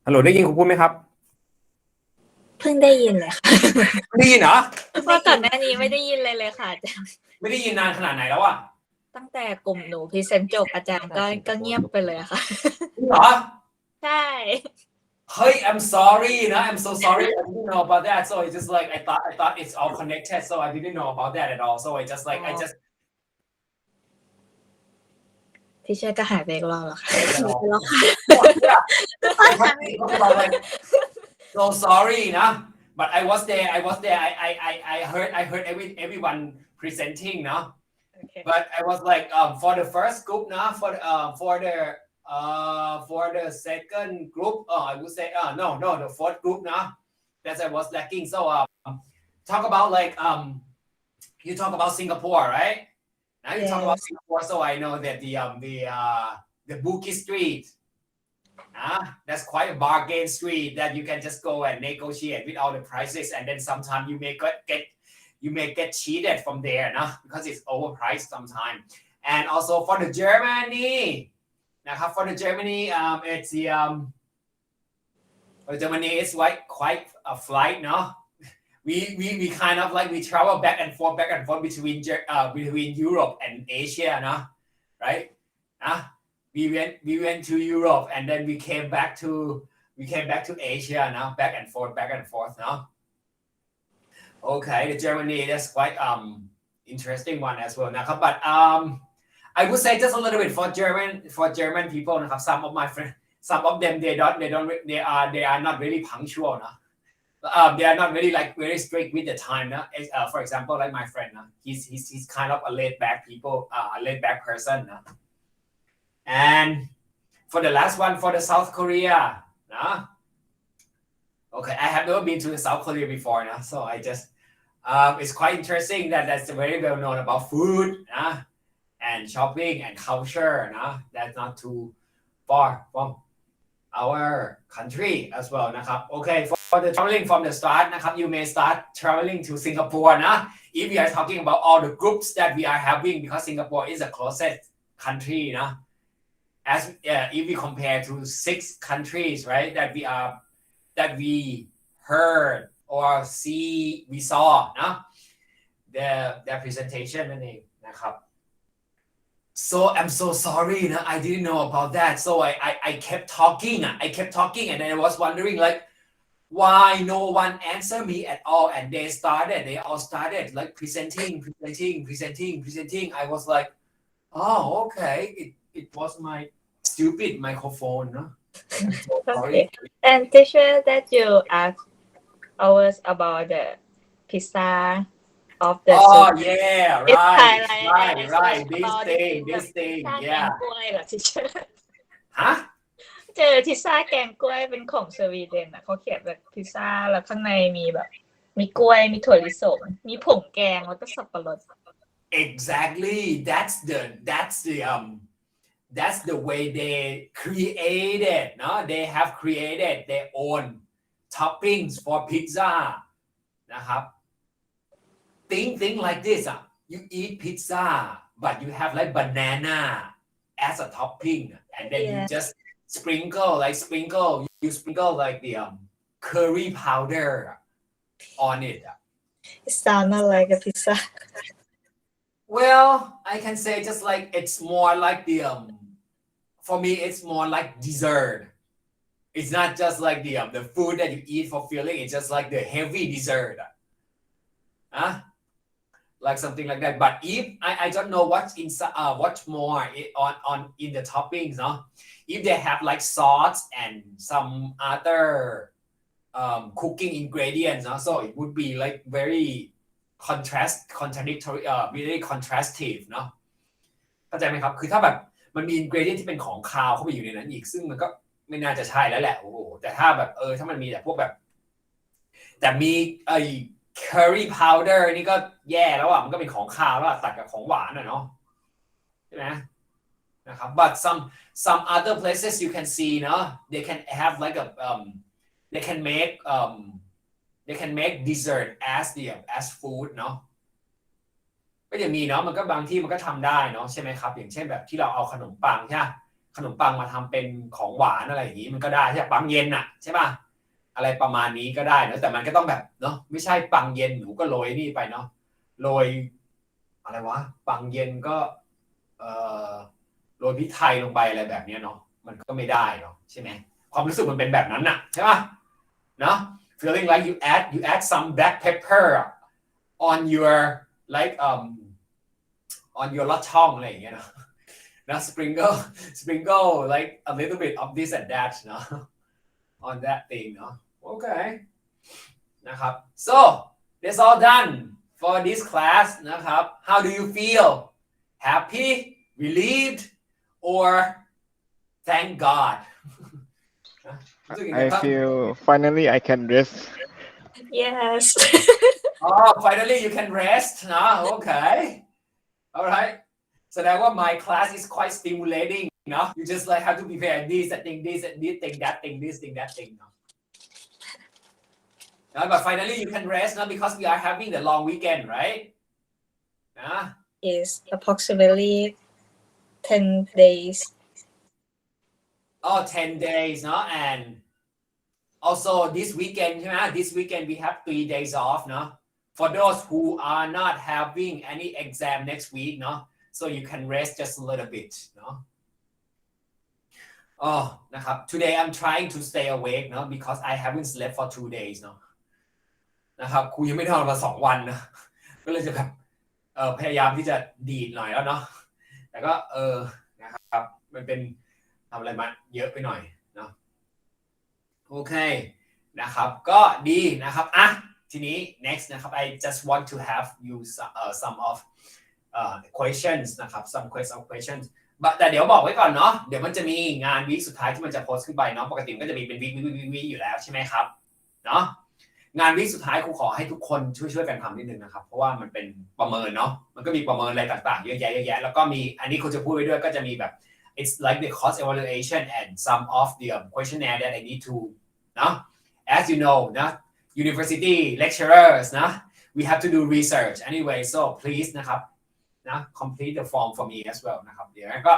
ฮัลโหลได้ยินคุณพูดไหมครับ เพิ่งได้ยินเลยค่ะ ได้ยินเหรอ เพราะก่อนหน้านี้ไม่ได้ยินเลยค่ะอาจารย์ ไม่ได้ยินนานขนาดไหนแล้วอ่ะ ตั้งแต่กลุ่มหนูพรีเซนต์จบอาจารย์ก็เงียบไปเลยค่ะ เหรอ ใช่ เฮ้ย I'm sorry นะ I'm so sorry I didn't know about that so it's just like I thought it's all connected so I didn't know about that at all so I justที่เชื่อก็หายไปอีกรอบแล้วค่ะ so sorry นะ but I was there I heard everyone presenting เนาะ but I was like for the first group นะ for the second group I would say no the fourth group นะ that I was lacking so talk about like you talk about Singapore right now you talk about Singapore so I know that the Bukit Street that's quite a bargain street that you can just go and negotiate with all the prices and then sometimes you may get cheated from there because it's overpriced sometimes and also for the Germany นะครับ for the Germany it's the for Germany it's quite a flight we kind of like we travel back and forth between Europe and Asia right we went to Europe and then we came back to Asia back and forth okay the Germany that's quite interesting one as well นะครับ but I would say just a little bit for German people นะครับ some of my friends some of them they are not really punctual they are not really like very strict with the time for example like my friend he's kind of a laid back person and for the last one for the South Korea okay I have never been to the South Korea before so I just it's quite interesting that that's very well known about food and shopping and culture that's not too far from our country as well นะครับ okay for the traveling from the start นะครับ you may start traveling to Singapore if we are talking about all the groups that we are having because Singapore is the closest country as if we compare to 6 countries right that we heard or we saw their presentation นั่นเองนะครับSo I'm so sorry I didn't know about that so I kept talking and then I was wondering like why no one answered me at all and they all started like presenting I was like oh okay it was my stupid microphone I'm so sorry and teacher that you asked us about the pizza of the yeah right this thing yeah กล้วยเหรอที่เจอ ฮะ เจอพิซซ่าแกงกล้วยเป็นของสวีเดนเขาเขียนแบบพิซซ่าแล้วข้างในมีแบบมีกล้วยมีถั่วลิสงมีผงแกงแล้วก็สับปะรด exactly that's the way they created they have created their own toppings for pizza นะครับ think like this you eat pizza but you have like banana as a topping and then you just sprinkle like the curry powder on it it sounds like a pizza well I can say just like it's more like the for me it's more like dessert it's not just like the food that you eat for filling it's just like the heavy dessert like something like that but if I don't know what's inside what's more on in the toppings if they have like sauce and some other cooking ingredients so it would be like very contradictory really contrastive เข้าใจไหมครับคือถ้าแบบมันมี ingredient ที่เป็นของคาวเข้าไปอยู่ในนั้นอีกซึ่งมันก็ไม่น่าจะใช่แล้วแหละโอ้โหแต่ถ้าแบบถ้ามันมีแต่พวกแบบแต่มีcurry powder นี่ก็แย่แล้วมันก็เป็นของคาวแล้วตัดกับของหวานเนาะใช่ไหมนะครับ but some other places you can see they can have like a they can make dessert as food ก็จะมีมันก็บางที่มันก็ทำได้ใช่ไหมครับอย่างเช่นแบบที่เราเอาขนมปังใช่ ขนมปังมาทำเป็นของหวานอะไรอย่างนี้มันก็ได้ใช่ปังเย็นอ่ะใช่ป่ะอะไรประมาณนี้ก็ได้นะแต่มันก็ต้องแบบเนาะไม่ใช่ปังเย็นหนูก็โรยนี่ไปเนาะโรยอะไรวะปังเย็นก็โรยพริกไทยลงไปอะไรแบบนี้เนาะมันก็ไม่ได้เนาะใช่ไหมความรู้สึกมันเป็นแบบนั้นน่ะใช่ป่ะเนาะ feeling like you add some black pepper on your like on your ลอดช่องอะไรอย่างเงี้ยเนาะนะ sprinkle like a little bit of this and that เนาะ on that thing เนาะ okay นะครับ so that's all done for this class นะครับ how do you feel happy relieved or thank God I feel finally I can rest. Yes. Oh, finally you can rest นะ okay alright แสดงว่า my class is quite stimulating เนาะ you just like have to prepare this that thing this and this thing that thing this thing that thing เนาะ but finally you can rest now because we are having the long weekend right นะ Is approximately 10 days. Oh 10 days เนาะ and also this weekend ใช่ไหม this weekend we have 3 days off เนาะ for those who are not having any exam next week เนาะ so you can rest just a little bit เนาะ oh นะครับ today I'm trying to stay awake เนาะ because I haven't slept for 2 days เนาะนะครับครูยังไม่นอนมา2 วันนะก็เลยจะแบบพยายามที่จะดีดหน่อยแล้วเนาะแต่ก็นะครับมันเป็นทำอะไรมาเยอะไปหน่อยเนาะโอเคนะครับก็ดีนะครับอ่ะทีนี้ next นะครับ I just want to have you some of questions นะครับ some questions แต่เดี๋ยวบอกไว้ก่อนเนาะเดี๋ยวมันจะมีงานวีคสุดท้ายที่มันจะโพสต์ขึ้นไปเนาะปกติก็จะมีเป็นวีคอยู่แล้วใช่ไหมครับเนาะงานวีคสุดท้ายครูขอให้ทุกคนช่วยกันทำนิดนึงนะครับเพราะว่ามันเป็นประเมินเนาะมันก็มีประเมินอะไรต่างๆเยอะแยะแล้วก็มีอันนี้ครูจะพูดไว้ด้วยก็จะมีแบบ it's like the cost evaluation and some of the questionnaire that I need to เนาะ as you know นะ university lecturers นะ we have to do research anyway so please นะครับนะ complete the form for me as well นะครับเดี๋ยวก็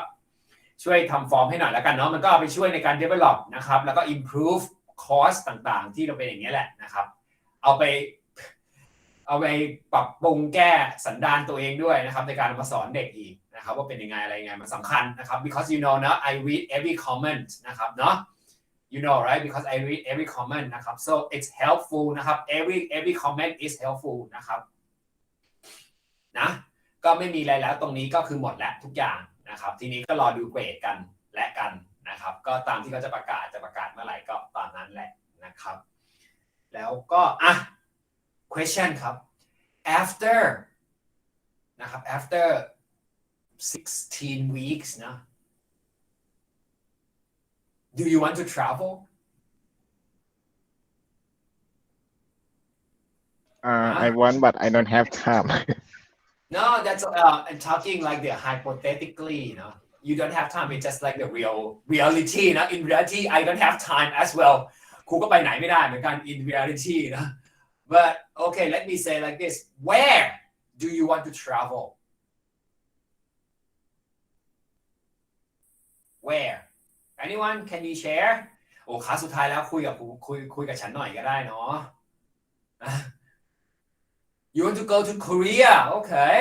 ช่วยทำฟอร์มให้หน่อยแล้วกันเนาะมันก็เอาไปช่วยในการ develop นะครับแล้วก็ improve course ต่างๆที่เราเป็นอย่างนี้แหละนะครับเอาไปปรับปรุงแก้สันดานตัวเองด้วยนะครับในการมาสอนเด็กอีกนะครับว่าเป็นยังไงอะไรยังไงมันสำคัญนะครับ because you know นะ I read every comment นะครับเนาะ you know right because I read every comment นะครับ so it's helpful นะครับ every comment is helpful นะครับนะก็ไม่มีอะไรแล้วตรงนี้ก็คือหมดแล้วทุกอย่างนะครับทีนี้ก็รอดูเกรดกันและกันนะครับก็ตามที่เขาจะประกาศเมื่อไหร่ก็ตามนั้นแหละนะครับแล้วก็question ครับ after นะครับ after 16 weeks นะ do you want to travel I want but I don't have time. No that's I'm talking like the hypothetically you know you don't have time it's just like the reality นะ in reality I don't have time as well ครูก็ไปไหนไม่ได้เหมือนกัน in reality นะ but okay let me say like this where do you want to travel where anyone can you share โอ้คลาสสุดท้ายแล้วคุยกับฉันหน่อยก็ได้เนาะ you want to go to Korea okay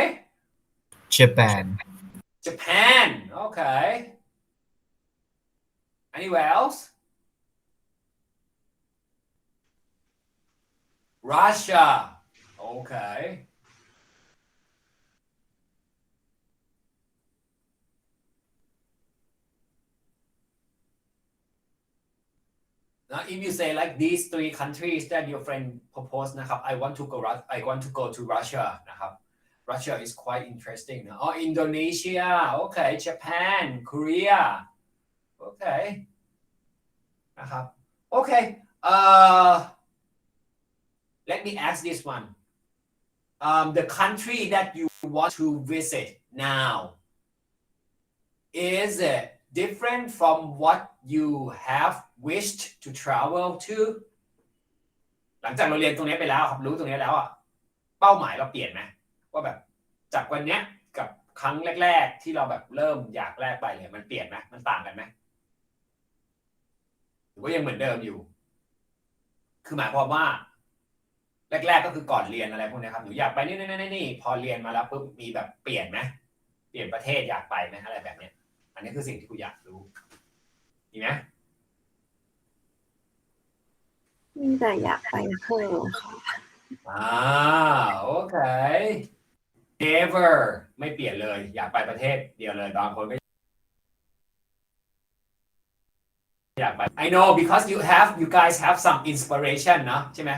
Japan okay anywhere else Russia okay now if you say like these 3 countries that your friend proposed นะครับ I want to go to Russia นะครับ Russia is quite interesting นะ oh Indonesia okay Japan Korea okay นะครับ okay let me ask this one the country that you want to visit now is it different from what you have wished to travel to หลังจากเราเรียนตรงนี้ไปแล้วครับรู้ตรงนี้แล้วอ่ะเป้าหมายเราเปลี่ยนไหมว่าแบบจากวันเนี้ยกับ ครั้งแรกๆที่เราแบบเริ่มอยากแลกไปเลยมันเปลี่ยนไหมมันต่างกันไหมหรือว่ายังเหมือนเดิมอยู่คือหมายความว่าแรกๆก็คือก่อนเรียนอะไรพวกนี้ครับหนูอยากไปนี่พอเรียนมาแล้วปุ๊บมีแบบเปลี่ยนไหมเปลี่ยนประเทศอยากไปไหมอะไรแบบนี้อันนี้คือสิ่งที่กูอยากรู้ดีไหมมีแต่อยากไปเพิ่มค่ะ โอเค never ไม่เปลี่ยนเลยอยากไปประเทศเดียวเลยบางคนก็อยากไป I know because you guys have some inspiration เนอะใช่ไหม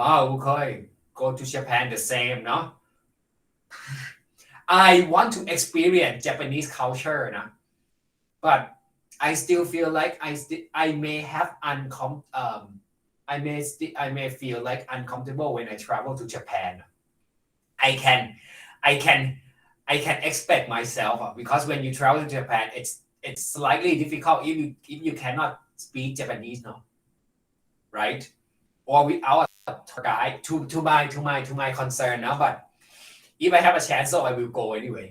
okay go to Japan the same เนอะ I want to experience Japanese culture นะ but I still feel like I may have I may feel like uncomfortable when I travel to Japan. I can expect myself because when you travel to Japan, it's slightly difficult if you cannot speak Japanese, no, right? Or without a guide to my concern, no. But if I have a chance, so I will go anyway.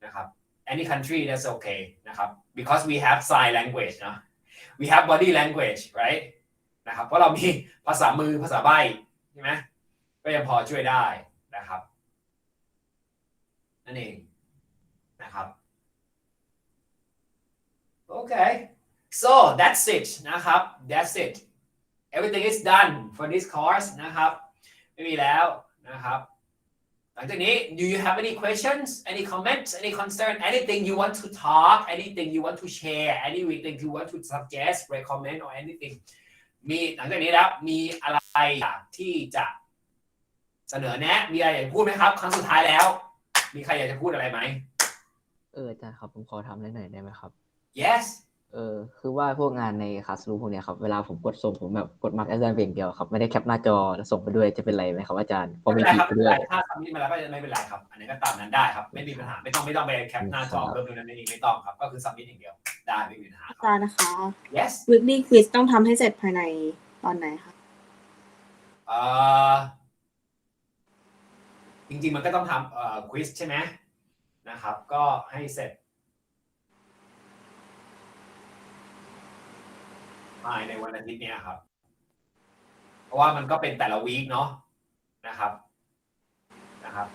นะครับ Any country that's okay นะครับ because we have sign language นะ we have body language right นะครับเพราะเรามีภาษามือภาษาใบ้ใช่ไหมก็ยังพอช่วยได้นะครับนั่นเองนะครับ okay so that's it นะครับ that's it everything is done for this course นะครับไม่มีแล้วนะครับหลังจากนี้ do you have any questions any comments any concern anything you want to talk anything you want to share anything you want to suggest recommend or anything มีหลังจากนี้แล้วมีอะไรที่จะเสนอแนะมีอะไรอยากพูดไหมครับครั้งสุดท้ายแล้วมีใครอยากจะพูดอะไรไหมอาจารย์ครับผมขอทำได้หน่อยได้ไหมครับ yes คือว่าพวกงานในคลาสรูมพวกเนี้ยครับเวลาผมกดส่งผมแบบกดมาร์กอาจารย์เพียงเดียวครับไม่ได้แคปหน้าจอแล้วส่งไปด้วยจะเป็นไรไหมครับอาจารย์พอมีผิดไปด้วยถ้าทำนี้มาแล้วก็ไม่เป็นไรครับอันนี้ก็ตามนั้นได้ครับไม่มีปัญหาไม่ต้องไปแคปหน้าจอเพิ่มตรงนั้นนี่ไม่ต้องครับก็คือสับมิทอย่างเดียวได้ไม่มีปัญหา อาจารย์นะคะ yes weekly quiz ต้องทำให้เสร็จภายในตอนไหนคะจริงๆมันก็ต้องทำควิสใช่ไหมนะครับก็ให้เสร็จภายในวันอาทิตย์นี้ครับเพราะว่ามันก็เป็นแต่ละวีคเนาะนะครับ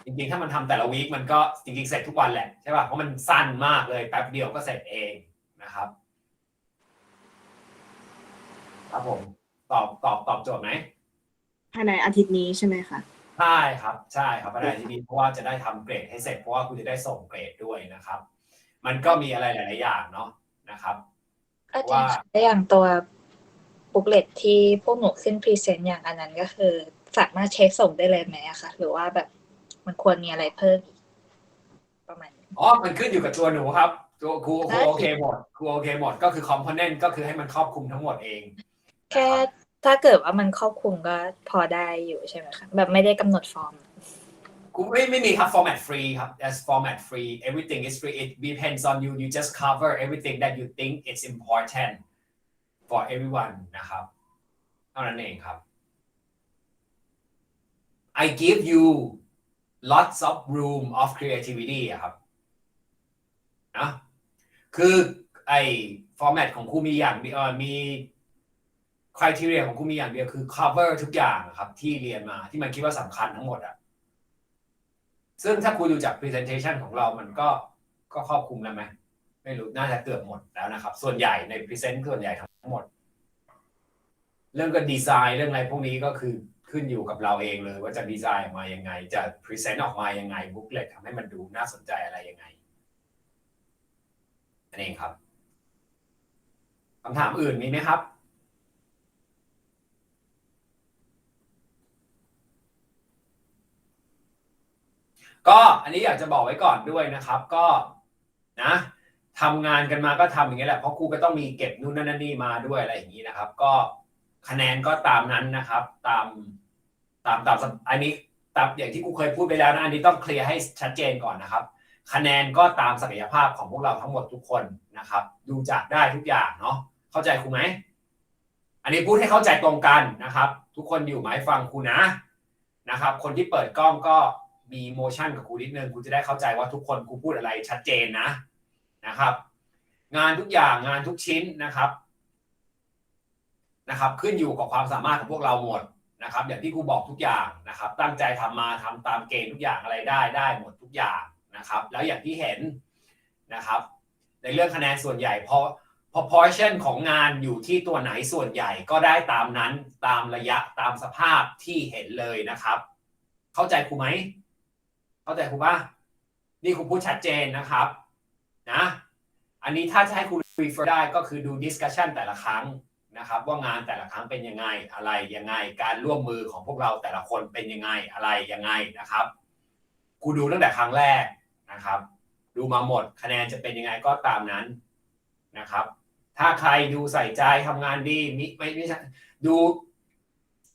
จริงๆถ้ามันทำแต่ละวีคมันก็จริงๆเสร็จทุกวันแหละใช่ป่ะเพราะมันสั้นมากเลยแป๊บเดียวก็เสร็จเองนะครับครับผมตอบโจทย์ไหมภายในอาทิตย์นี้ใช่ไหมคะใช่ครับภายในอาทิตย์นี้เพราะว่าจะได้ทำเกรดให้เสร็จเพราะว่าคุณจะได้ส่งเกรดด้วยนะครับมันก็มีอะไรหลายๆอย่างเนาะนะครับว่าอย่างตัวบุ๊กเลตที่พวกหนูขึ้นพรีเซนต์อย่างอันนั้นก็คือสามารถเช็คส่งได้เลยไหมอะคะหรือว่าแบบมันควรมีอะไรเพิ่มประมาณนี้มันขึ้นอยู่กับตัวหนูครับตัวครูโอเคหมดก็คือคอมโพเนนต์ก็คือให้มันครอบคลุมทั้งหมดเองแค่ถ้าเกิดว่ามันครอบคลุมก็พอได้อยู่ใช่ไหมคะแบบไม่ได้กำหนดฟอร์มกูไม่มีครับ format free ครับ that's format free everything is free it depends on you you just cover everything that you think it's important for everyone นะครับเท่านั้นเองครับ I give you lots of room of creativity ครับนะคือไอ้ format ของครูมีอย่างมี criteria ของครูมีอย่างเดียวคือ cover ทุกอย่างครับที่เรียนมาที่มันคิดว่าสำคัญทั้งหมดอะซึ่งถ้าครูดูจาก presentation ของเรามันก็ครอบคลุมแล้วไหมไม่รู้น่าจะเกือบหมดแล้วนะครับส่วนใหญ่ใน present ส่วนใหญ่ทั้งหมดเรื่องก็ดีไซน์เรื่องอะไรพวกนี้ก็คือขึ้นอยู่กับเราเองเลยว่าจะดีไซน์ออกมายังไงจะ present ออกมายังไง booklet ทำให้มันดูน่าสนใจอะไรยังไงนั่นเองครับคำถามอื่นมีไหมครับก็อันนี้อยากจะบอกไว้ก่อนด้วยนะครับก็นะทำงานกันมาก็ทำอย่างนี้แหละเพราะครูก็ต้องมีเก็บนู่นนั่นนี่มาด้วยอะไรอย่างนี้นะครับก็คะแนนก็ตามนั้นนะครับตามอันนี้ตามอย่างที่ครูเคยพูดไปแล้วนะอันนี้ต้องเคลียร์ให้ชัดเจนก่อนนะครับคะแนนก็ตามศักยภาพของพวกเราทั้งหมดทุกคนนะครับดูจากได้ทุกอย่างเนาะเข้าใจครูไหมอันนี้พูดให้เข้าใจตรงกันนะครับทุกคนอยู่ไหมฟังครูนะครับคนที่เปิดกล้องก็ มีโมชั่นกับครูนิดนึงครูจะได้เข้าใจว่าทุกคนครูพูดอะไรชัดเจนนะครับ งานทุกอย่างงานทุกชิ้นนะครับขึ้นอยู่กับความสามารถของพวกเราหมดนะครับ อย่างที่ครูบอกทุกอย่างนะครับ ตั้งใจทำมาทำตามเกณฑ์ทุกอย่างอะไรได้หมดทุกอย่างนะครับ แล้วอย่างที่เห็นนะครับ ในเรื่องคะแนนส่วนใหญ่พอ proportion ของงานอยู่ที่ตัวไหนส่วนใหญ่ก็ได้ตามนั้นตามระยะตามสภาพที่เห็นเลยนะครับ เข้าใจครูไหมเข้าใจครูป่ะนี่ครูพูดชัดเจนนะครับนะอันนี้ถ้าจะให้ครู refer ได้ก็คือดู discussion แต่ละครั้งนะครับว่างานแต่ละครั้งเป็นยังไงอะไรยังไงการร่วมมือของพวกเราแต่ละคนเป็นยังไงอะไรยังไงนะครับครูดูตั้งแต่ครั้งแรกนะครับดูมาหมดคะแนนจะเป็นยังไงก็ตามนั้นนะครับถ้าใครดูใส่ใจทำงานดีไม่ใช่ดู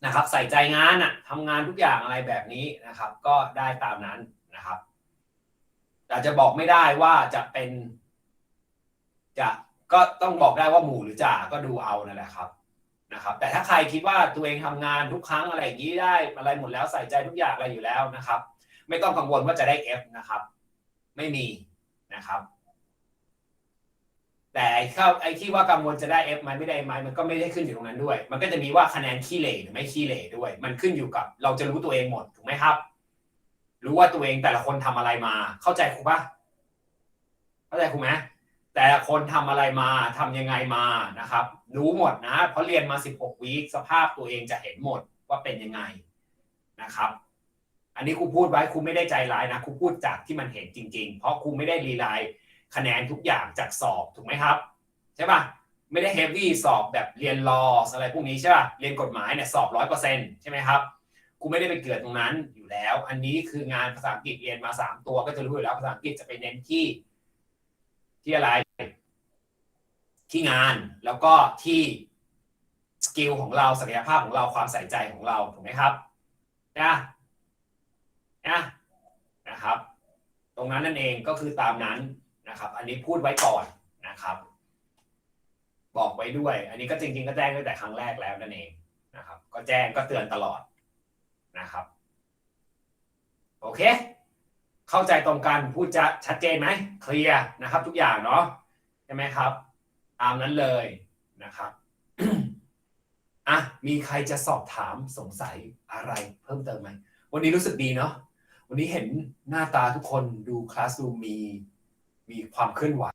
นะครับใส่ใจงานทำงานทุกอย่างอะไรแบบนี้นะครับก็ได้ตามนั้นนะครับแต่จะบอกไม่ได้ว่าจะเป็นก็ต้องบอกได้ว่าหมู่หรือจ่าก็ดูเอานั่นแหละครับนะครับแต่ถ้าใครคิดว่าตัวเองทำงานทุกครั้งอะไรอย่างนี้ได้อะไรหมดแล้วใส่ใจทุกอย่างอะไรอยู่แล้วนะครับไม่ต้องกังวลว่าจะได้ F นะครับไม่มีนะครับแต่ไอ้ที่ว่ากังวลจะได้ F ไหมไม่ได้ไหมมันก็ไม่ได้ขึ้นอยู่ตรงนั้นด้วยมันก็จะมีว่าคะแนนขี้เหร่หรือไม่ขี้เหร่ด้วยมันขึ้นอยู่กับเราจะรู้ตัวเองหมดถูกไหมครับรู้ว่าตัวเองแต่ละคนทำอะไรมาเข้าใจครูป่ะเข้าใจครูไหมแต่ละคนทำอะไรมาทำยังไงมานะครับรู้หมดนะเพราะเรียนมา16 วีคสภาพตัวเองจะเห็นหมดว่าเป็นยังไงนะครับอันนี้ครูพูดไว้ครูไม่ได้ใจร้ายนะครูพูดจากที่มันเห็นจริงๆเพราะครูไม่ได้รีไลน์คะแนนทุกอย่างจากสอบถูกไหมครับใช่ป่ะไม่ได้เฮฟวี่สอบแบบเรียนลออะไรพวกนี้ใช่ป่ะเรียนกฎหมายเนี่ยสอบ 100% ใช่ไหมครับครูไม่ได้ไปเกิดตรงนั้นอยู่แล้วอันนี้คืองานภาษาอังกฤษเรียนมา3ตัวก็จะรู้อยู่แล้วภาษาอังกฤษจะไปเน้นที่อะไรที่งานแล้วก็ที่สกิลของเราศักยภาพของเราความใส่ใจของเราถูกไหมครับนะครับตรงนั้นนั่นเองก็คือตามนั้นนะครับอันนี้พูดไว้ก่อนนะครับบอกไว้ด้วยอันนี้ก็จริงๆก็แจ้งตั้งแต่ครั้งแรกแล้วนั่นเองนะครับก็แจ้งก็เตือนตลอดนะครับโอเคเข้าใจตรงกันพูดจะชัดเจนไหมเคลียร์นะครับทุกอย่างเนาะใช่ไหมครับตามนั้นเลยนะครับ มีใครจะสอบถามสงสัยอะไรเพิ่มเติมไหมวันนี้รู้สึกดีเนาะวันนี้เห็นหน้าตาทุกคนดูคลาสรูมมีความเคลื่อนไหว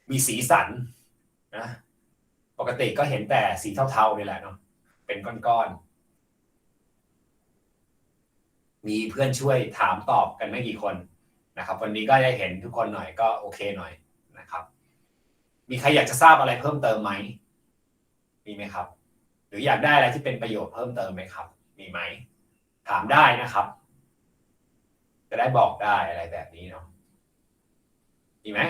มีสีสันนะปกติก็เห็นแต่สีเทาๆนี่แหละเนาะเป็นก้อนๆมีเพื่อนช่วยถามตอบกันไม่กี่คนนะครับวันนี้ก็ได้เห็นทุกคนหน่อยก็โอเคหน่อยนะครับมีใครอยากจะทราบอะไรเพิ่มเติมไหมมีไหมครับหรืออยากได้อะไรที่เป็นประโยชน์เพิ่มเติมไหมครับมีไหมถามได้นะครับจะได้บอกได้อะไรแบบนี้เนาะมีไหม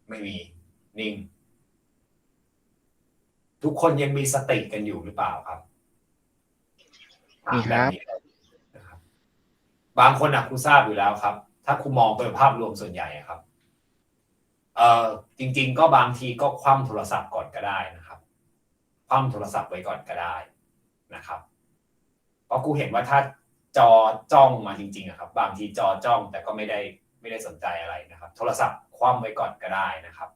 ไม่มีนิ่งทุกคนยังมีสติกันอยู่หรือเปล่าครับมีครับ นะครับบางคนครูทราบอยู่แล้วครับถ้าครูมองโดยภาพรวมส่วนใหญ่ครับจริงๆก็บางทีก็คว่ำโทรศัพท์ก่อนก็ได้นะครับคว่ำโทรศัพท์ไว้ก่อนก็ได้นะครับเพราะครูเห็นว่าถ้าจอจ้องมาจริงๆครับบางทีจอจ้องแต่ก็ไม่ได้สนใจอะไรนะครับโทรศัพท์คว่ำไว้ก่อนก็ได้นะครับ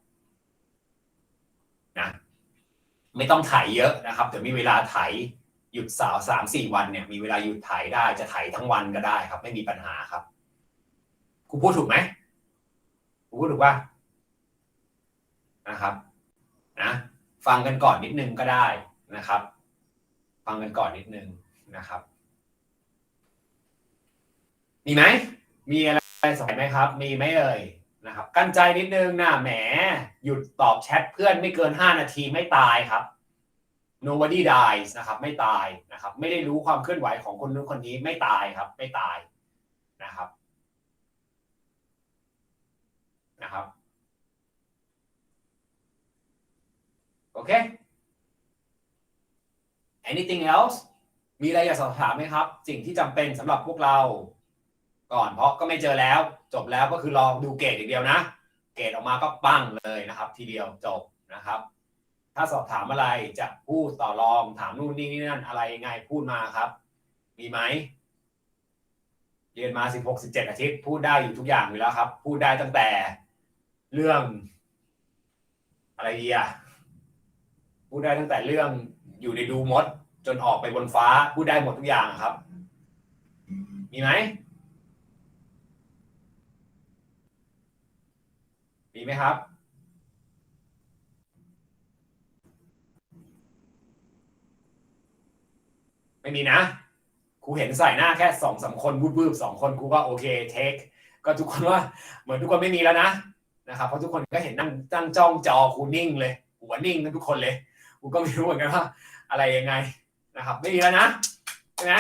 นะไม่ต้องถ่ายเยอะนะครับเดี๋ยวมีเวลาถ่ายหยุด3-4 วันเนี่ยมีเวลาหยุดถ่ายได้จะถ่ายทั้งวันก็ได้ครับไม่มีปัญหาครับครูพูดถูกไหมครูพูดถูกป่ะนะครับนะฟังกันก่อนนิดนึงก็ได้นะครับฟังกันก่อนนิดนึงนะครับมีไหมมีอะไรสงสัยไหมครับมีไหมเอ่ยนะครับกั้นใจนิดนึงนะแหมหยุดตอบแชทเพื่อนไม่เกิน5 นาทีไม่ตายครับ nobody dies นะครับไม่ตายนะครับไม่ได้รู้ความเคลื่อนไหวของคนนู้นคนนี้ไม่ตายครับไม่ตายนะครับโอเค anything else มีอะไรอยากสอบถามไหมครับสิ่งที่จำเป็นสำหรับพวกเราก่อนเพราะก็ไม่เจอแล้วจบแล้วก็คือรอดูเกรดอย่างเดียวนะ เกรดออกมาก็ปั้งเลยนะครับทีเดียวจบนะครับถ้าสอบถามอะไรจะพูดต่อรองถามนู่นนี่นั่นอะไรยังไงพูดมาครับมีไหมเรียนมา16-17 อาทิตย์พูดได้อยู่ทุกอย่างอยู่แล้วครับพูดได้ตั้งแต่เรื่องอะไรดีอะพูดได้ตั้งแต่เรื่องอยู่ในดูมดจนออกไปบนฟ้าพูดได้หมดทุกอย่างครับมีไหมมีไหมครับไม่มีนะครูเห็นใส่หน้าแค่2-3 คนวูบๆ2 คนครูก็โอเคเทคก็ทุกคนว่าเหมือนทุกคนไม่มีแล้วนะครับเพราะทุกคนก็เห็นนั่งจ้องจอครูนิ่งเลยหัวนิ่งกันทุกคนเลยครูก็ไม่รู้เหมือนกันว่าอะไรยังไงนะครับไม่มีแล้วนะใช่ไหม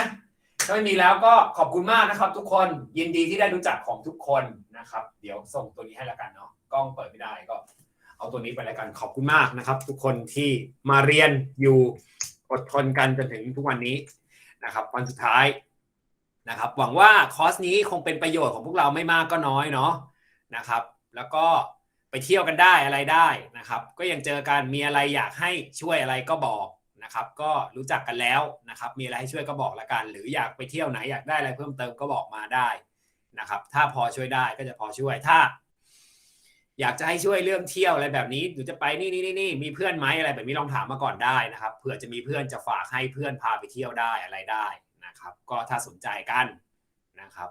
ถ้าไม่มีแล้วก็ขอบคุณมากนะครับทุกคนยินดีที่ได้รู้จักของทุกคนนะครับเดี๋ยวส่งตัวนี้ให้แล้วกันเนาะกล้องเปิดไม่ได้ก็เอาตัวนี้ไปแล้วกันขอบคุณมากนะครับทุกคนที่มาเรียนอยู่อดทนกันจนถึงทุกวันนี้นะครับวันสุดท้ายนะครับหวังว่าคอร์สนี้คงเป็นประโยชน์ของพวกเราไม่มากก็น้อยเนาะนะครับแล้วก็ไปเที่ยวกันได้อะไรได้นะครับก็ยังเจอกันมีอะไรอยากให้ช่วยอะไรก็บอกนะครับก็รู้จักกันแล้วนะครับมีอะไรให้ช่วยก็บอกละกันหรืออยากไปเที่ยวไหนอยากได้อะไรเพิ่มเติมก็บอกมาได้นะครับถ้าพอช่วยได้ก็จะพอช่วยถ้าอยากจะให้ช่วยเรื่องเที่ยวอะไรแบบนี้หรือจะไปนี่มีเพื่อนไหมอะไรแบบนี้ลองถามมาก่อนได้นะครับเผื่อจะมีเพื่อนจะฝากให้เพื่อนพาไปเที่ยวได้อะไรได้นะครับก็ถ้าสนใจกันนะครับ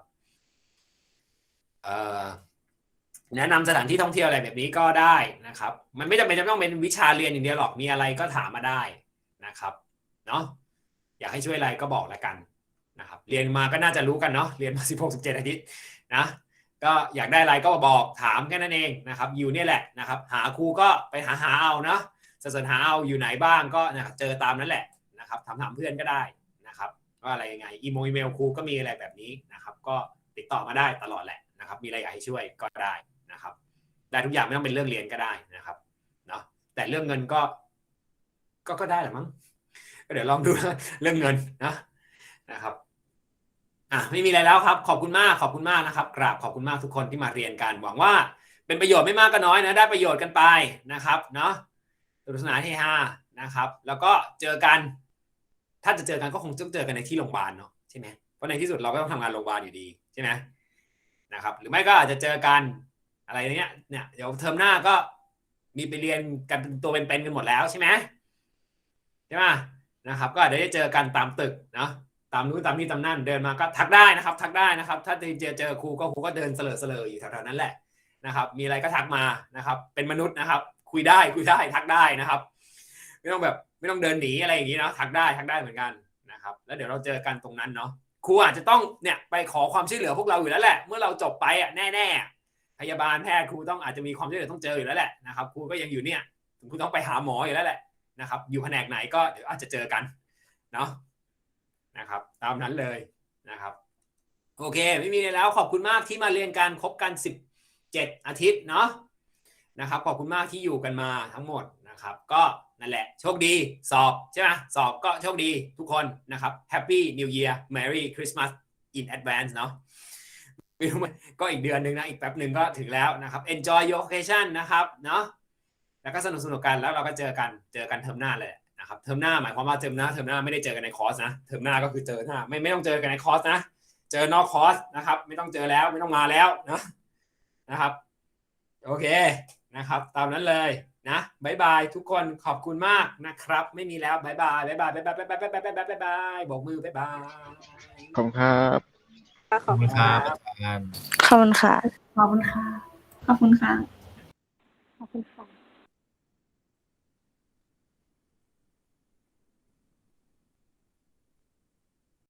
แนะนำสถานที่ท่องเที่ยวอะไรแบบนี้ก็ได้นะครับมันไม่จำเป็นจะต้องเป็นวิชาเรียนอย่างเดียวหรอกมีอะไรก็ถามมาได้นะครับเนาะอยากให้ช่วยอะไรก็บอกแล้วกันนะครับเรียนมาก็น่าจะรู้กันเนาะเรียนมา16-17 อาทิตย์นะก็อยากได้อะไรก็บอกถามแค่นั้นเองนะครับอยู่เนี่ยแหละนะครับหาครูก็ไปหาเอาเนาะเสิร์ชหาเอาอยู่ไหนบ้างก็เจอตามนั้นแหละนะครับถามเพื่อนก็ได้นะครับว่าอะไรยังไงอีเมลครูก็มีอะไรแบบนี้นะครับก็ติดต่อมาได้ตลอดแหละนะครับมีอะไรอยากให้ช่วยก็ได้นะครับได้ทุกอย่างไม่ต้องเป็นเรื่องเรียนก็ได้นะครับเนาะแต่เรื่องเงินก็ได้แหละมั้งเดี๋ยวลองดูเรื่องเงินนะครับไม่มีอะไรแล้วครับขอบคุณมากนะครับกราบขอบคุณมากทุกคนที่มาเรียนกันหวังว่าเป็นประโยชน์ไม่มากก็น้อยนะได้ประโยชน์กันไปนะครับเนาะสนุกสนานเฮฮานะครับแล้วก็เจอกันถ้าจะเจอกันก็คงต้องเจอกันในที่โรงพยาบาลเนาะใช่ไหมเพราะในที่สุดเราก็ต้องทำงานโรงพยาบาลอยู่ดีใช่ไหมนะครับหรือไม่ก็อาจจะเจอกันอะไรเนี้ยเดี๋ยวเทอมหน้าก็มีไปเรียนกันตัวเป็นๆกันหมดแล้วใช่ไหมนะครับก็เดี๋ยวจะเจอกันตามตึกเนาะตามนู้นตามนี่ตามนั่นเดินมาก็ทักได้นะครับถ้าเจอครูก็เดินเสลออยู่แถวๆนั้นแหละนะครับมีอะไรก็ทักมานะครับเป็นมนุษย์นะครับคุยได้ทักได้นะครับไม่ต้องเดินหนีอะไรอย่างนี้นะทักได้เหมือนกันนะครับแล้วเดี๋ยวเราเจอกันตรงนั้นเนาะครูอาจจะต้องไปขอความช่วยเหลือพวกเราอยู่แล้วแหละเมื่อเราจบไปแน่พยาบาลแพทย์ครูต้องอาจจะมีความช่วยเหลือต้องเจออยู่แล้วแหละนะครับครูก็ยังอยู่ครูต้องไปหาหมออยู่แล้วแหละนะครับอยู่แผนกไหนก็เดี๋ยวอาจจะเจอกันเนาะนะครับตามนั้นเลยนะครับโอเคไม่มีอะไรแล้วขอบคุณมากที่มาเรียนกันครบกัน17 อาทิตย์เนาะนะครับขอบคุณมากที่อยู่กันมาทั้งหมดนะครับก็นั่นแหละโชคดีสอบใช่ไหมสอบก็โชคดีทุกคนนะครับ Happy New Year Merry Christmas in advance เนาะก็อีกเดือนนึงนะอีกแป๊บนึงก็ถึงแล้วนะครับ Enjoy your vacation นะครับเนาะแล้วก็สนุกกันแล้วเราก็เจอกันเทอมหน้าเลยนะครับเทอมหน้าหมายความว่าเทอมหน้าไม่ได้เจอกันในคอร์สนะเทอมหน้าก็คือเจอหน้าไม่ต้องเจอกันในคอร์สนะเจอนอกคอร์สนะครับไม่ต้องเจอแล้วไม่ต้องมาแล้วนะครับโอเคนะครับตามนั้นเลยนะบ๊ายบายทุกคนขอบคุณมากนะครับไม่มีแล้วบ๊ายบายบอกมือบ๊ายบายขอบคุณครับ ขอบคุณครับ ขอบคุณค่ะ ขอบคุณค่ะ